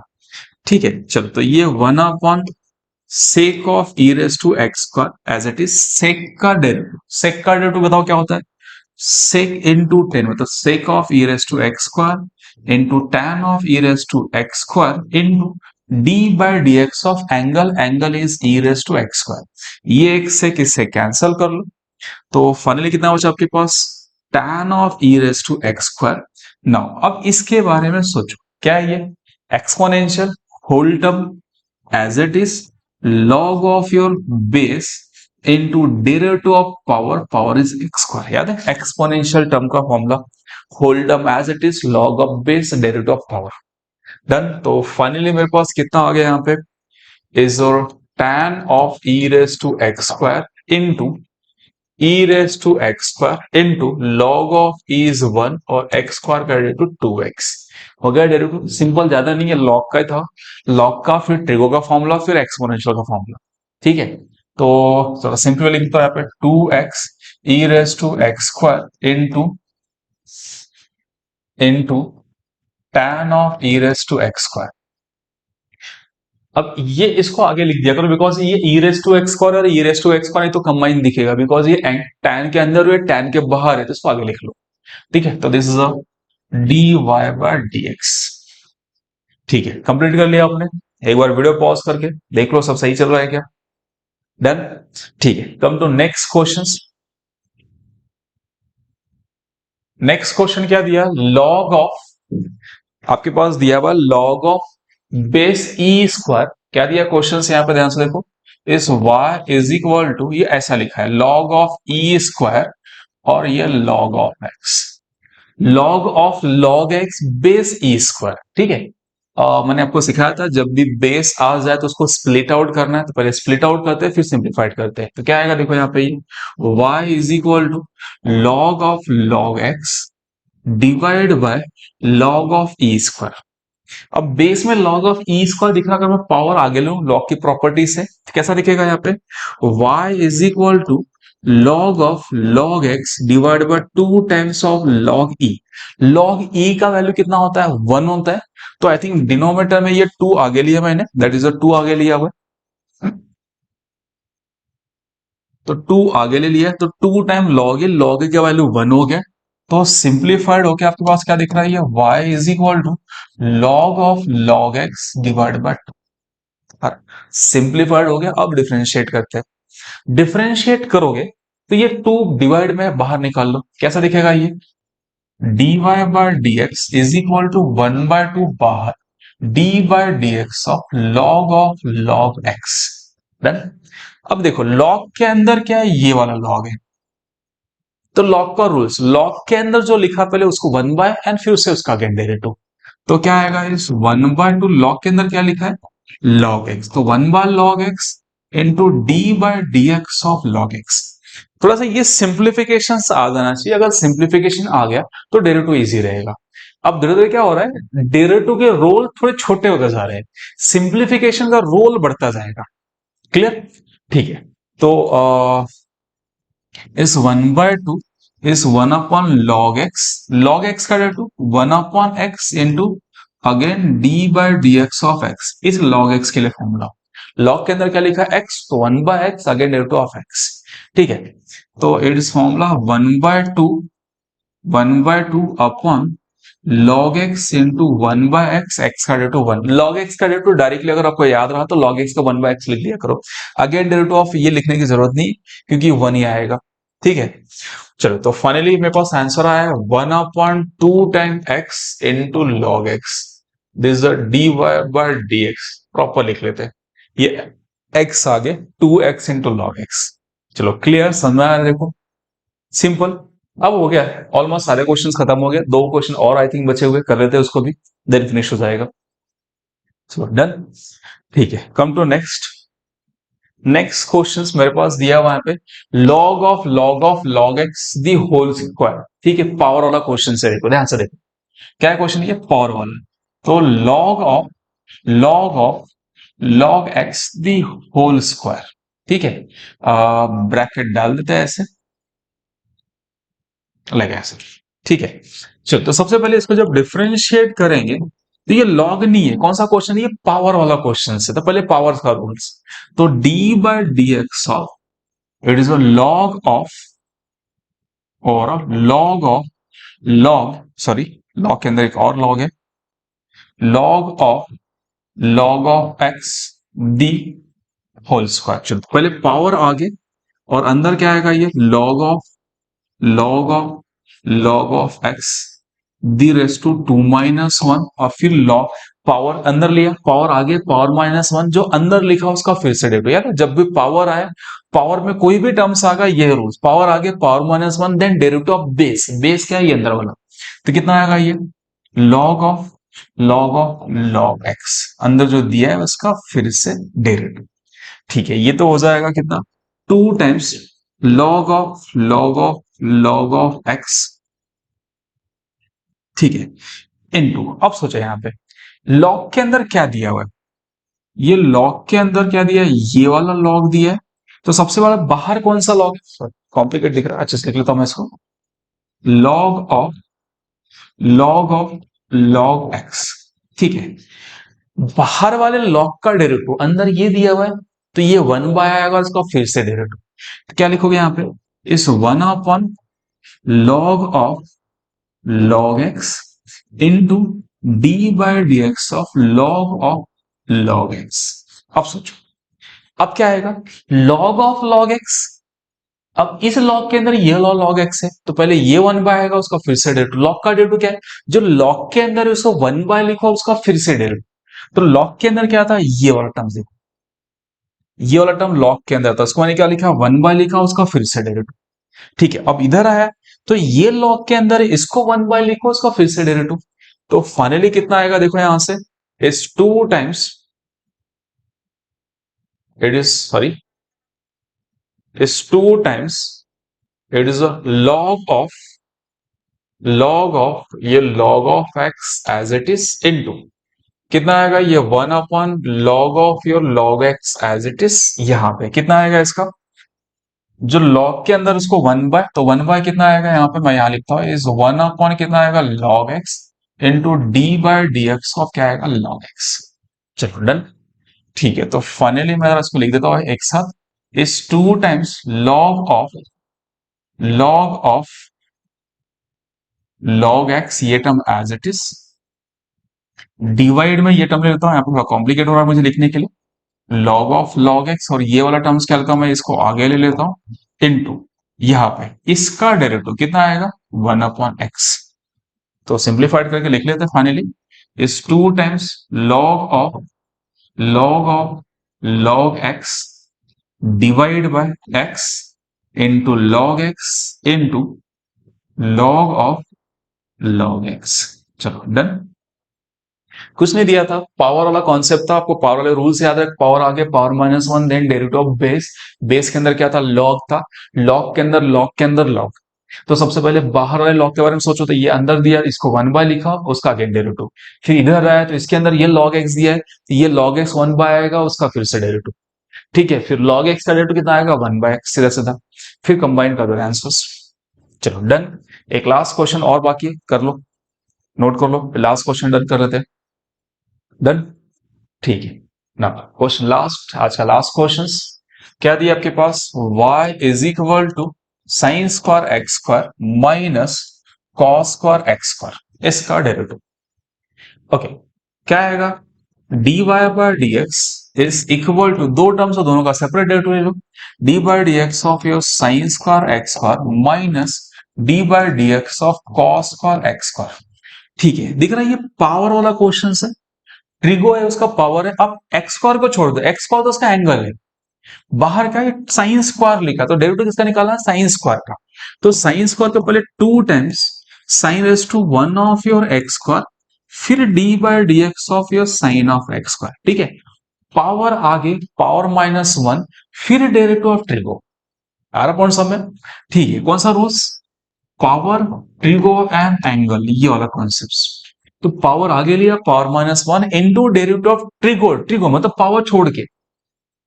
ठीक है, चलो तो ये one upon sec of e raised to x square as it is sec का derivative. sec का derivative बताओ क्या होता है, sec into 10 मतलब sec of e raised to x square into tan of e raised to x square into d by dx of angle is e raised to x square। ये एक sec इससे cancel कर लो, तो finally कितना बचा आपके पास, tan of e raise to x square. Now अब इसके बारे में सोचो, क्या है ये, exponential whole term as it is log of your base into derivative of power, power is x square. याद है एक्सपोनेंशियल टर्म का formula, whole term as it is log of base derivative of power. Done. तो finally मेरे पास कितना आ गया यहाँ पे, इज और tan of e raise to x square into e raise to x square into log of e is 1 और x स्क्वायर का डेरिवेटिव 2x। हो गया डेरिवेटिव, सिंपल, ज्यादा नहीं है, लॉग का ही था। लॉग का फिर ट्रिगो का फॉर्मूला फिर एक्सपोनेंशियल का फॉर्मूला। ठीक है, तो चलो सिंपली लिखता है यहाँ पे 2x e raise to x square into into tan of e raise to x square. अब ये इसको आगे लिख दिया करो, बिकॉज ये e raise to x square और e raise to x square तो कंबाइन दिखेगा, बिकॉज ये tan के अंदर है tan के बाहर है, तो इसको आगे लिख लो। ठीक है, तो this is a d y by d x. ठीक है, कंप्लीट कर लिया आपने। एक बार वीडियो पॉज करके देख लो सब सही चल रहा है क्या। डन। ठीक है, come to next question. Next question क्या दिया, लॉग ऑफ, आपके पास दिया हुआ log of base e square. क्या दिया क्वेश्चन से, यहां पर ध्यान से देखो, इस y इज इक्वल टू, ये ऐसा लिखा है लॉग ऑफ ई स्क्वायर और ये log of x, log of log x base e square. ठीक है, मैंने आपको सिखाया था जब भी बेस आ जाए तो उसको स्प्लिट आउट करना है, तो पहले स्प्लिट आउट करते हैं फिर सिंप्लीफाइड करते हैं। तो क्या आएगा देखो यहाँ पे, y is equal to log of log x divide by log of e square. अब बेस में लॉग ऑफ ई स्क्वायर दिखना, अगर मैं पावर आगे लूं लॉग की प्रॉपर्टी से, तो कैसा दिखेगा यहाँ पे, y is equal to log of log x divide by 2 times of log e. Log e का वैल्यू कितना होता है, 1 होता है, तो आई थिंक डिनोमिनेटर में ये 2 आगे लिया मैंने, दैट इज अ 2 आगे लिया हुआ है। तो 2 आगे ले लिया, तो 2 टाइम लॉग ए का वैल्यू 1 हो गया। तो सिंप्लीफाइड होके आपके पास क्या दिख रहा है, y is equal to log of log x divide by 2। Simplified हो गया। अब डिफरेंशिएट करते हैं, डिफरेंशिएट करोगे तो ये 2 डिवाइड में बाहर निकाल लो, कैसा दिखेगा ये, dy bye dx is equal to 1 by 2 बाहर d by dx of log x। Done. अब देखो लॉग के अंदर क्या है, ये वाला लॉग है, तो लॉग का रूल्स, लॉग के अंदर जो लिखा पहले उसको 1 बाय एंड फिर से उसका अगेन डेरिवेटिव। तो क्या आएगा, इस 1 बाय 2 लॉग के अंदर क्या लिखा है, लॉग एक्स, तो 1 by log x into d by d x of log x. थोड़ा सा ये सिंप्लीफिकेशन आ जाना चाहिए, अगर सिंप्लीफिकेशन आ गया तो डेरिवेटिव इजी रहेगा। अब धीरे धीरे क्या हो रहा है, डेरिवेटिव के रोल थोड़े छोटे होते जा रहे हैं, सिंप्लीफिकेशन का रोल बढ़ता जाएगा। क्लियर। ठीक है, तो इस 1 बाय 2 इस 1 अपॉन लॉग एक्स का derivative 1 upon x into again d by d x of x, इस लॉग एक्स के लिए फॉर्मूला। लॉग के अंदर क्या लिखा है, एक्स, तो 1 by x again derivative of x. ठीक है, तो it is formula 1 by 2 upon log x into one by x, x का डेरिवेटिव वन। log x का डेरिवेटिव डायरेक्टली अगर आपको याद रहा तो log x का वन बाय एक्स लिख दिया करो। अगेन डेरिवेटिव ऑफ ये लिखने की जरूरत नहीं क्योंकि वन ही आएगा। ठीक है, चलो तो फाइनली मेरे पास आंसर आया है 1/2 time x into log x. This is d y by d x, proper लिख लेते हैं। ये x आगे 2x इंटू लॉग एक्स। चलो क्लियर, समझ में आया? देखो सिंपल। अब हो गया, ऑलमोस्ट सारे क्वेश्चंस खत्म हो गए। दो क्वेश्चन और आई थिंक बचे हुए, कर लेते हैं उसको भी, देन फिनिश हो जाएगा। So done. ठीक है, come to next. Next questions मेरे पास दिया हुआ है पे, log of log x the whole square. ठीक है, पावर वाला क्वेश्चन से देखो, ध्यान से देखो क्या है क्वेश्चन, ये पावर वाला। तो log of log x the whole square. ठीक है, ब्रैकेट डाल देते हैं ऐसे, लगा ऐसे। ठीक है, चलो तो सबसे पहले इसको जब डिफरेंशिएट करेंगे तो ये लॉग नहीं है, कौन सा क्वेश्चन है ये, पावर वाला क्वेश्चन है। तो पहले पावर का रूल्स, तो d by d x of, it is a log of, और लॉग सॉरी, लॉग के अंदर एक और लॉग है, log of x the whole square. चलो पहले पावर आगे और अंदर क्या आएगा, ये log of x the raise to 2 - 1, और फिर लॉग, पावर अंदर लिया, पावर आगे, पावर -1, जो अंदर लिखा उसका फिर से डेरिवेटिव। यार जब भी पावर आए, पावर में कोई भी टर्म्स आएगा, ये रूल्स, पावर आगे power -1, then derivative of base. Base क्या है, ये अंदर वाला। तो कितना आएगा ये, लॉग ऑफ लॉग एक्स, अंदर जो दिया है उसका फिर से डेरिवेटिव। ठीक है, ये तो हो जाएगा कितना, 2 टाइम्स लॉग ऑफ एक्स। ठीक है, इनटू, अब सोचो यहाँ पे लॉग के अंदर क्या दिया हुआ है, ये लॉग के अंदर क्या दिया है, ये वाला लॉग दिया है। तो सबसे बड़ा बाहर कौन सा लॉग है, कॉम्प्लिकेट दिख रहा है, अच्छे से लिख लेता हूं मैं इसको, लॉग ऑफ लॉग एक्स। ठीक है, बाहर वाले लॉग का डेरिवेटिव अंदर ये दिया हुआ है, तो ये 1 बाय आएगा, इसका फिर से डेरिवेटिव। तो क्या लिखोगे यहाँ पे, इस 1 log of log x into d by d x of log x. अब सोचो, अब क्या आएगा, लॉग ऑफ लॉग एक्स। अब इस लॉग के अंदर ये लॉग एक्स है, तो पहले ये 1 बाय आएगा, उसका फिर से डेरिवेटिव। लॉग का डेरिवेटिव क्या है, जो लॉग के अंदर है उसको 1 बाय लिखो, उसका फिर से डेरिवेटिव। तो लॉग के अंदर क्या था, ये वाला टर्म देखो, ये वाला टर्म लॉग के अंदर था, उसको मैंने क्या लिखा, 1 बाय लिखा, उसका फिर से डेरिवेटिव। ठीक है, अब इधर आया तो ये लॉग के अंदर है, इसको 1 बाय लिखो, उसका फिर से डेरिवेटिव। तो फाइनली कितना आएगा, देखो यहां से, इस 2 times, it is sorry, is 2 times, it is a log of ये log of x as it is into, कितना आएगा ये 1/log of your log x as it is. यहां पे कितना आएगा इसका, जो लॉग के अंदर उसको 1 बाय, तो 1 बाय कितना आएगा, यहाँ पे मैं यहाँ लिखता हूँ, इस 1 कितना आएगा, log x into d by d x of क्या आएगा, लॉग एक्स। चलो डन। ठीक है, तो फाइनली मैं इसको लिख देता हूँ एक साथ, इस 2 times log of log x, ये term as it is, divide में ये टर्म ले लेता हूँ, यहाँ पे थोड़ा कॉम्प्लिकेट हो रहा है मुझे लिखने के लिए, लॉग ऑफ लॉग एक्स, और ये वाला टर्म्स क्या लेता हूं मैं, इसको आगे ले लेता हूं, इनटू यहां पे इसका डेरिवेटिव कितना आएगा, 1/x। तो सिंप्लीफाइड करके लिख लेते हैं फाइनली, इस 2 times log of log x divide bye x into log x into log of log x. चलो डन। कुछ नहीं दिया था, पावर वाला कॉन्सेप्ट था, आपको पावर वाले रूल्स याद है, पावर आगे power -1, then derivative of base. Base के अंदर क्या था, लॉग था, लॉग के अंदर लॉग। तो सबसे पहले बाहर वाले लॉग के बारे में सोचो, तो ये अंदर दिया, इसको 1 बाय लिखा, उसका अगेन डेरिवेटिव। फिर इधर आया तो इसके अंदर ये लॉग एक्स दिया है, तो ये लॉग एक्स 1 बाय आएगा, उसका फिर से डेरिवेटिव। ठीक है, फिर लॉग एक्स का डेरिवेटिव कितना आएगा, 1/x, सीधा सीधा। फिर कंबाइन कर दो आंसर्स। चलो डन। एक लास्ट क्वेश्चन और बाकी है, कर लो, नोट कर लो, लास्ट क्वेश्चन डन कर लेते हैं। डन। ठीक है ना, क्वेश्चन लास्ट, आज का लास्ट क्वेश्चन क्या दिया आपके पास, y is equal to sine square x square minus cos square x square. इसका डेरिवेटिव। ओके, क्या आएगा? dy by d x is equal to, दो टर्म्स है दोनों का सेपरेट डेरिवेटिव ले लो, d by d x of your sine square x square minus d by d x of cos square x square. ठीक है, दिख रहा है ये पावर वाला क्वेश्चन है, ट्रिगो है उसका पावर है। अब एक्स स्क्वायर को छोड़ दो, एक्स स्क्वायर तो उसका एंगल है, बाहर का साइन स्क्वायर लिखा, तो डेरिवेटिव किसका निकालना? साइन स्क्वायर का। तो साइन स्क्वायर के पहले two times sine raise to one of your x square, फिर d by d x of your sine of x square. ठीक है, पावर आगे पावर माइनस वन, फिर डेरिवेटिव ऑफ ट्रिगो। आ रहा पॉइंट सब में? ठीक है, कौन सा rules? Power, trigo and angle, ये वाला कॉन्सेप्ट। तो पावर आगे लिया, power minus one into derivative of trigo, trigo मतलब पावर छोड़ के।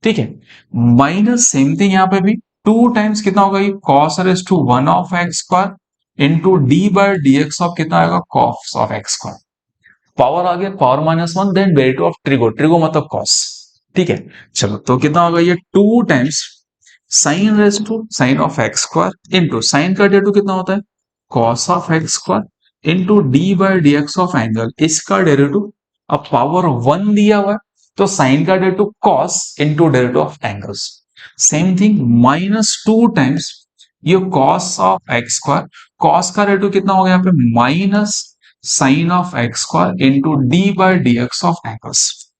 ठीक है, माइनस सेम थिंग यहां पे भी, टू टाइम्स कितना होगा ये? Cos raise to one of x square into d by d x of कितना आएगा? Cos of x square. Power आ गया, power minus one, then derivative of trigo, trigo मतलब कॉस। ठीक है, चलो तो कितना होगा ये? Two times sine raise to sine of x square into sine का डेरिवेटिव कितना होता है? Cos of x square into d by d x of angle, इसका डेरिवेटिव। अब पावर वन दिया हुआ है, तो साइन का derivative cos into derivative of angles. Same thing minus two times ये cos of x square, cos का derivative कितना हो गया यहाँ पे? Minus sine of x square into d by d x of angles,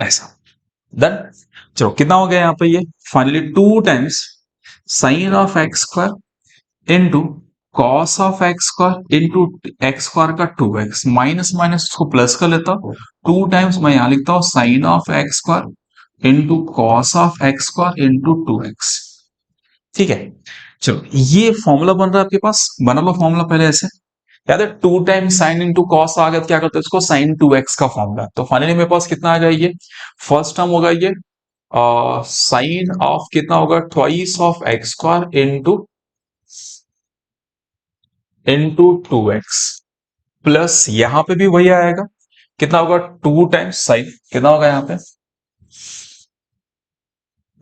ऐसा। डन। चलो कितना हो गया यहाँ पे? ये finally two times sine of x square into cos of x square into x square का टू एक्स, माइनस माइनस को प्लस कर लेता हूं, टू टाइम्स मैं यहां लिखता हूं sine of x square into cos of x square into two x. ठीक है, चलो ये फॉर्मूला बन रहा है आपके पास, बना लो फॉर्मूला पहले ऐसे। याद है, two times sine into cos आ गया तो क्या करते हैं इसको? साइन टू एक्स का फॉर्मूला। तो फाइनली मेरे पास कितना आ गया? ये फर्स्ट टर्म होगा ये साइन ऑफ कितना होगा? Twice of x square into two x, plus यहां पे भी वही आएगा, कितना होगा? टू टाइम्स साइन, कितना होगा यहाँ पे?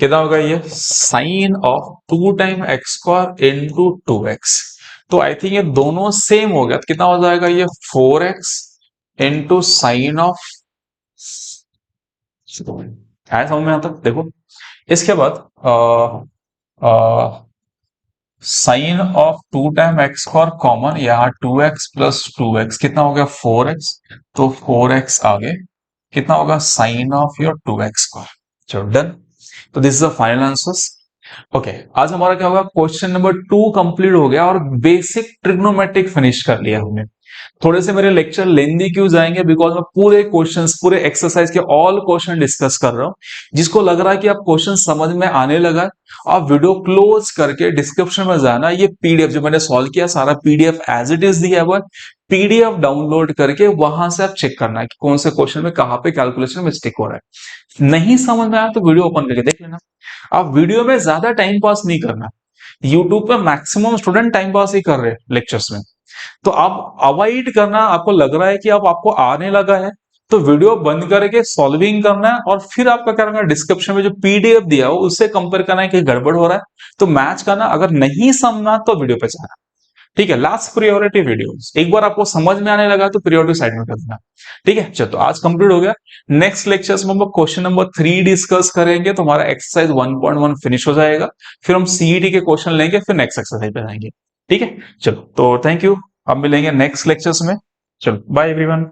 कितना होगा ये? Sine of two time x square into two x. तो आई थिंक ये दोनों सेम हो गया, तो कितना हो जाएगा ये? Four x into sine of, आया समझ में आता? देखो इसके बाद sine of two time x square common, यहाँ two x plus two x, कितना हो गया? Four x. तो फोर एक्स आगे कितना होगा? Sine of your two x square. चलो डन। तो this is the final answers. Okay, आज हमारा क्या होगा? क्वेश्चन नंबर टू कंप्लीट हो गया और बेसिक ट्रिग्नोमेट्रिक फिनिश कर लिया हमने। थोड़े से मेरे लेक्चर लेंदी क्यों जाएंगे? बिकॉज मैं पूरे क्वेश्चंस, पूरे एक्सरसाइज के ऑल क्वेश्चन डिस्कस कर रहा हूं। जिसको लग रहा है कि आप क्वेश्चन समझ में आने लगा है, आप वीडियो क्लोज करके डिस्क्रिप्शन में जाना, ये पीडीएफ जो मैंने सॉल्व किया सारा पीडीएफ एज इट इज दिया हुआ है, पीडीएफ डाउनलोड करके वहां से आप चेक करना है कि कौन से क्वेश्चन में कहां पे कैलकुलेशन मिस्टेक हो रहा है। नहीं समझ में आया तो वीडियो ओपन करके देख लेना। आप वीडियो में ज्यादा टाइम पास नहीं करना। यूट्यूब पे मैक्सिमम स्टूडेंट टाइम पास ही कर रहे हैं लेक्चर्स में, तो आप अवॉइड करना। आपको लग रहा है कि अब आपको आने लगा है तो वीडियो बंद करके सॉल्विंग करना है, और फिर आपका क्या करना है? डिस्क्रिप्शन में जो पीडीएफ दिया हो उससे कंपेयर करना है कि गड़बड़ हो रहा है तो मैच करना। अगर नहीं समझना तो वीडियो पे जाना। ठीक है, लास्ट प्रियोरिटी वीडियोस। एक बार आपको समझ में आने लगा तो प्रियोरिटी साइड में कर देना। ठीक है, चलो आज कंप्लीट हो गया। नेक्स्ट लेक्चर्स में हम लोग क्वेश्चन नंबर 3 डिस्कस करेंगे, तो हमारा एक्सरसाइज 1.1 फिनिश हो जाएगा। फिर हम सीईटी के क्वेश्चन लेंगे, फिर नेक्स्ट एक्सरसाइज पे जाएंगे। ठीक है, चलो तो थैंक यू। अब मिलेंगे नेक्स्ट लेक्चर्स में। चलो बाय एवरीवन।